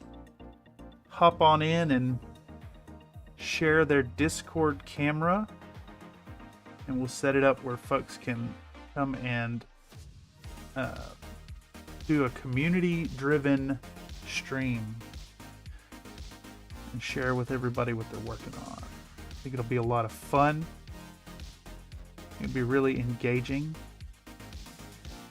hop on in and share their Discord camera, and we'll set it up where folks can come and do a community-driven stream and share with everybody what they're working on. I think it'll be a lot of fun. It'll be really engaging.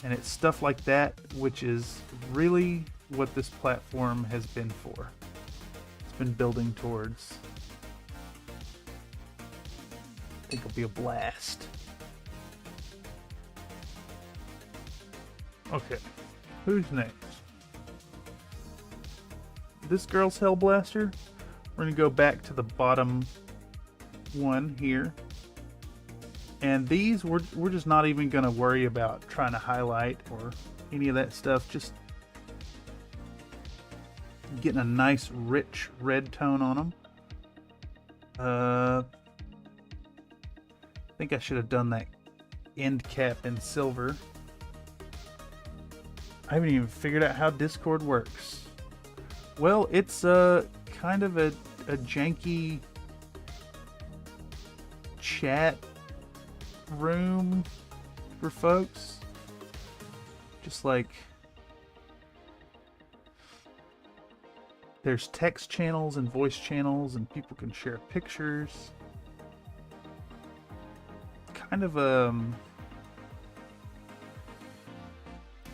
And it's stuff like that which is really what this platform has been for. It's been building towards. I think it'll be a blast. Okay, who's next? This girl's Hellblaster. We're gonna go back to the bottom one here. And these, we're just not even gonna worry about trying to highlight or any of that stuff. Just getting a nice rich red tone on them. I think I should have done that end cap in silver. I haven't even figured out how Discord works. Well, it's kind of a janky chat room for folks. Just like there's text channels and voice channels, and people can share pictures. Kind of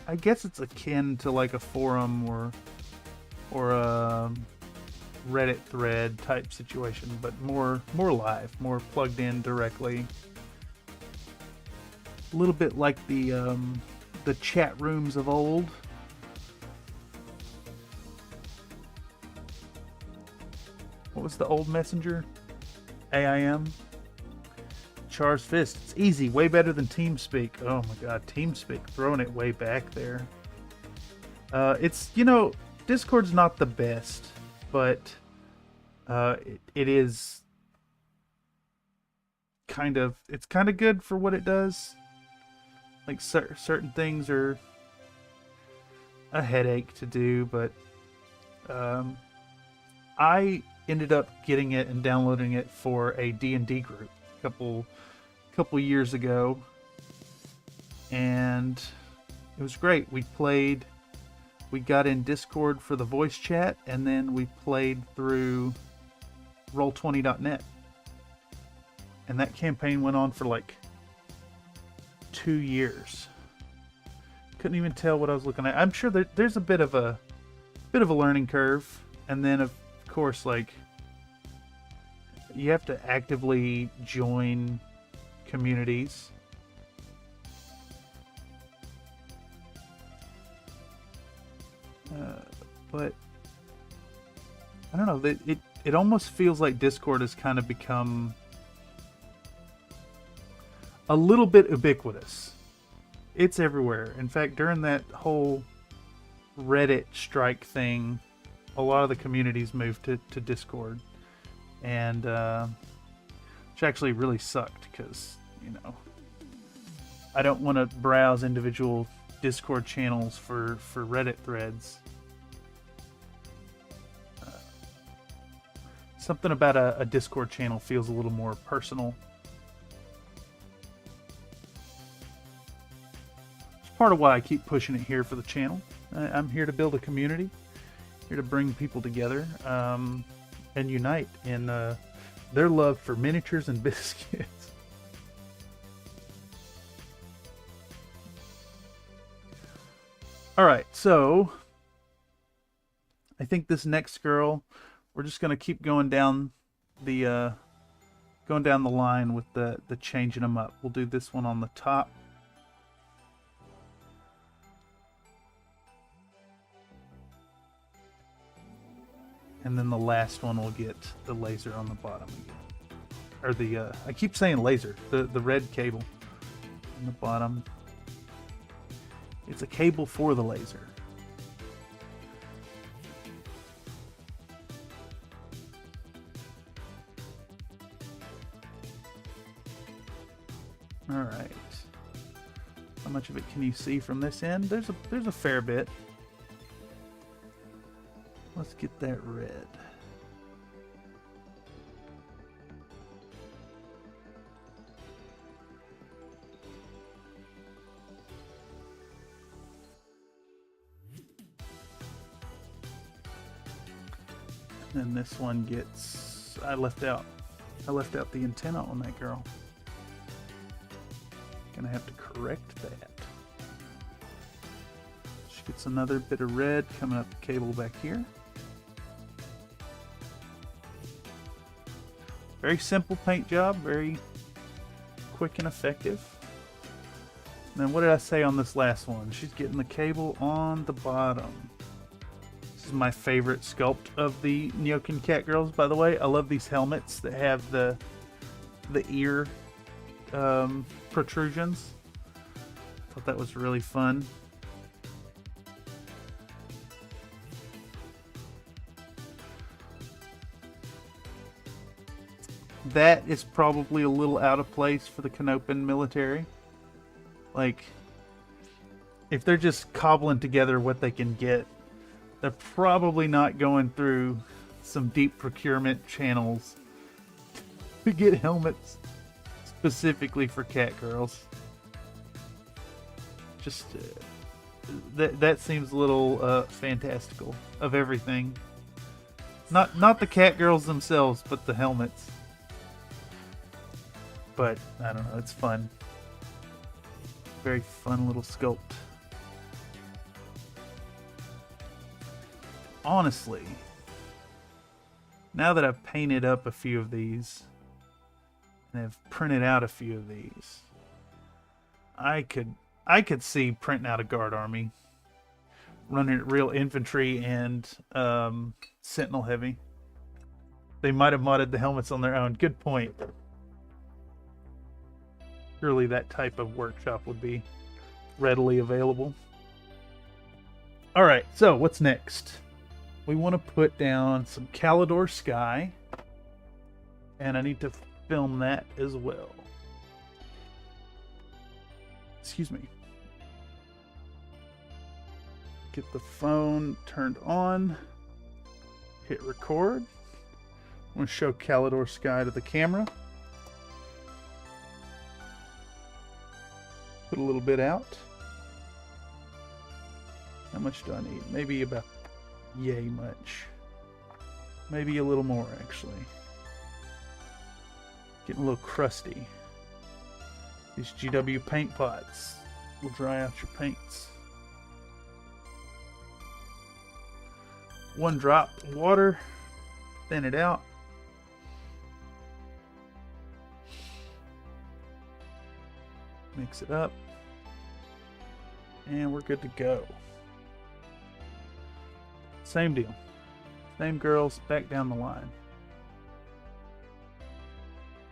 I guess it's akin to like a forum or a Reddit thread type situation, but more live, more plugged in directly. A little bit like the chat rooms of old. What was the old messenger? AIM. Char's Fist. It's easy, way better than TeamSpeak. Oh my god, TeamSpeak, throwing it way back there. It's, you know, Discord's not the best, but it is kind of, it's kind of good for what it does. Like certain things are a headache to do, but I ended up getting it and downloading it for a D&D group a couple years ago, and it was great. We got in Discord for the voice chat, and then we played through Roll20.net. And that campaign went on for like 2 years. Couldn't even tell what I was looking at. I'm sure there's a bit of a learning curve, and then of course, like, you have to actively join communities. But I don't know, it almost feels like Discord has kind of become a little bit ubiquitous. It's everywhere. In fact, during that whole Reddit strike thing, a lot of the communities moved to Discord, and which actually really sucked, because, you know, I don't want to browse individual Discord channels for Reddit threads. Something about a Discord channel feels a little more personal. It's part of why I keep pushing it here for the channel. I'm here to build a community, here to bring people together and unite in their love for miniatures and biscuits. All right, so I think this next girl, we're just gonna keep going down the line with the changing them up. We'll do this one on the top. And then the last one will get the laser on the bottom again. Or the, I keep saying laser, the red cable on the bottom. It's a cable for the laser. All right. How much of it can you see from this end? There's a fair bit. Let's get that red. And this one gets, I left out the antenna on that girl. Gonna have to correct that. She gets another bit of red coming up the cable back here. Very simple paint job, very quick and effective. And then what did I say on this last one? She's getting the cable on the bottom. This is my favorite sculpt of the Nyokin Catgirls, by the way. I love these helmets that have the ear protrusions. Thought that was really fun. That is probably a little out of place for the Canopin military. Like, if they're just cobbling together what they can get, they're probably not going through some deep procurement channels to get helmets specifically for Catgirls. Just that seems a little fantastical of everything. Not the Catgirls themselves, but the helmets. But I don't know, it's fun. Very fun little sculpt. Honestly, now that I've painted up a few of these and have printed out a few of these, I could see printing out a guard army, running it real infantry and sentinel heavy. They might have modded the helmets on their own. Good point. Surely that type of workshop would be readily available. Alright, so what's next? We want to put down some Calidor Sky. And I need to film that as well. Excuse me. Get the phone turned on. Hit record. I'm going to show Calidor Sky to the camera. Put a little bit out. How much do I need? Maybe about yay much. Maybe a little more, actually. Getting a little crusty. These GW paint pots will dry out your paints. 1 drop of water. Thin it out. Mix it up. And we're good to go. Same deal. Same girls, back down the line.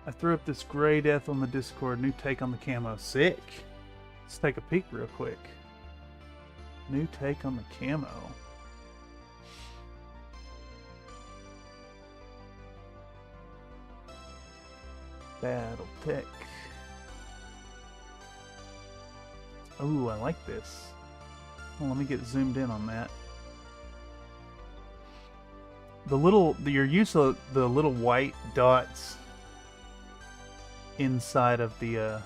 I threw up this gray death on the Discord. New take on the camo. Sick. Let's take a peek real quick. New take on the camo. Battle Tech. Ooh, I like this. Well, let me get zoomed in on that. Your use of the little white dots inside of the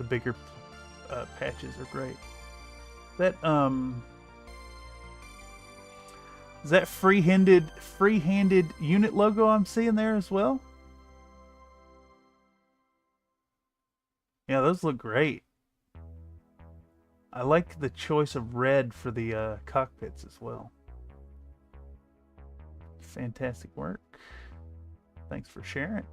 bigger patches are great. Is that free-handed unit logo I'm seeing there as well? Yeah, those look great. I like the choice of red for the cockpits as well. Fantastic work. Thanks for sharing.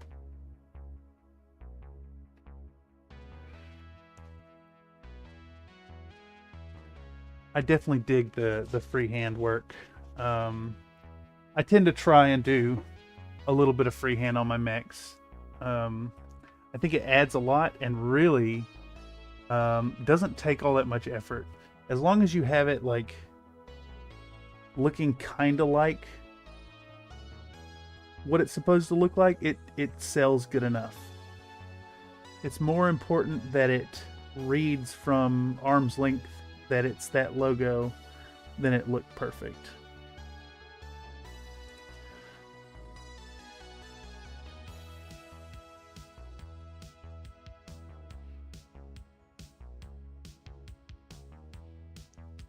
I definitely dig the freehand work. I tend to try and do a little bit of freehand on my mechs. I think it adds a lot and really doesn't take all that much effort. As long as you have it like looking kind of like what it's supposed to look like, it sells good enough. It's more important that it reads from arm's length that it's that logo than it looked perfect.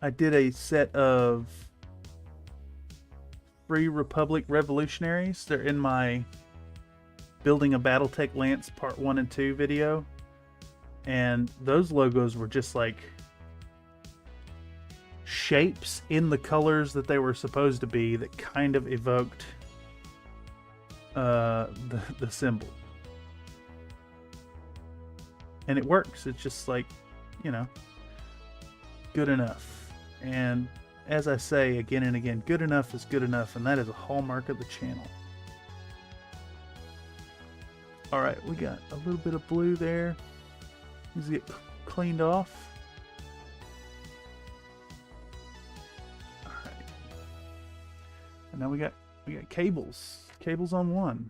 I did a set of Free Republic Revolutionaries. They're in my Building a Battletech Lance Part 1 and 2 video. And those logos were just like shapes in the colors that they were supposed to be that kind of evoked the symbol. And it works. It's just like, you know, good enough. And as I say again and again, good enough is good enough, and that is a hallmark of the channel. Alright, we got a little bit of blue there. Let's get cleaned off. Alright. And now we got cables. Cables on 1.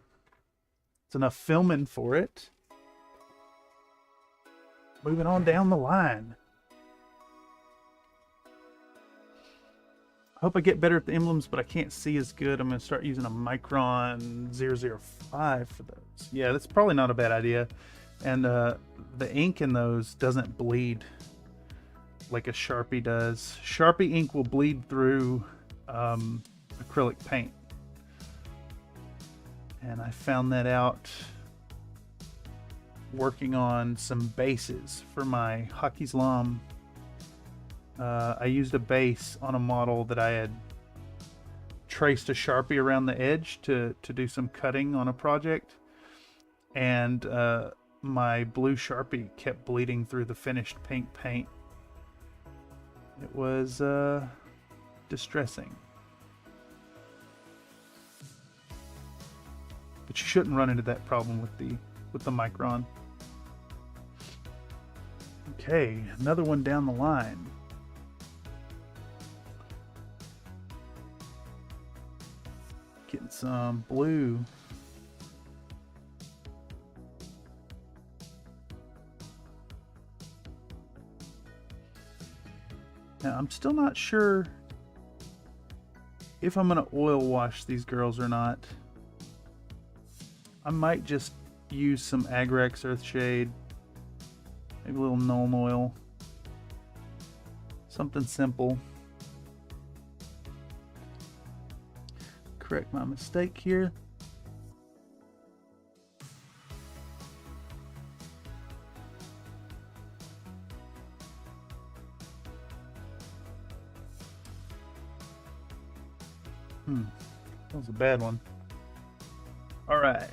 It's enough filming for it. Moving on down the line. I hope I get better at the emblems, but I can't see as good. I'm going to start using a Micron 005 for those. Yeah, that's probably not a bad idea. And the ink in those doesn't bleed like a Sharpie does. Sharpie ink will bleed through acrylic paint. And I found that out working on some bases for my Hockey's Lom. I used a base on a model that I had traced a Sharpie around the edge to do some cutting on a project, and my blue Sharpie kept bleeding through the finished pink paint. It was distressing. But you shouldn't run into that problem with the Micron. Okay, another one down the line. Getting some blue. Now, I'm still not sure if I'm gonna oil wash these girls or not. I might just use some Agrex Earthshade, maybe a little Nuln Oil, something simple. Correct my mistake here. That was a bad one. All right.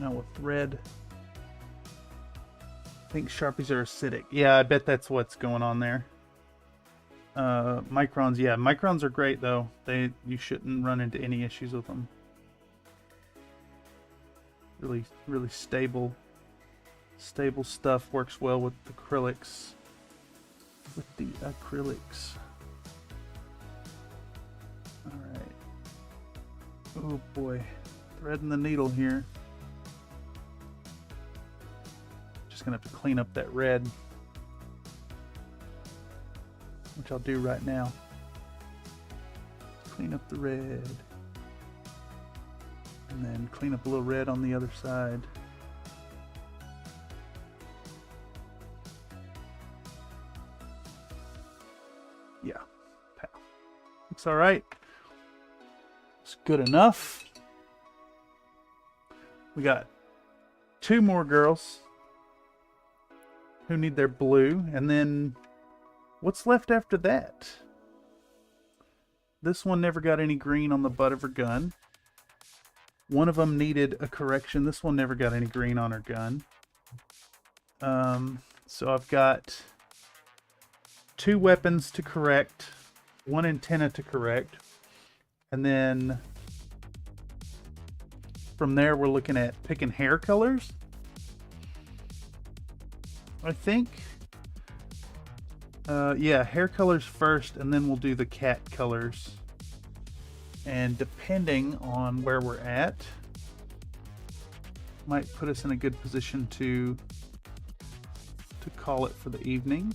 Now with thread. I think Sharpies are acidic. Yeah, I bet that's what's going on there. Microns, yeah, microns are great though. You shouldn't run into any issues with them. Really stable stuff. Works well with acrylics. All right. Oh boy, threading the needle here. Just gonna have to clean up that red, which I'll do right now. Clean up the red. And then clean up a little red on the other side. Yeah, pow. Looks all right. It's good enough. We got 2 more girls who need their blue, and then what's left after that? This one never got any green on the butt of her gun. One of them needed a correction. This one never got any green on her gun. So I've got 2 weapons to correct, 1 antenna to correct, and then from there we're looking at picking hair colors. I think, yeah, hair colors first, and then we'll do the cat colors. And depending on where we're at, might put us in a good position to call it for the evening.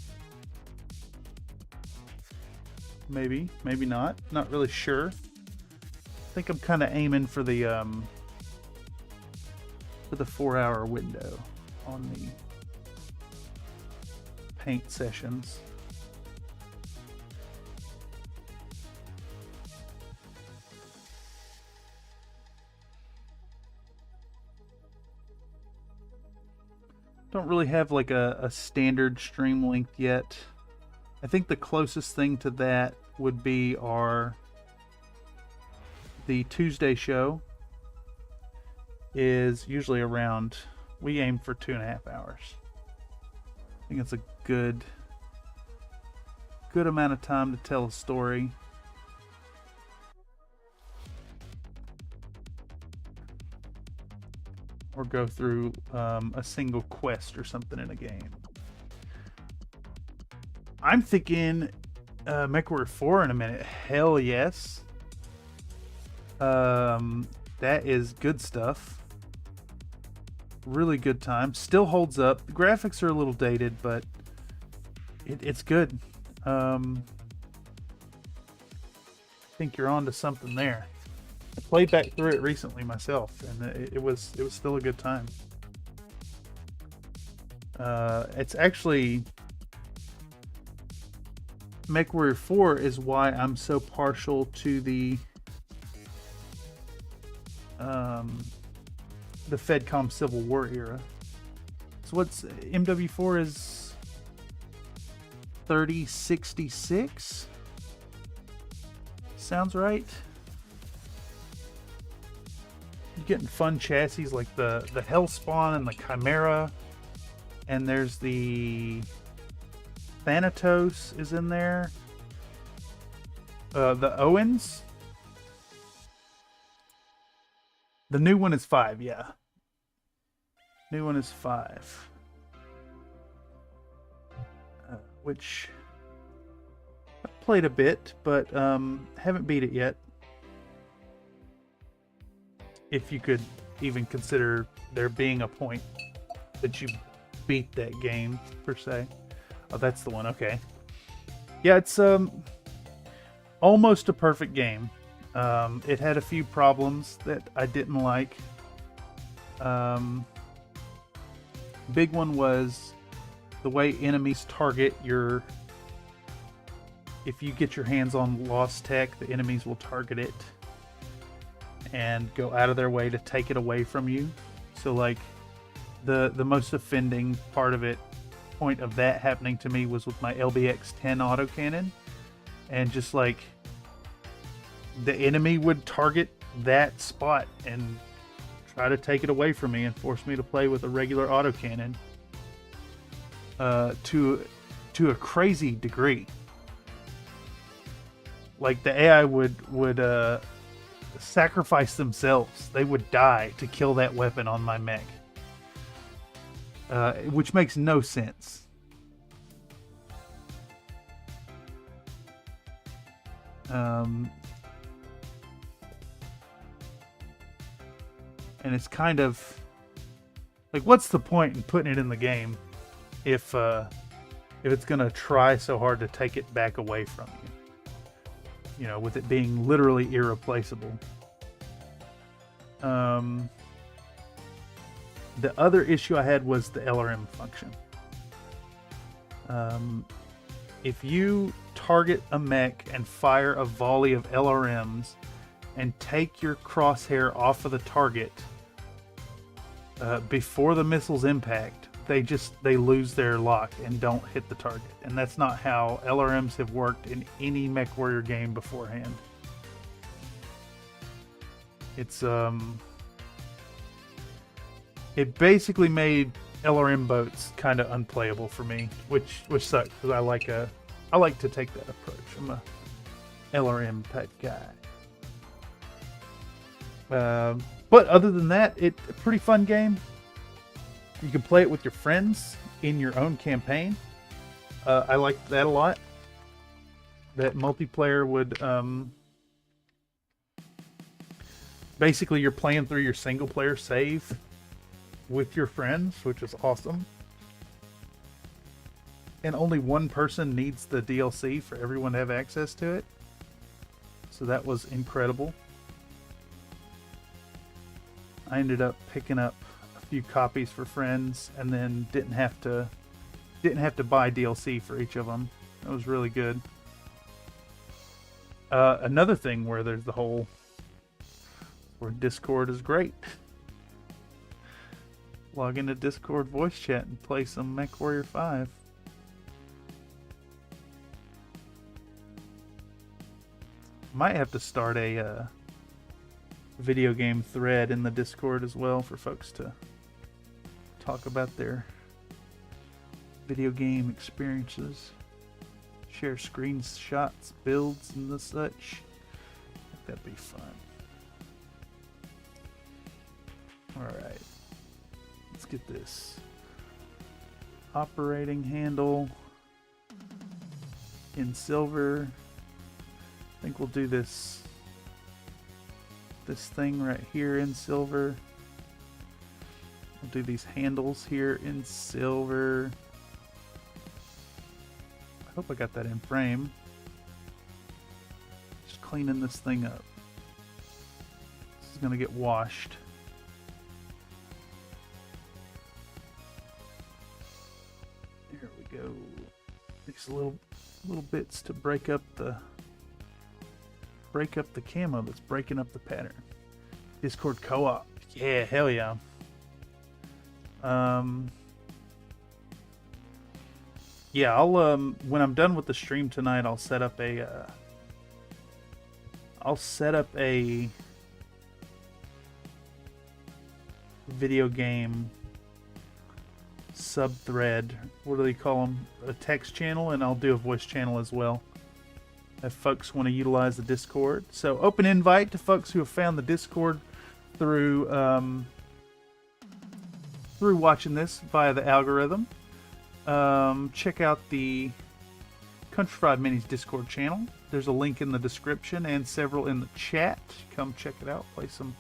Maybe not. Not really sure. I think I'm kind of aiming for the 4-hour window on the paint sessions. Don't really have like a standard stream length yet. I think the closest thing to that would be the Tuesday show is usually around, we aim for 2.5 hours. I think it's a good amount of time to tell a story. Or go through a single quest or something in a game. I'm thinking MechWarrior 4 in a minute. Hell yes. That is good stuff. Really good time. Still holds up. The graphics are a little dated, but it's good. I think you're onto something there. I played back through it recently myself, and it was still a good time. It's actually, MechWarrior 4 is why I'm so partial to the FedCom Civil War era. So what's MW4 is 3066? Sounds right. You're getting fun chassis like the Hellspawn and the Chimera, and there's the Thanatos is in there. The Owens. The new one is 5, yeah. New one is 5. Which I've played a bit, but haven't beat it yet. if you could even consider there being a point that you beat that game per se. Oh, that's the one. Okay. Yeah, it's almost a perfect game. It had a few problems that I didn't like. Big one was the way enemies target your... If you get your hands on lost tech, the enemies will target it and go out of their way to take it away from you. So like the most offending point of that happening to me was with my LBX-10 autocannon, and just like the enemy would target that spot and try to take it away from me and force me to play with a regular autocannon to a crazy degree. Like the AI would sacrifice themselves. They would die to kill that weapon on my mech, which makes no sense. And it's kind of like, what's the point in putting it in the game if it's gonna try so hard to take it back away from you? You know, with it being literally irreplaceable. The other issue I had was the LRM function. If you target a mech and fire a volley of LRMs and take your crosshair off of the target before the missiles impact, they lose their lock and don't hit the target. And that's not how LRMs have worked in any MechWarrior game beforehand. It's it basically made LRM boats kind of unplayable for me, which sucked, because I like to take that approach. I'm a LRM type guy. But other than that, it's a pretty fun game. You can play it with your friends in your own campaign. I like that a lot. That multiplayer would... basically, you're playing through your single-player save with your friends, which is awesome. And only one person needs the DLC for everyone to have access to it. So that was incredible. I ended up picking up a few copies for friends, and then didn't have to buy DLC for each of them. That was really good. Another thing where there's the whole where Discord is great. Log into Discord voice chat and play some MechWarrior 5. Might have to start a video game thread in the Discord as well for folks to talk about their video game experiences, share screenshots, builds, and the such. I think that'd be fun. Alright, let's get this operating handle in silver. I think we'll do this thing right here in silver. We'll do these handles here in silver. I hope I got that in frame. Just cleaning this thing up. This is gonna get washed. There we go. These little bits to break up the camo that's breaking up the pattern. Discord co-op. Yeah, hell yeah. Yeah, I'll when I'm done with the stream tonight, I'll set up a video game sub-thread. What do they call them? A text channel, and I'll do a voice channel as well, if folks want to utilize the Discord. So open invite to folks who have found the Discord through watching this via the algorithm. Check out the Country Fried Minis Discord channel. There's a link in the description and several in the chat. Come check it out. Play some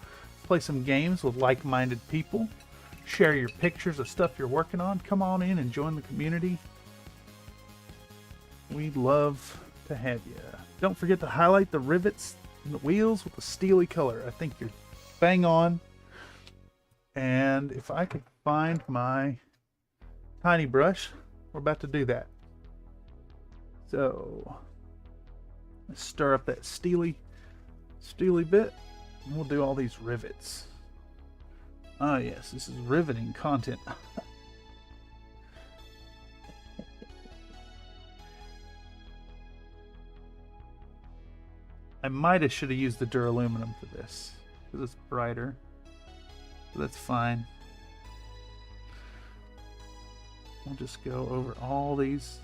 play some games with like-minded people, share your pictures of stuff you're working on, come on in and join the community. We'd love to have you. Don't forget to highlight the rivets and the wheels with a steely color. I think you're bang on. And if I could find my tiny brush, we're about to do that. So let's stir up that steely bit, and we'll do all these rivets. Ah, yes, this is riveting content. I might have should have used the duraluminum for this because it's brighter. But that's fine. We'll just go over all these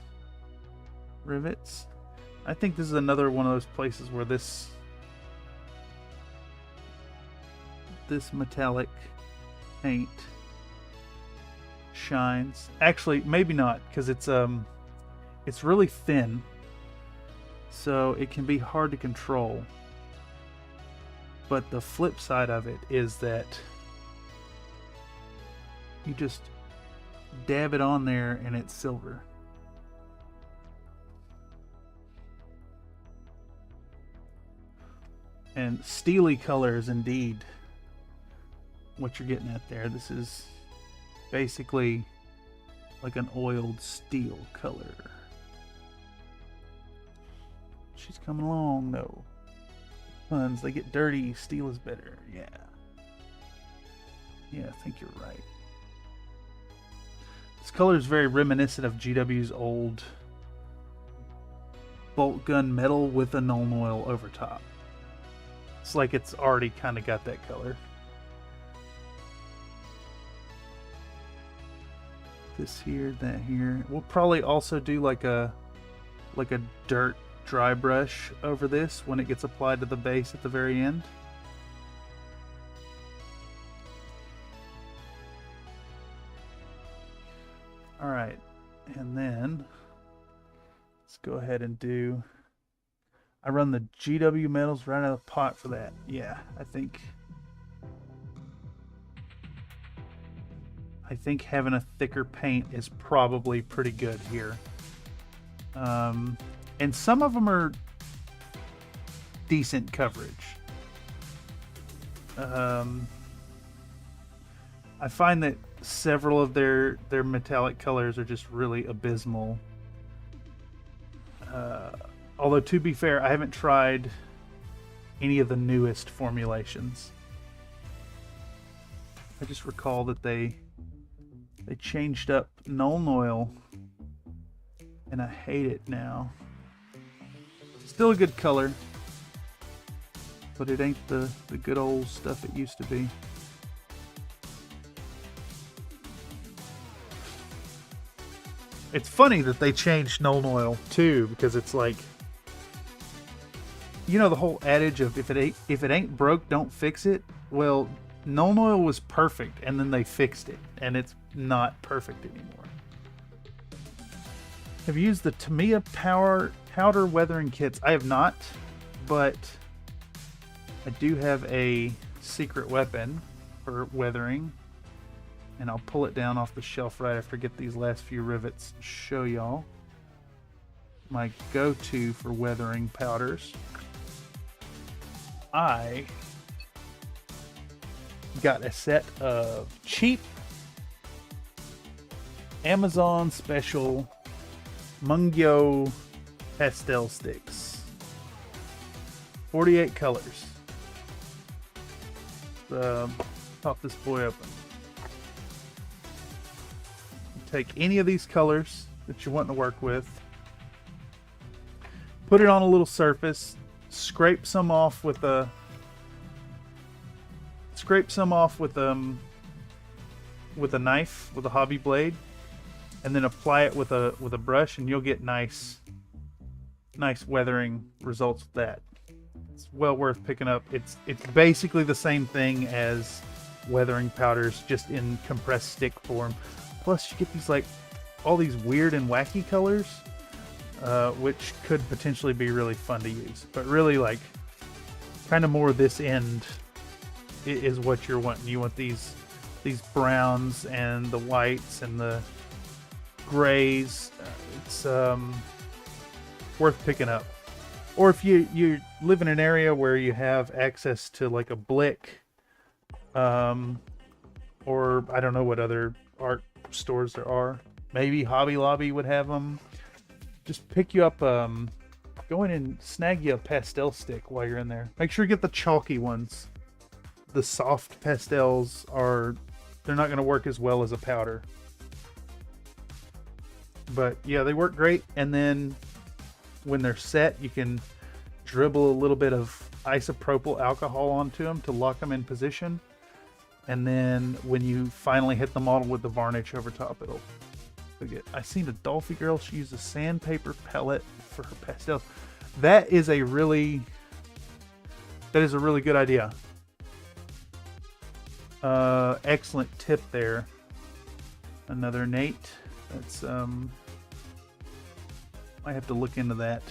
rivets. I think this is another one of those places where this metallic paint shines. Actually, maybe not, because it's really thin, so it can be hard to control. But the flip side of it is that you just dab it on there and it's silver. And steely color is indeed what you're getting at there. This is basically like an oiled steel color. She's coming along, though. Puns, they get dirty. Steel is better. Yeah. Yeah, I think you're right. This color is very reminiscent of GW's old bolt gun metal with a Nuln Oil over top. It's like it's already kind of got that color. This here, that here. We'll probably also do like a dirt dry brush over this when it gets applied to the base at the very end. Alright, and then let's go ahead and do, I run the GW metals right out of the pot for that. Yeah, I think having a thicker paint is probably pretty good here. And some of them are decent coverage. I find that several of their metallic colors are just really abysmal. Although, to be fair, I haven't tried any of the newest formulations. I just recall that they changed up Nuln Oil, and I hate it now. Still a good color, but it ain't the good old stuff it used to be. It's funny that they changed Nuln Oil too, because it's like, you know, the whole adage of if it ain't broke, don't fix it. Well, Nuln Oil was perfect, and then they fixed it, and it's not perfect anymore. Have you used the Tamiya powder weathering kits? I have not, but I do have a secret weapon for weathering, and I'll pull it down off the shelf right after I get these last few rivets to show y'all. My go-to for weathering powders. I got a set of cheap Amazon special Mungyo pastel sticks. 48 colors. Pop this boy open. Take any of these colors that you're wanting to work with, put it on a little surface, scrape some off with a knife, with a hobby blade, and then apply it with a brush, and you'll get nice weathering results with that. It's well worth picking up. It's basically the same thing as weathering powders, just in compressed stick form. Plus you get these like all these weird and wacky colors, which could potentially be really fun to use. But really, like, kind of more this end is what you're wanting. You want these browns and the whites and the grays. It's worth picking up. Or if you live in an area where you have access to like a Blick, or I don't know what other art stores there are. Maybe Hobby Lobby would have them. Just pick you up, go in and snag you a pastel stick while you're in there. Make sure you get the chalky ones. The soft pastels they're not going to work as well as a powder. But yeah, they work great. And then when they're set, you can dribble a little bit of isopropyl alcohol onto them to lock them in position. And then when you finally hit the model with the varnish over top, it'll get. I seen a Dolphy girl. She used a sandpaper pellet for her pastels. That is a really good idea. Excellent tip there. Another Nate. That's I have to look into that.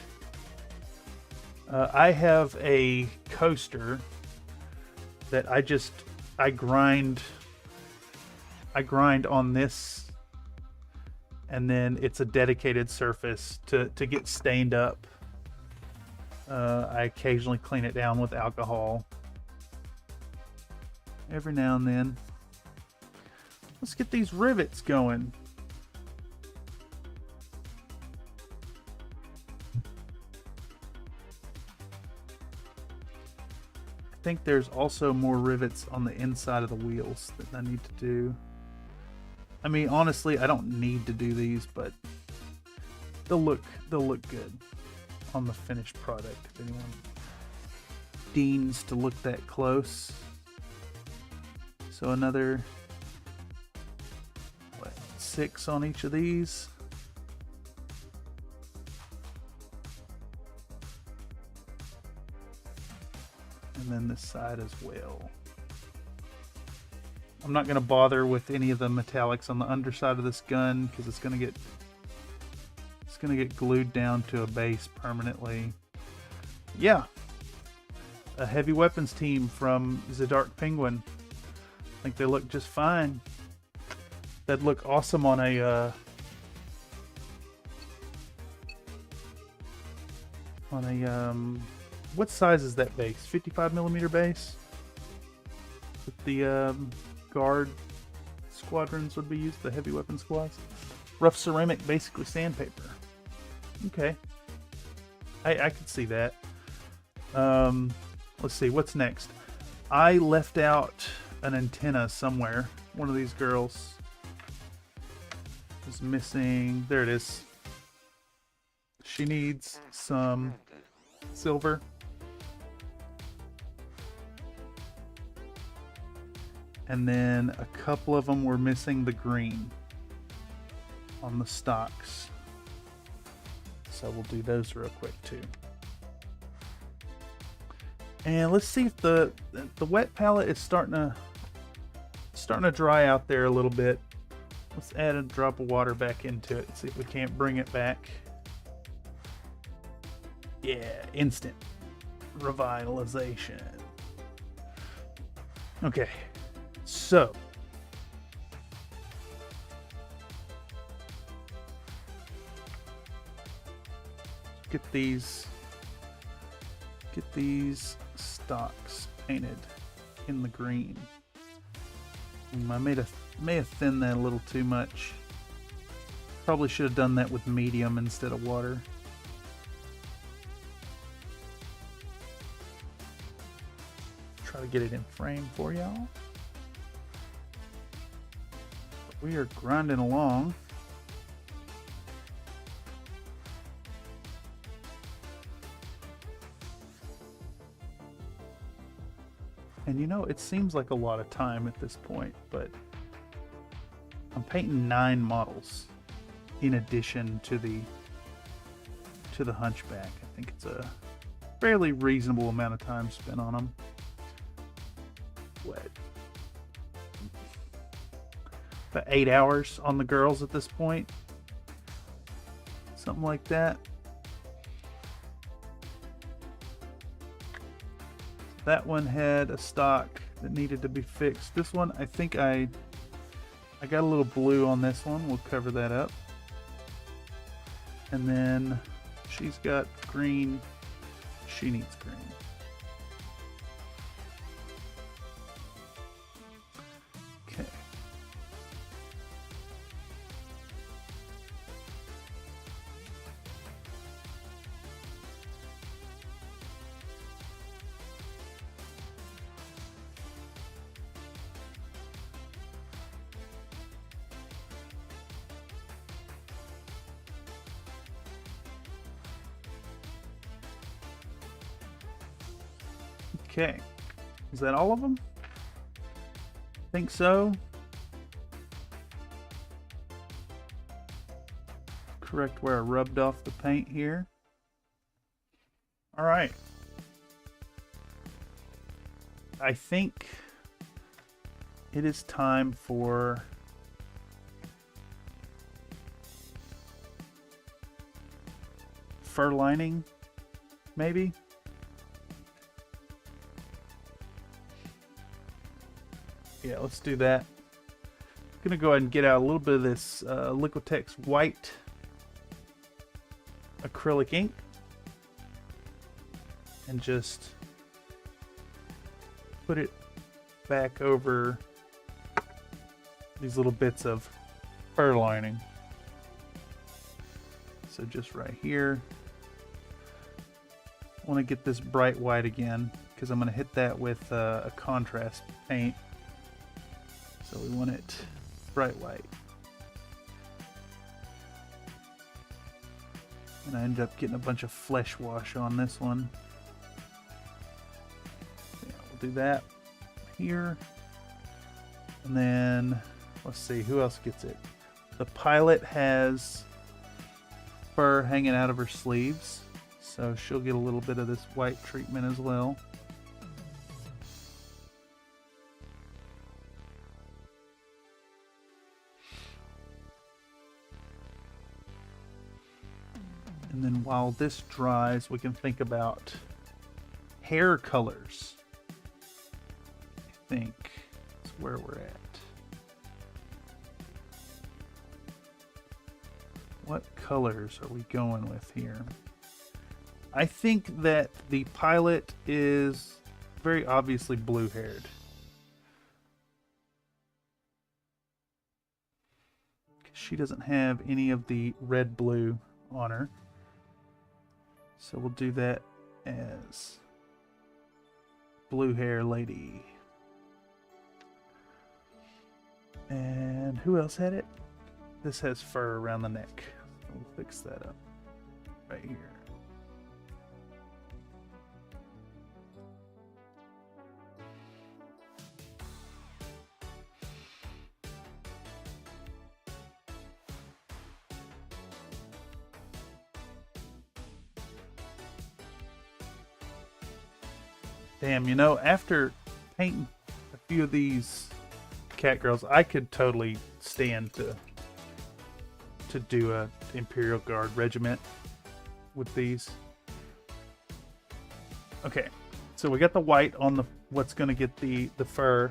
I have a coaster that I grind on this, and then it's a dedicated surface to get stained up. I occasionally clean it down with alcohol every now and then. Let's get these rivets going. I think there's also more rivets on the inside of the wheels that I need to do. I mean, honestly, I don't need to do these, but they'll look good on the finished product if anyone deigns to look that close. So another 6 on each of these. And then this side as well. I'm not going to bother with any of the metallics on the underside of this gun because it's going to get glued down to a base permanently. Yeah, a heavy weapons team from the Dark Penguin. I think they look just fine. That'd look awesome on a what size is that base? 55mm base? With the guard squadrons would be used, the heavy weapon squads. Rough ceramic, basically sandpaper. Okay. I could see that. Let's see, what's next? I left out an antenna somewhere. One of these girls is missing. There it is. She needs some silver. And then a couple of them were missing the green on the stocks. So we'll do those real quick too. And let's see if the wet palette is starting to dry out there a little bit. Let's add a drop of water back into it. See if we can't bring it back. Yeah, instant revitalization. Okay. So, get these stocks painted in the green. I may have thinned that a little too much. Probably should have done that with medium instead of water. Try to get it in frame for y'all. We are grinding along. And you know, it seems like a lot of time at this point, but I'm painting 9 models in addition to the Hunchback. I think it's a fairly reasonable amount of time spent on them. What? About 8 hours on the girls at this point. Something like that. That one had a stock that needed to be fixed. This one, I think I got a little blue on this one. We'll cover that up. And then she's got green. She needs green. Okay. Okay, is that all of them? Think so. Correct where I rubbed off the paint here. All right. I think it is time for fur lining, maybe. Yeah, let's do that. I'm gonna go ahead and get out a little bit of this Liquitex white acrylic ink and just put it back over these little bits of fur lining. So just right here. I want to get this bright white again because I'm going to hit that with a contrast paint. So we want it bright white. And I ended up getting a bunch of flesh wash on this one. Yeah, we'll do that here. And then, let's see, who else gets it? The pilot has fur hanging out of her sleeves, so she'll get a little bit of this white treatment as well. And then while this dries, we can think about hair colors. I think that's where we're at. What colors are we going with here? I think that the pilot is very obviously blue-haired. She doesn't have any of the red-blue on her. So we'll do that as blue hair lady. And who else had it? This has fur around the neck. We'll fix that up right here. Damn, you know, after painting a few of these Catgirls, I could totally stand to do a Imperial Guard regiment with these. Okay, so we got the white on the what's going to get the fur.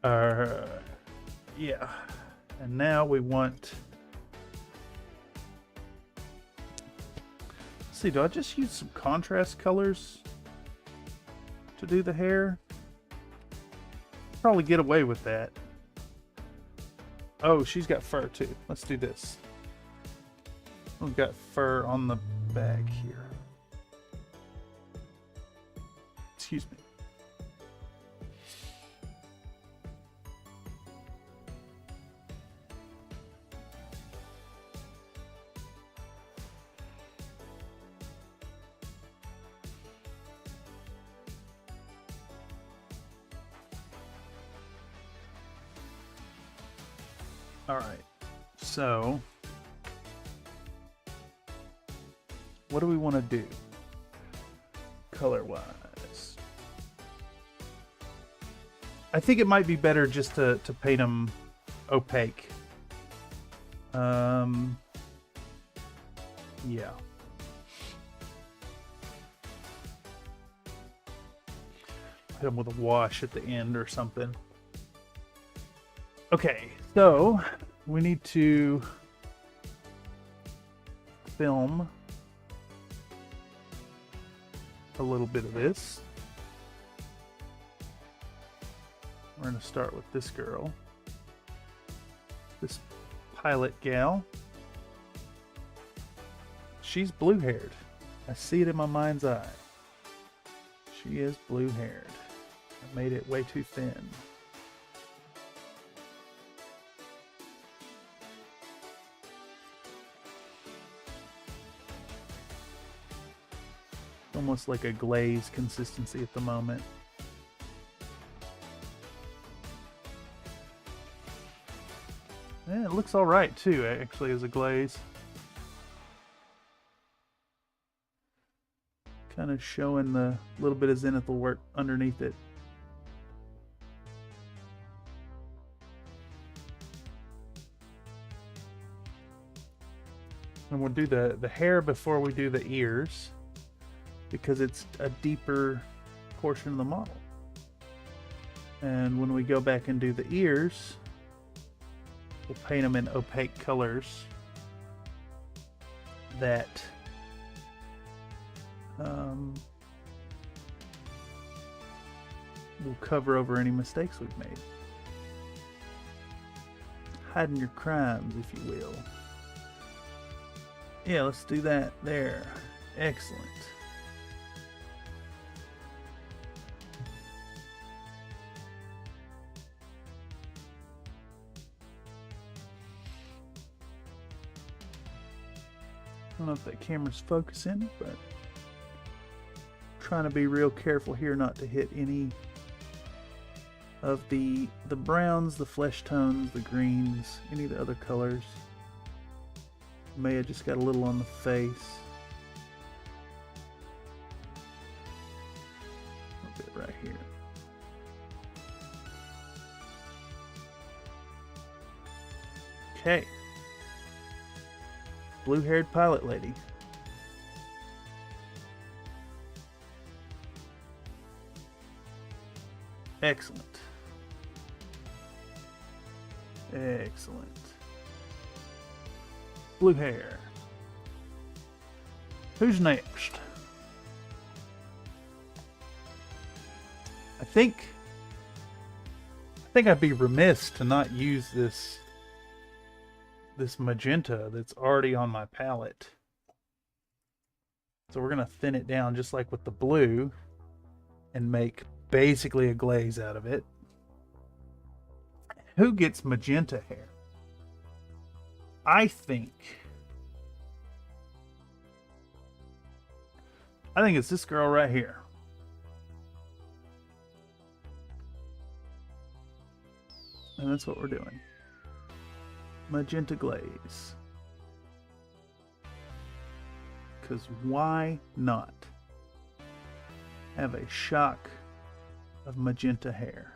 Yeah, and now we want. Let's see, do I just use some contrast colors to do the hair? Probably get away with that. Oh, she's got fur too. Let's do this. We've got fur on the bag here. Excuse me. All right, so what do we want to do color-wise? I think it might be better just to paint them opaque. Yeah. hit them with a wash at the end or something. Okay, so we need to film a little bit of this. We're going to start with this girl, this pilot gal. She's blue-haired. I see it in my mind's eye. She is blue-haired. I made it way too thin. Almost like a glaze consistency at the moment. Yeah, it looks all right too, actually, as a glaze. Kind of showing the little bit of zenithal work underneath it. And we'll do the hair before we do the ears, because it's a deeper portion of the model. And when we go back and do the ears, we'll paint them in opaque colors that will cover over any mistakes we've made. Hiding your crimes, if you will. Yeah, let's do that there. Excellent. I don't know if that camera's focusing, but trying to be real careful here not to hit any of the browns, the flesh tones, the greens, any of the other colors. May have just got a little on the face. A bit right here. Okay. Blue-haired pilot lady. Excellent. Excellent. Blue hair. Who's next? I think I'd be remiss to not use this magenta that's already on my palette. So we're gonna thin it down just like with the blue and make basically a glaze out of it. Who gets magenta hair? I think it's this girl right here. And that's what we're doing. Magenta glaze. Because why not have a shock of magenta hair?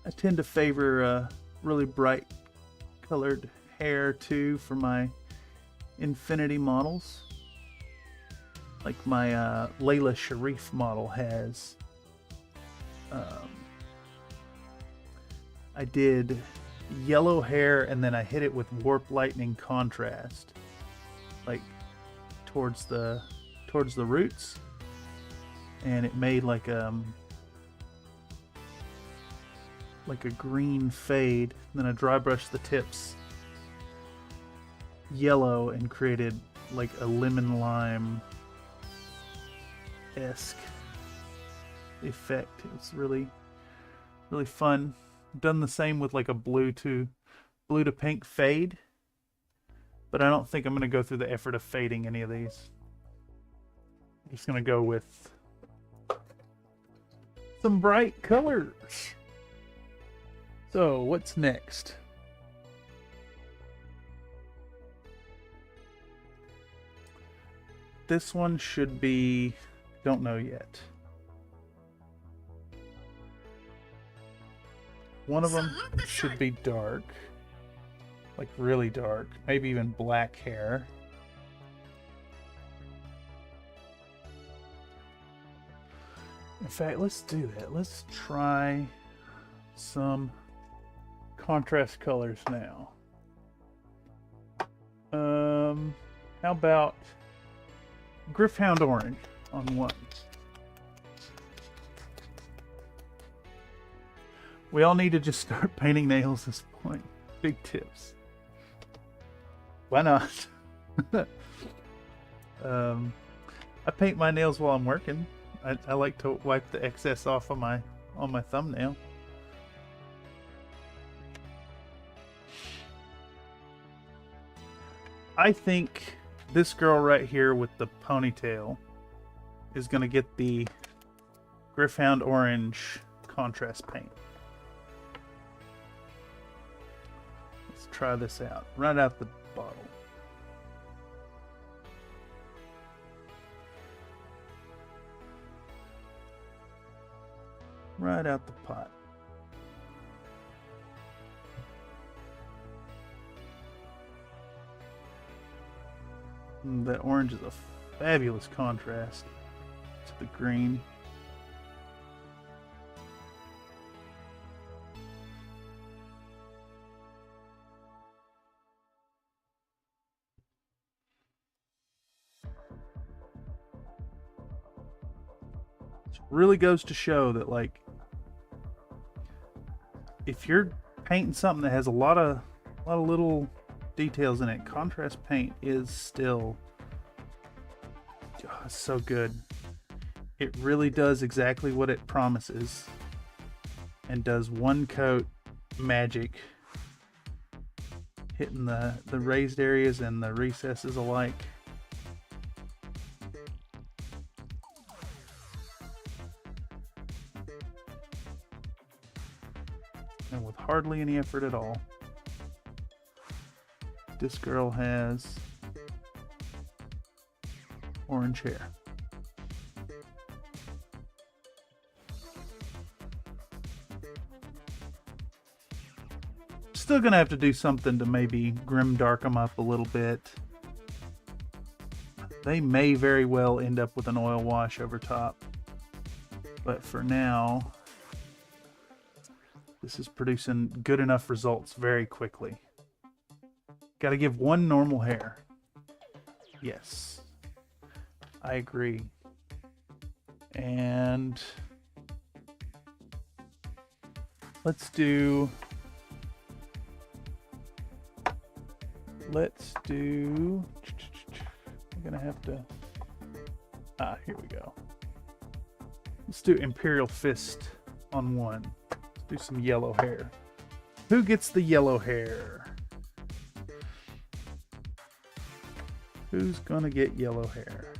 I tend to favor really bright colored hair too for my infinity models. Like my Layla Sharif model has. I did yellow hair and then I hit it with warp lightning contrast, like towards the roots, and it made like a green fade. Then I dry brushed the tips yellow and created like a lemon lime esque effect. It was really fun. Done the same with like a blue to pink fade, but I don't think I'm going to go through the effort of fading any of these. I'm just going to go with some bright colors. So, what's next? This one should be... don't know yet. One of them should be dark. Like really dark. Maybe even black hair. In fact, let's do that. Let's try some contrast colors now. How about Griffhound Orange on one? We all need to just start painting nails at this point. Big tips. Why not? I paint my nails while I'm working. I like to wipe the excess off of on my thumbnail. I think this girl right here with the ponytail is going to get the Griffhound Orange contrast paint. Let's try this out. Right out the bottle. Right out the pot. That orange is a fabulous contrast to the green. It really goes to show that, like, if you're painting something that has a lot of little details in it, contrast paint is still so good. It really does exactly what it promises and does one coat magic, hitting the raised areas and the recesses alike. And with hardly any effort at all. This girl has orange hair. Still gonna have to do something to maybe grim dark them up a little bit. They may very well end up with an oil wash over top, but for now, this is producing good enough results very quickly. Got to give one normal hair. Yes, I agree. And let's do. I'm gonna have to. Here we go. Let's do Imperial Fist on one. Let's do some yellow hair. Who gets the yellow hair? Who's gonna get yellow hair?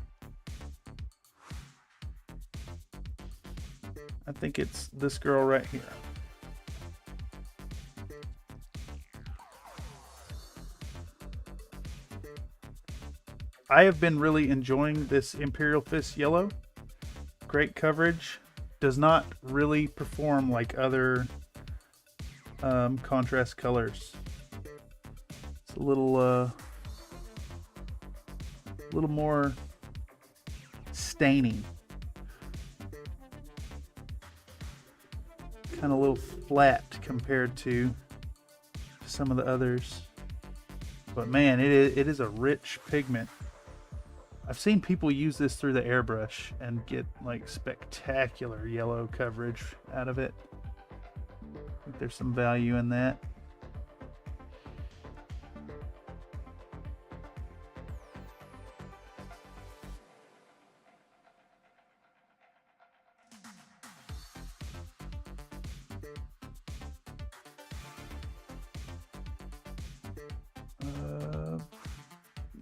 I think it's this girl right here. I have been really enjoying this Imperial Fist yellow. Great coverage. Does not really perform like other contrast colors. It's a little more staining, kind of a little flat compared to some of the others, but man, it is a rich pigment. I've seen people use this through the airbrush and get like spectacular yellow coverage out of it. I think there's some value in that.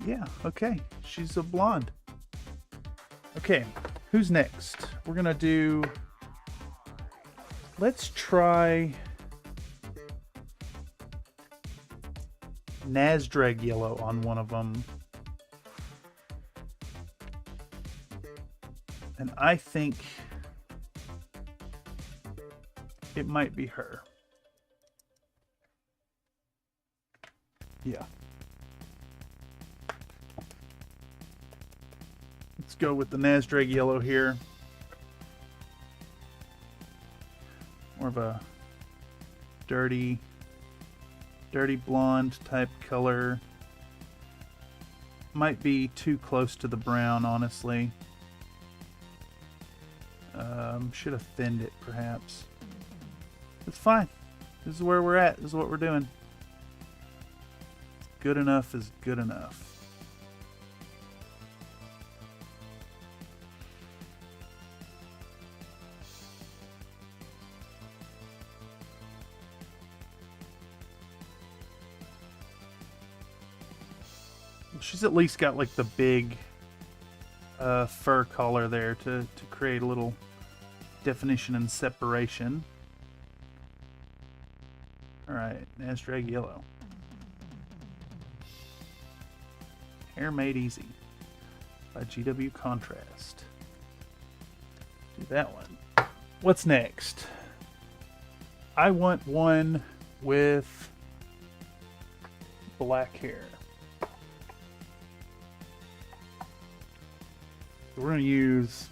Yeah, okay. She's a blonde. Okay, who's next? We're gonna do... Let's try Nasdrag yellow on one of them. And I think it might be her. Yeah. Let's go with the Nasdrag yellow here. More of a dirty blonde type color. Might be too close to the brown, honestly. Should have thinned it, perhaps. It's fine. This is where we're at. This is what we're doing. Good enough is good enough. She's at least got like the big fur collar there to create a little definition and separation. Alright, Nasdrag yellow. Hair Made Easy by GW Contrast. Do that one. What's next? I want one with black hair. We're going to use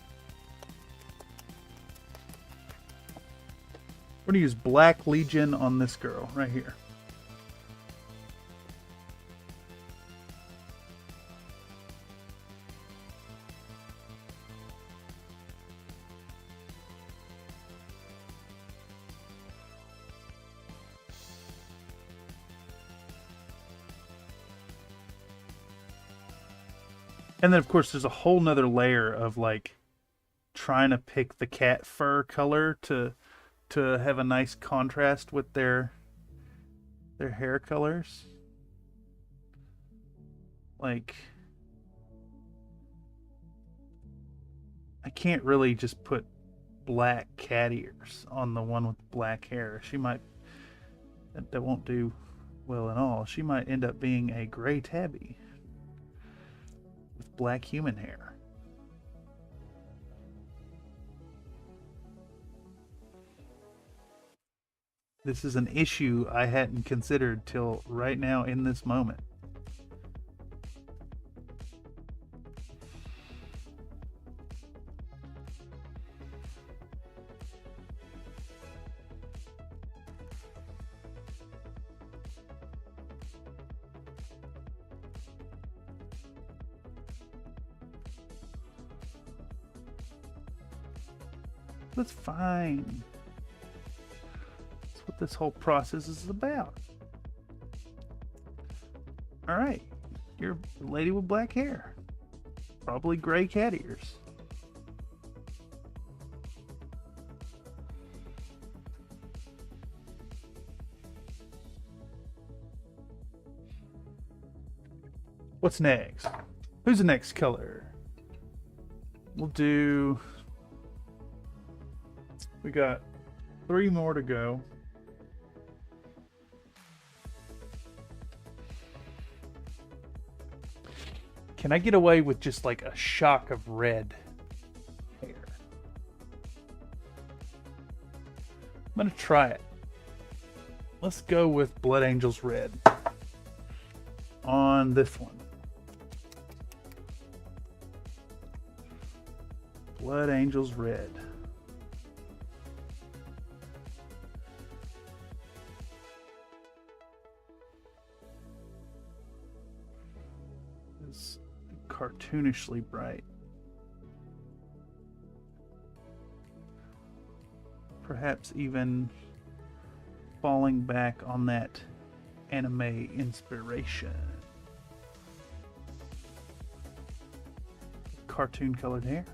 Black Legion on this girl right here. And then, of course, there's a whole nother layer of like trying to pick the cat fur color to have a nice contrast with their hair colors. Like, I can't really just put black cat ears on the one with black hair. She might, that won't do well at all. She might end up being a gray tabby with black human hair. This is an issue I hadn't considered till right now in this moment. That's fine. That's what this whole process is about. Alright, you're a lady with black hair. Probably gray cat ears. What's next? Who's the next color? We'll do... We got 3 more to go. Can I get away with just like a shock of red hair? I'm gonna try it. Let's go with Blood Angels Red on this one. Blood Angels Red. It's cartoonishly bright. Perhaps even falling back on that anime inspiration. Cartoon colored hair.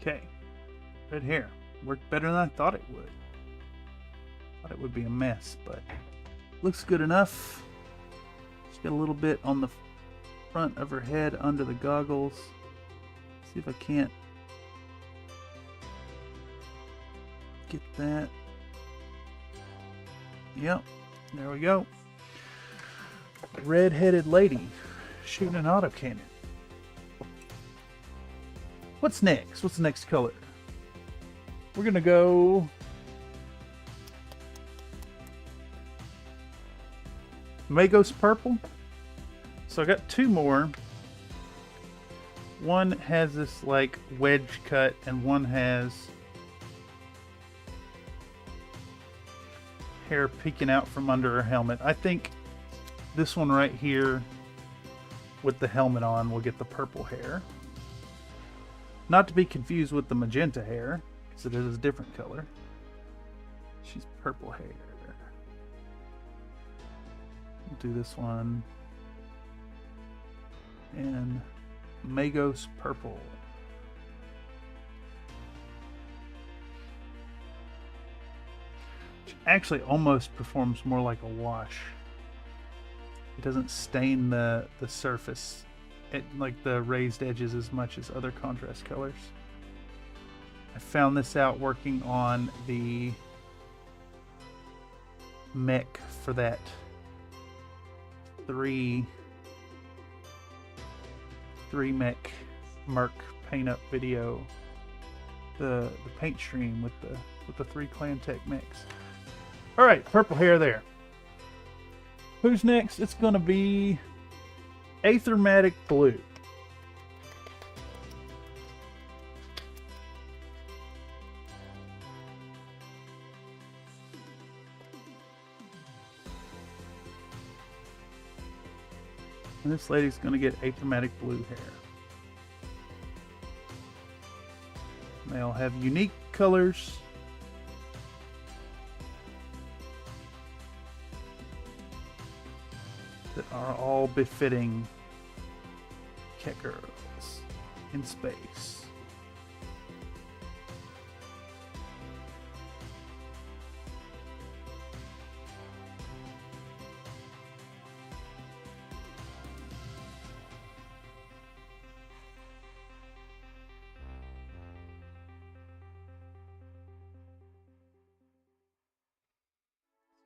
Okay, red hair. Worked better than I thought it would. Thought it would be a mess, but looks good enough. Just got a little bit on the front of her head under the goggles. See if I can't get that. Yep, there we go. Red-headed lady shooting an autocannon. What's next? What's the next color? We're gonna go Magos purple. So I got two more. One has this like wedge cut and one has hair peeking out from under her helmet. I think this one right here with the helmet on will get the purple hair. Not to be confused with the magenta hair, because it is a different color. She's purple hair. Do this one. And Magos purple. Which actually almost performs more like a wash. It doesn't stain the surface, like the raised edges, as much as other contrast colors. I found this out working on the mech for that three mech Merc paint up video. The paint stream with the 3 Clan Tech mechs. All right, purple hair there. Who's next? It's going to be Aethermatic Blue. And this lady's going to get Aethermatic Blue hair. They all have unique colors. That are all befitting Catgirls in space.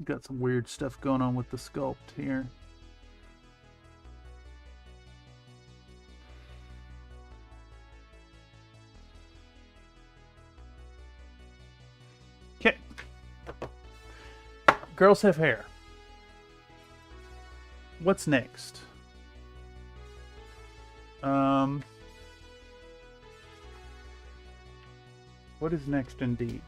Got some weird stuff going on with the sculpt here. Okay. Girls have hair. What's next? What is next indeed?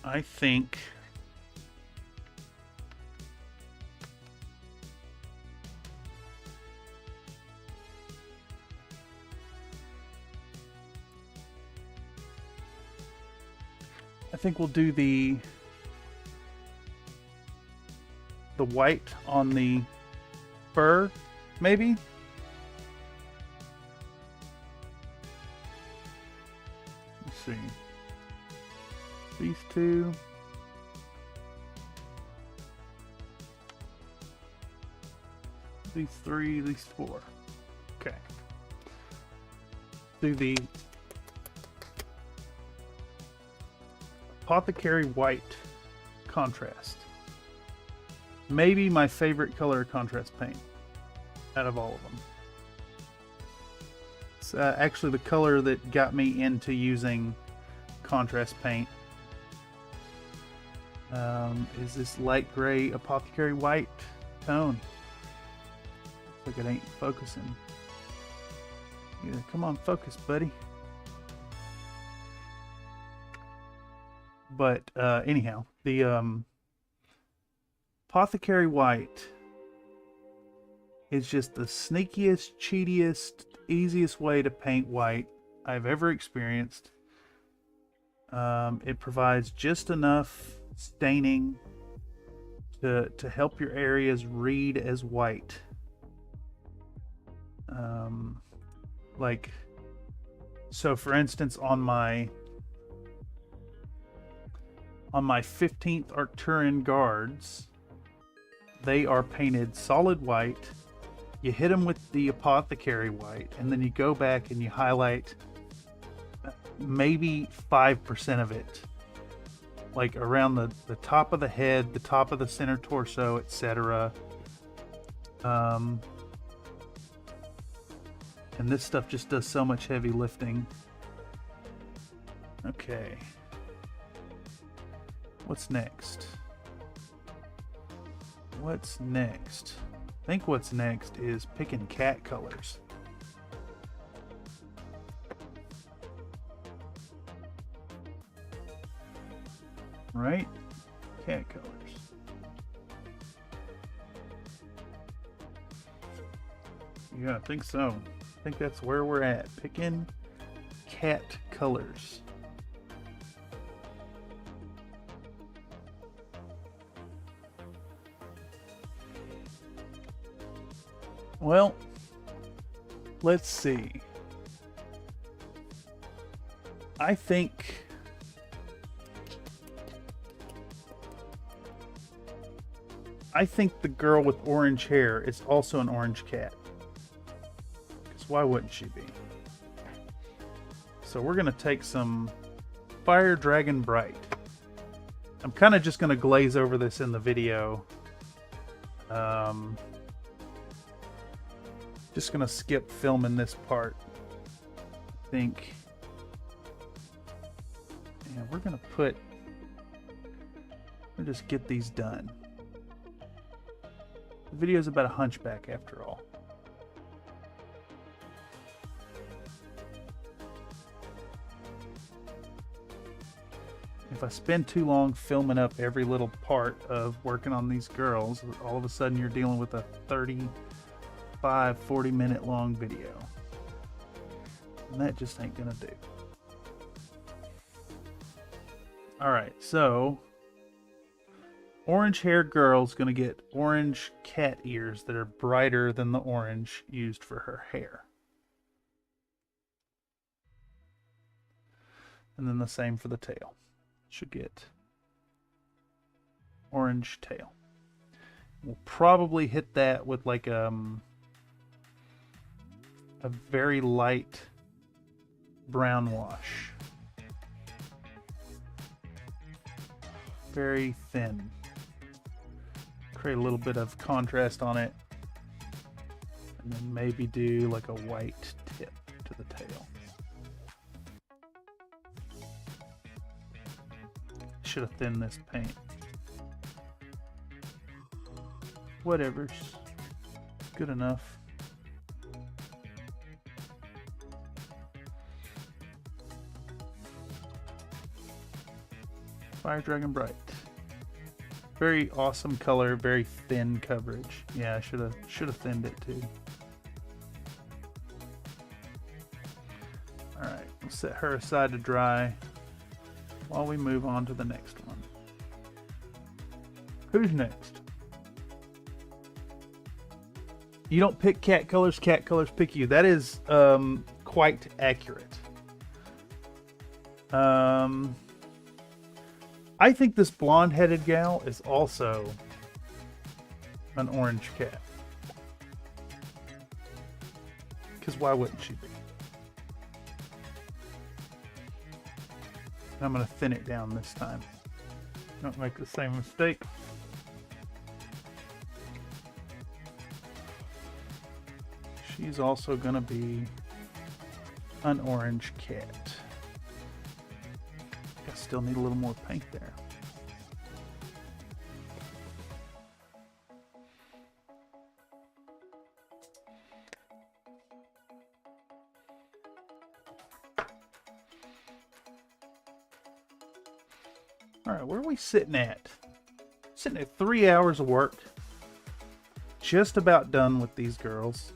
I think we'll do the white on the fur, maybe. Let's see. These two. These three, these four. Okay. Do the Apothecary White contrast. Maybe my favorite color of contrast paint out of all of them. It's actually the color that got me into using contrast paint. Is this light gray Apothecary White tone. Looks like it ain't focusing. Either. Come on, focus, buddy. But anyhow, the Apothecary White is just the sneakiest, cheatiest, easiest way to paint white I've ever experienced. It provides just enough staining to help your areas read as white. Like, so for instance, on my 15th Arcturian guards, they are painted solid white. You hit them with the apothecary white, and then you go back and you highlight maybe 5% of it, like around the top of the head, the top of the center torso, etc. And this stuff just does so much heavy lifting. Okay. What's next? What's next? I think what's next is picking cat colors. Right? Cat colors. Yeah, I think so. I think that's where we're at. Picking cat colors. Well, let's see. I think the girl with orange hair is also an orange cat. Because why wouldn't she be? So we're going to take some Fire Dragon Bright. I'm kind of just going to glaze over this in the video. Just going to skip filming this part. I think. And we're going to put... We'll just get these done. The video is about a hunchback after all. If I spend too long filming up every little part of working on these girls, all of a sudden you're dealing with a 40 minute long video. And that just ain't gonna do. Alright, so orange hair girl's gonna get orange cat ears that are brighter than the orange used for her hair. And then the same for the tail. Should get orange tail. We'll probably hit that with like a very light brown wash. Very thin. Create a little bit of contrast on it. And then maybe do like a white tip to the tail. Should have thinned this paint. Whatever's good enough. Fire Dragon Bright. Very awesome color, very thin coverage. Yeah, I should have thinned it too. All right, we'll set her aside to dry while we move on to the next one. Who's next? You don't pick cat colors pick you. That is quite accurate. I think this blonde-headed gal is also an orange cat. Because why wouldn't she be? I'm going to thin it down this time. Don't make the same mistake. She's also going to be an orange cat. I still need a little more paint there. Alright, where are we sitting at? Sitting at 3 hours of work. Just about done with these girls.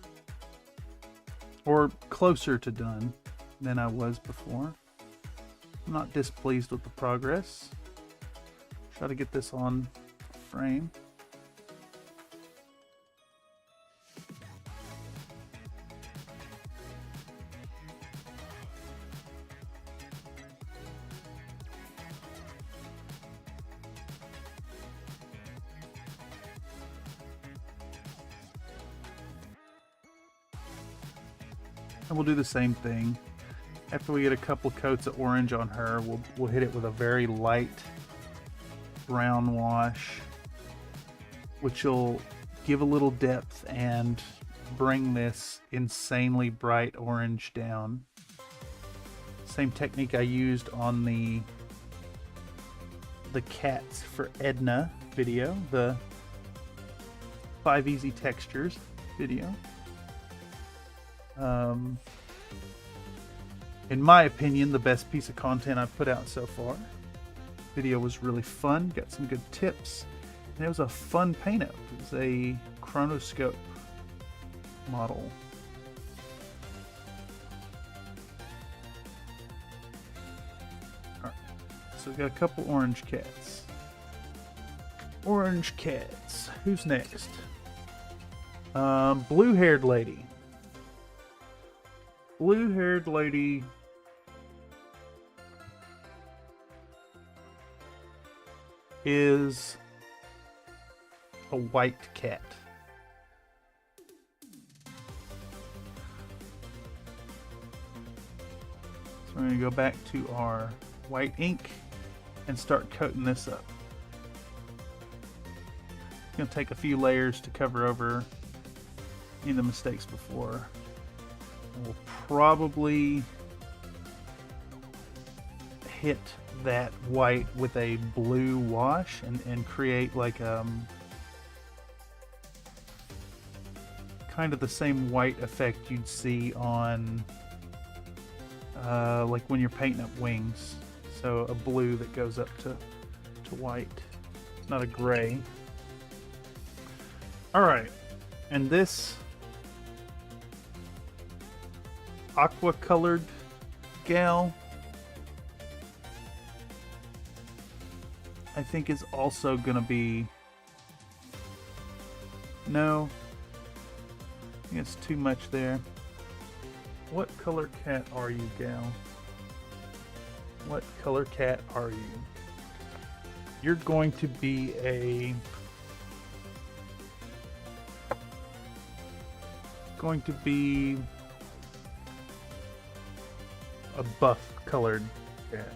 Or closer to done than I was before. I'm not displeased with the progress. Try to get this on frame. And we'll do the same thing. After we get a couple coats of orange on her, we'll hit it with a very light brown wash, which will give a little depth and bring this insanely bright orange down. Same technique I used on the cats for Edna video, the 5 easy textures video. In my opinion, the best piece of content I've put out so far. Video was really fun, got some good tips, and it was a fun paint up. It was a chronoscope model. Alright, so we've got a couple orange cats. Orange cats. Who's next? Blue-haired lady. Blue-haired lady is a white cat. So we're going to go back to our white ink and start coating this up. It's going to take a few layers to cover over any of the mistakes before. We'll probably hit that white with a blue wash and create like kind of the same white effect you'd see on like when you're painting up wings. So a blue that goes up to white, not a gray. Alright, and this aqua colored gal I think is also gonna be, no, I think it's too much there. What color cat are you, gal? What color cat are you? You're going to be a buff colored cat.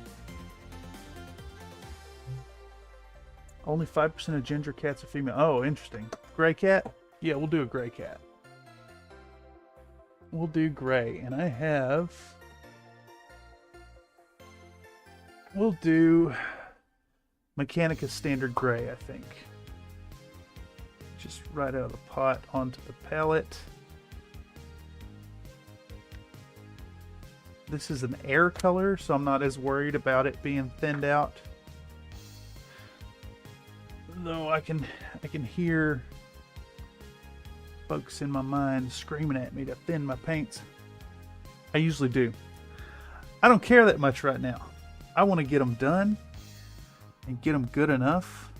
Only 5% of ginger cats are female. Oh, interesting. Gray cat? Yeah, we'll do a gray cat. We'll do gray. And we'll do Mechanica Standard Gray, I think. Just right out of the pot onto the palette. This is an air color, so I'm not as worried about it being thinned out. Though I can hear folks in my mind screaming at me to thin my paints. I usually do. I don't care that much right now. I want to get them done and get them good enough,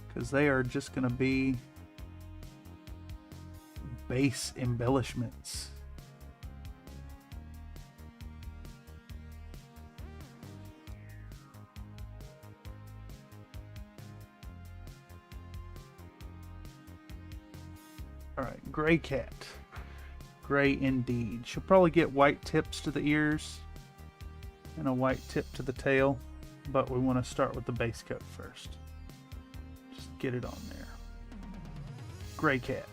because they are just going to be base embellishments. Alright, gray cat. Gray indeed. She'll probably get white tips to the ears and a white tip to the tail, but we want to start with the base coat first. Just get it on there. Gray cat.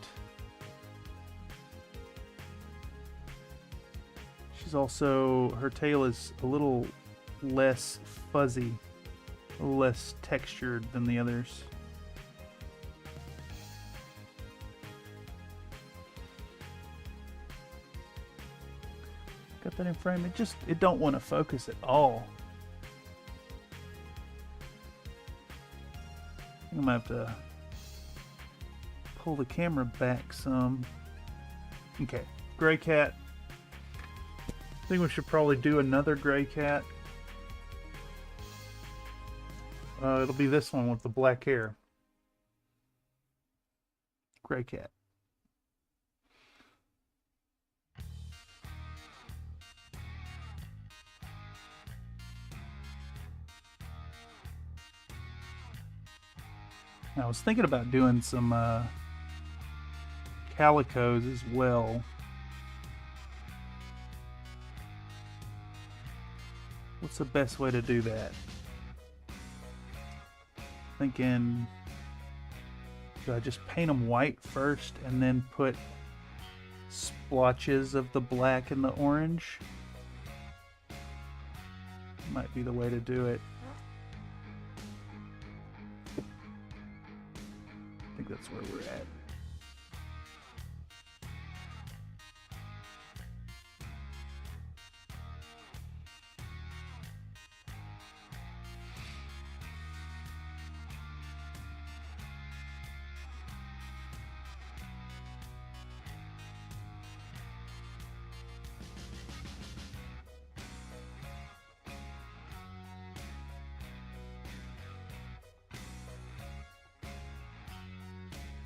She's also, her tail is a little less fuzzy, a little less textured than the others. Got that in frame. It don't want to focus at all. I'm gonna have to pull the camera back some. Okay, gray cat. I think we should probably do another gray cat. It'll be this one with the black hair. Gray cat. I was thinking about doing some calicos as well. What's the best way to do that? Thinking, do I just paint them white first and then put splotches of the black and the orange? Might be the way to do it. I think that's where we're at.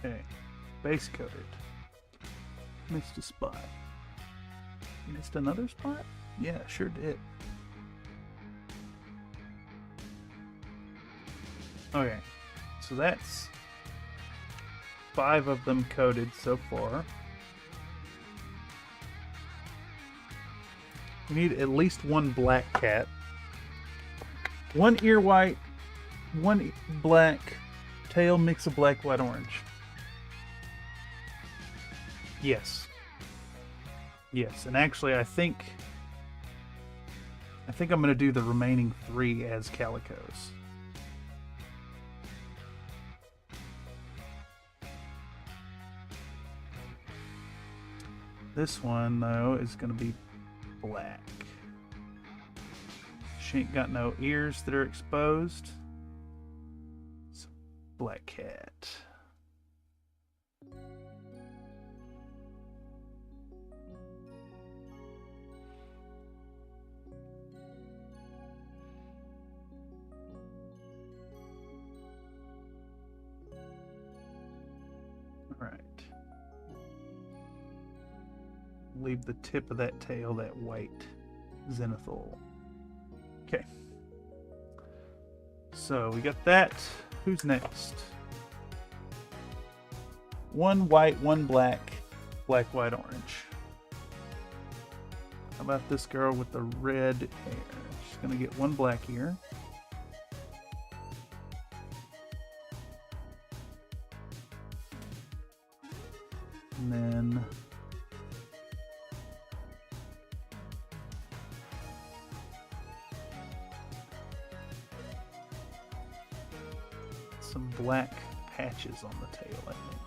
Okay, base coated. Missed a spot. Missed another spot? Yeah, sure did. Okay, so that's 5 of them coated so far. We need at least 1 black cat. 1 ear white, 1 black, tail mix of black, white, orange. Yes. Yes, and actually I think I'm going to do the remaining 3 as calicos. This one, though, is going to be black. She ain't got no ears that are exposed. It's a black cat. Alright. Leave the tip of that tail, that white zenithal. Okay. So we got that. Who's next? 1 white, 1 black, black, white, orange. How about this girl with the red hair? She's gonna get 1 black ear. And then some black patches on the tail, I think.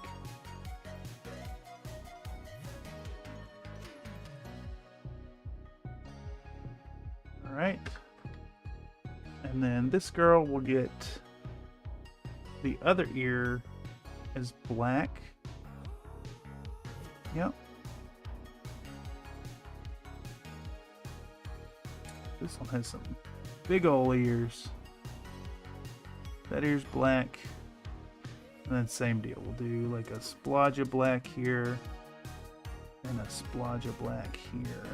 Alright. And then this girl will get the other ear as black. Yep. This one has some big ol' ears. That ear's black. And then same deal. We'll do like a splodge of black here. And a splodge of black here.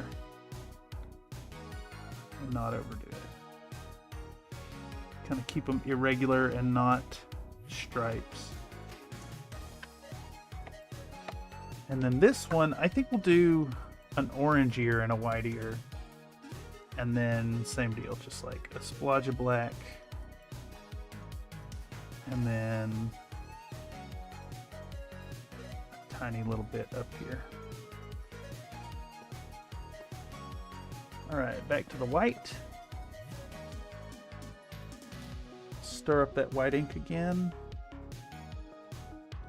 And not overdo it. Kind of keep them irregular and not stripes. And then this one, I think we'll do an orange ear and a white ear. And then same deal, just like a splodge of black. And then a tiny little bit up here. Alright, back to the white. Stir up that white ink again.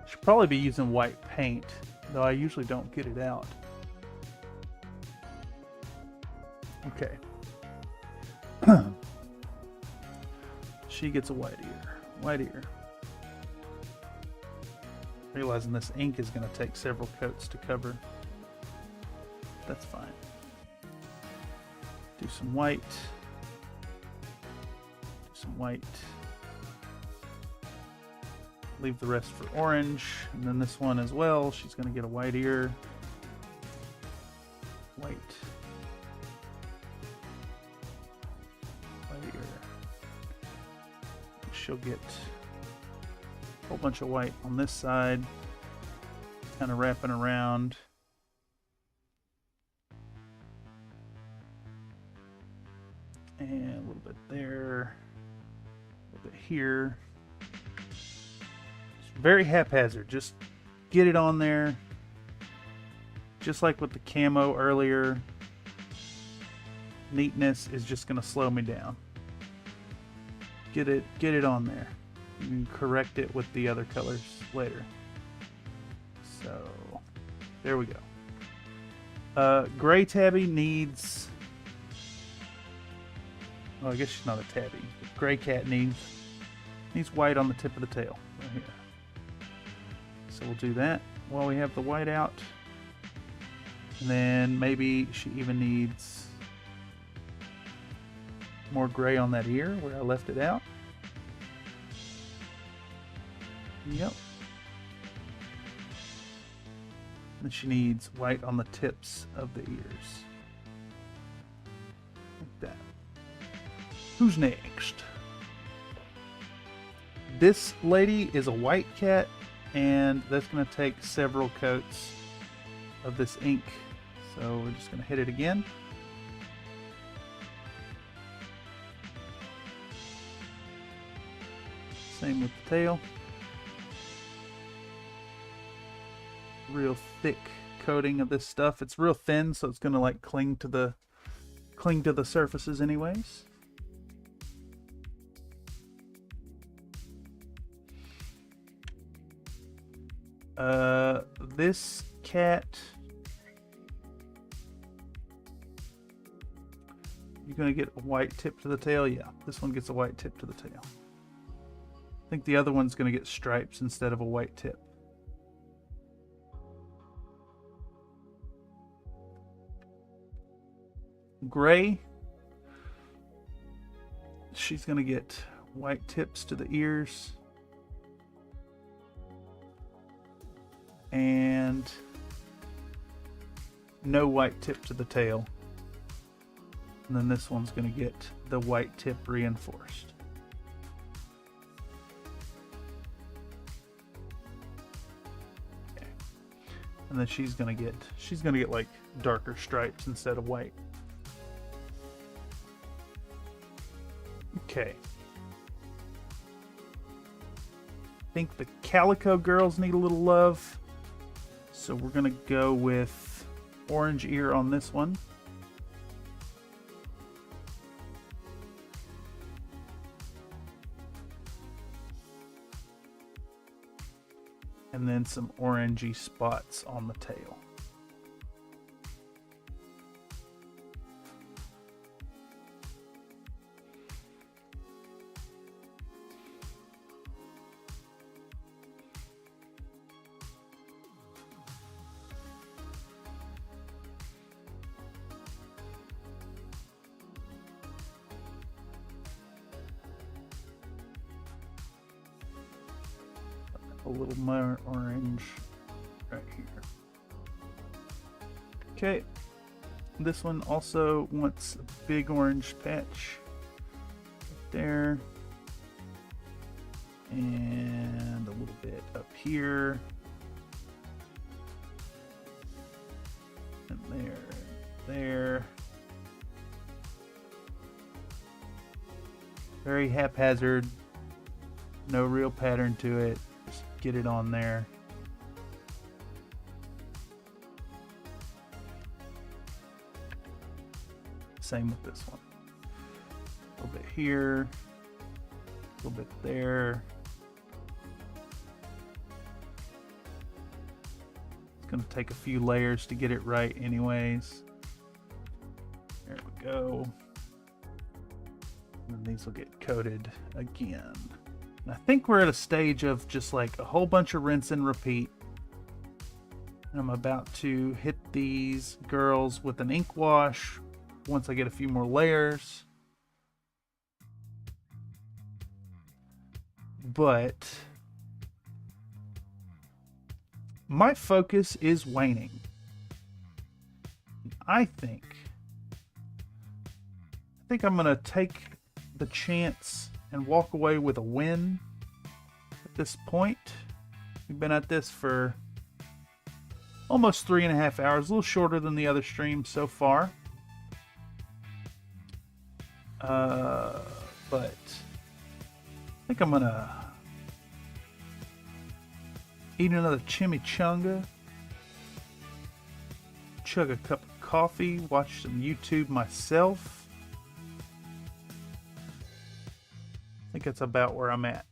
Should probably be using white paint, though I usually don't get it out. Okay. She gets a white ear. White ear. Realizing this ink is going to take several coats to cover. That's fine. Do some white. Do some white. Leave the rest for orange. And then this one as well. She's going to get a white ear. White. White ear. She'll get a whole bunch of white on this side. Kind of wrapping around. And a little bit there. A little bit here. It's very haphazard. Just get it on there. Just like with the camo earlier. Neatness is just going to slow me down. Get it on there. You can correct it with the other colors later. So there we go. Gray tabby needs, well, I guess she's not a tabby. Gray cat needs white on the tip of the tail right here. So we'll do that while we have the white out. And then maybe she even needs more gray on that ear where I left it out. Yep. And she needs white on the tips of the ears. Like that. Who's next? This lady is a white cat, and that's going to take several coats of this ink. So we're just going to hit it again. Same with the tail. Real thick coating of this stuff. It's real thin, so it's gonna like cling to the surfaces anyways. This cat, you're gonna get a white tip to the tail. Yeah, this one gets a white tip to the tail. I think the other one's gonna get stripes instead of a white tip. Gray, she's gonna get white tips to the ears and no white tip to the tail, and then this one's gonna get the white tip reinforced. Okay. And then she's gonna get like darker stripes instead of white. Okay. I think the calico girls need a little love. So we're going to go with orange ear on this one. And then some orangey spots on the tail. A little more orange right here. Okay, this one also wants a big orange patch right there, and a little bit up here, and there. Very haphazard, no real pattern to it. Just get it on there. Same with this one. A little bit here, a little bit there. It's going to take a few layers to get it right anyways. There we go. And these will get coated again. And I think we're at a stage of just like a whole bunch of rinse and repeat. And I'm about to hit these girls with an ink wash once I get a few more layers. But my focus is waning. I think I'm gonna take the chance and walk away with a win at this point. We've been at this for almost 3.5 hours, a little shorter than the other streams so far. But I think I'm gonna eat another chimichanga, chug a cup of coffee, watch some YouTube myself. I think that's about where I'm at.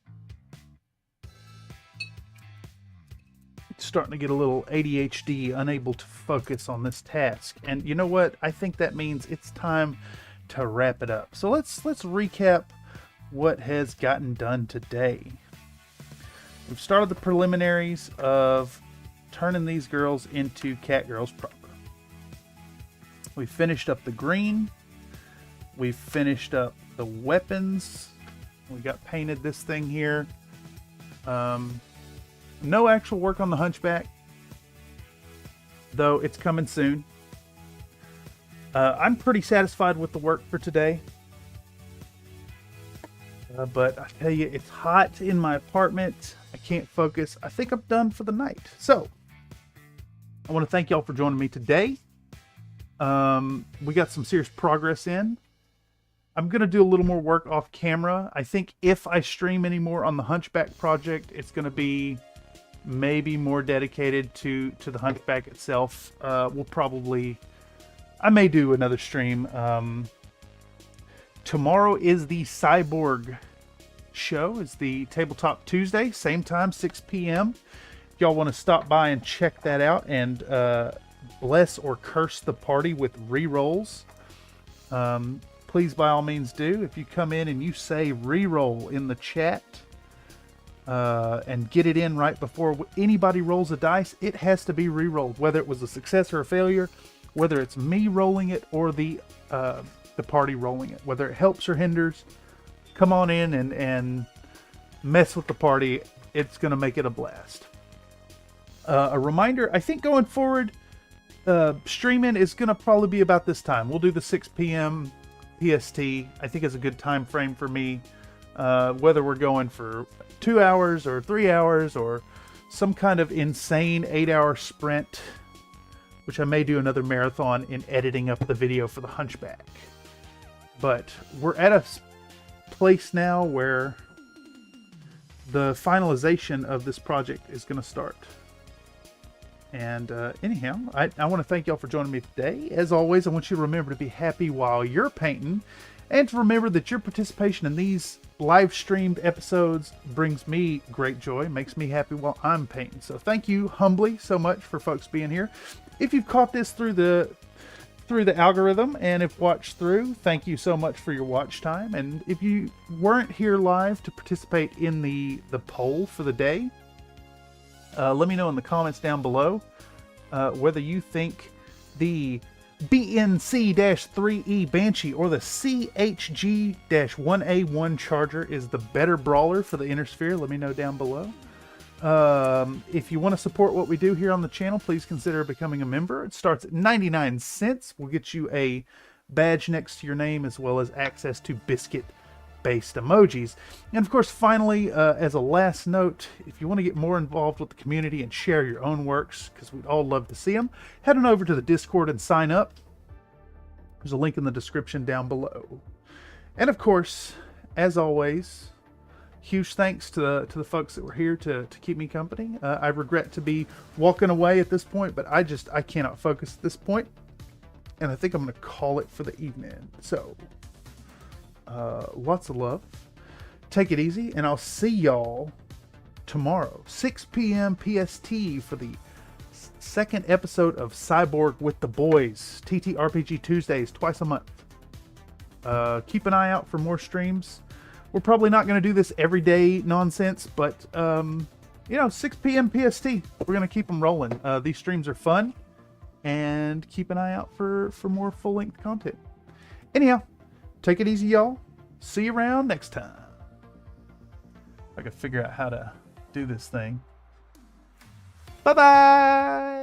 Starting to get a little ADHD, unable to focus on this task. And you know what? I think that means it's time to wrap it up. So let's recap what has gotten done today. We've started the preliminaries of turning these girls into Catgirls proper. We finished up the green. We finished up the weapons. We got painted this thing here. No actual work on the Hunchback, though it's coming soon. I'm pretty satisfied with the work for today. But I tell you, it's hot in my apartment. I can't focus. I think I'm done for the night. So, I want to thank y'all for joining me today. We got some serious progress in. I'm going to do a little more work off camera. I think if I stream anymore on the Hunchback project, it's going to be maybe more dedicated to the Hunchback itself. I may do another stream. Tomorrow is the Cyborg show. It's the Tabletop Tuesday, same time, 6 p.m. If y'all want to stop by and check that out and bless or curse the party with re-rolls, please by all means do. If you come in and you say re-roll in the chat, and get it in right before anybody rolls a dice, it has to be re-rolled, whether it was a success or a failure, whether it's me rolling it or the party rolling it, whether it helps or hinders. Come on in and mess with the party. It's going to make it a blast. A reminder, I think going forward, streaming is going to probably be about this time. We'll do the 6 p.m. PST. I think is a good time frame for me. Whether we're going for 2 hours or 3 hours or some kind of insane 8-hour sprint, which I may do another marathon in editing up the video for the Hunchback. But we're at a place now where the finalization of this project is going to start. And anyhow, I want to thank y'all for joining me today. As always, I want you to remember to be happy while you're painting, and to remember that your participation in these live streamed episodes brings me great joy, makes me happy while I'm painting. So thank you humbly so much for folks being here. If you've caught this through the algorithm and if watched through, thank you so much for your watch time. And if you weren't here live to participate in the poll for the day, let me know in the comments down below whether you think the BNC-3E Banshee or the CHG-1A1 Charger is the better brawler for the Inner Sphere. Let me know down below. If you want to support what we do here on the channel, please consider becoming a member. It starts at 99 cents. We'll get you a badge next to your name as well as access to biscuit-based emojis. And of course, finally, as a last note, if you want to get more involved with the community and share your own works, because we'd all love to see them, head on over to the Discord and sign up. There's a link in the description down below. And of course, as always, huge thanks to the folks that were here to keep me company. I regret to be walking away at this point, but I cannot focus at this point. And I think I'm going to call it for the evening. So, lots of love. Take it easy, and I'll see y'all tomorrow, 6 p.m. PST, for the second episode of Cyborg with the Boys. TTRPG Tuesdays, twice a month. Keep an eye out for more streams. We're probably not going to do this everyday nonsense, but, 6 p.m. PST, we're going to keep them rolling. These streams are fun, and keep an eye out for more full-length content. Anyhow, take it easy, y'all. See you around next time. I can figure out how to do this thing. Bye-bye!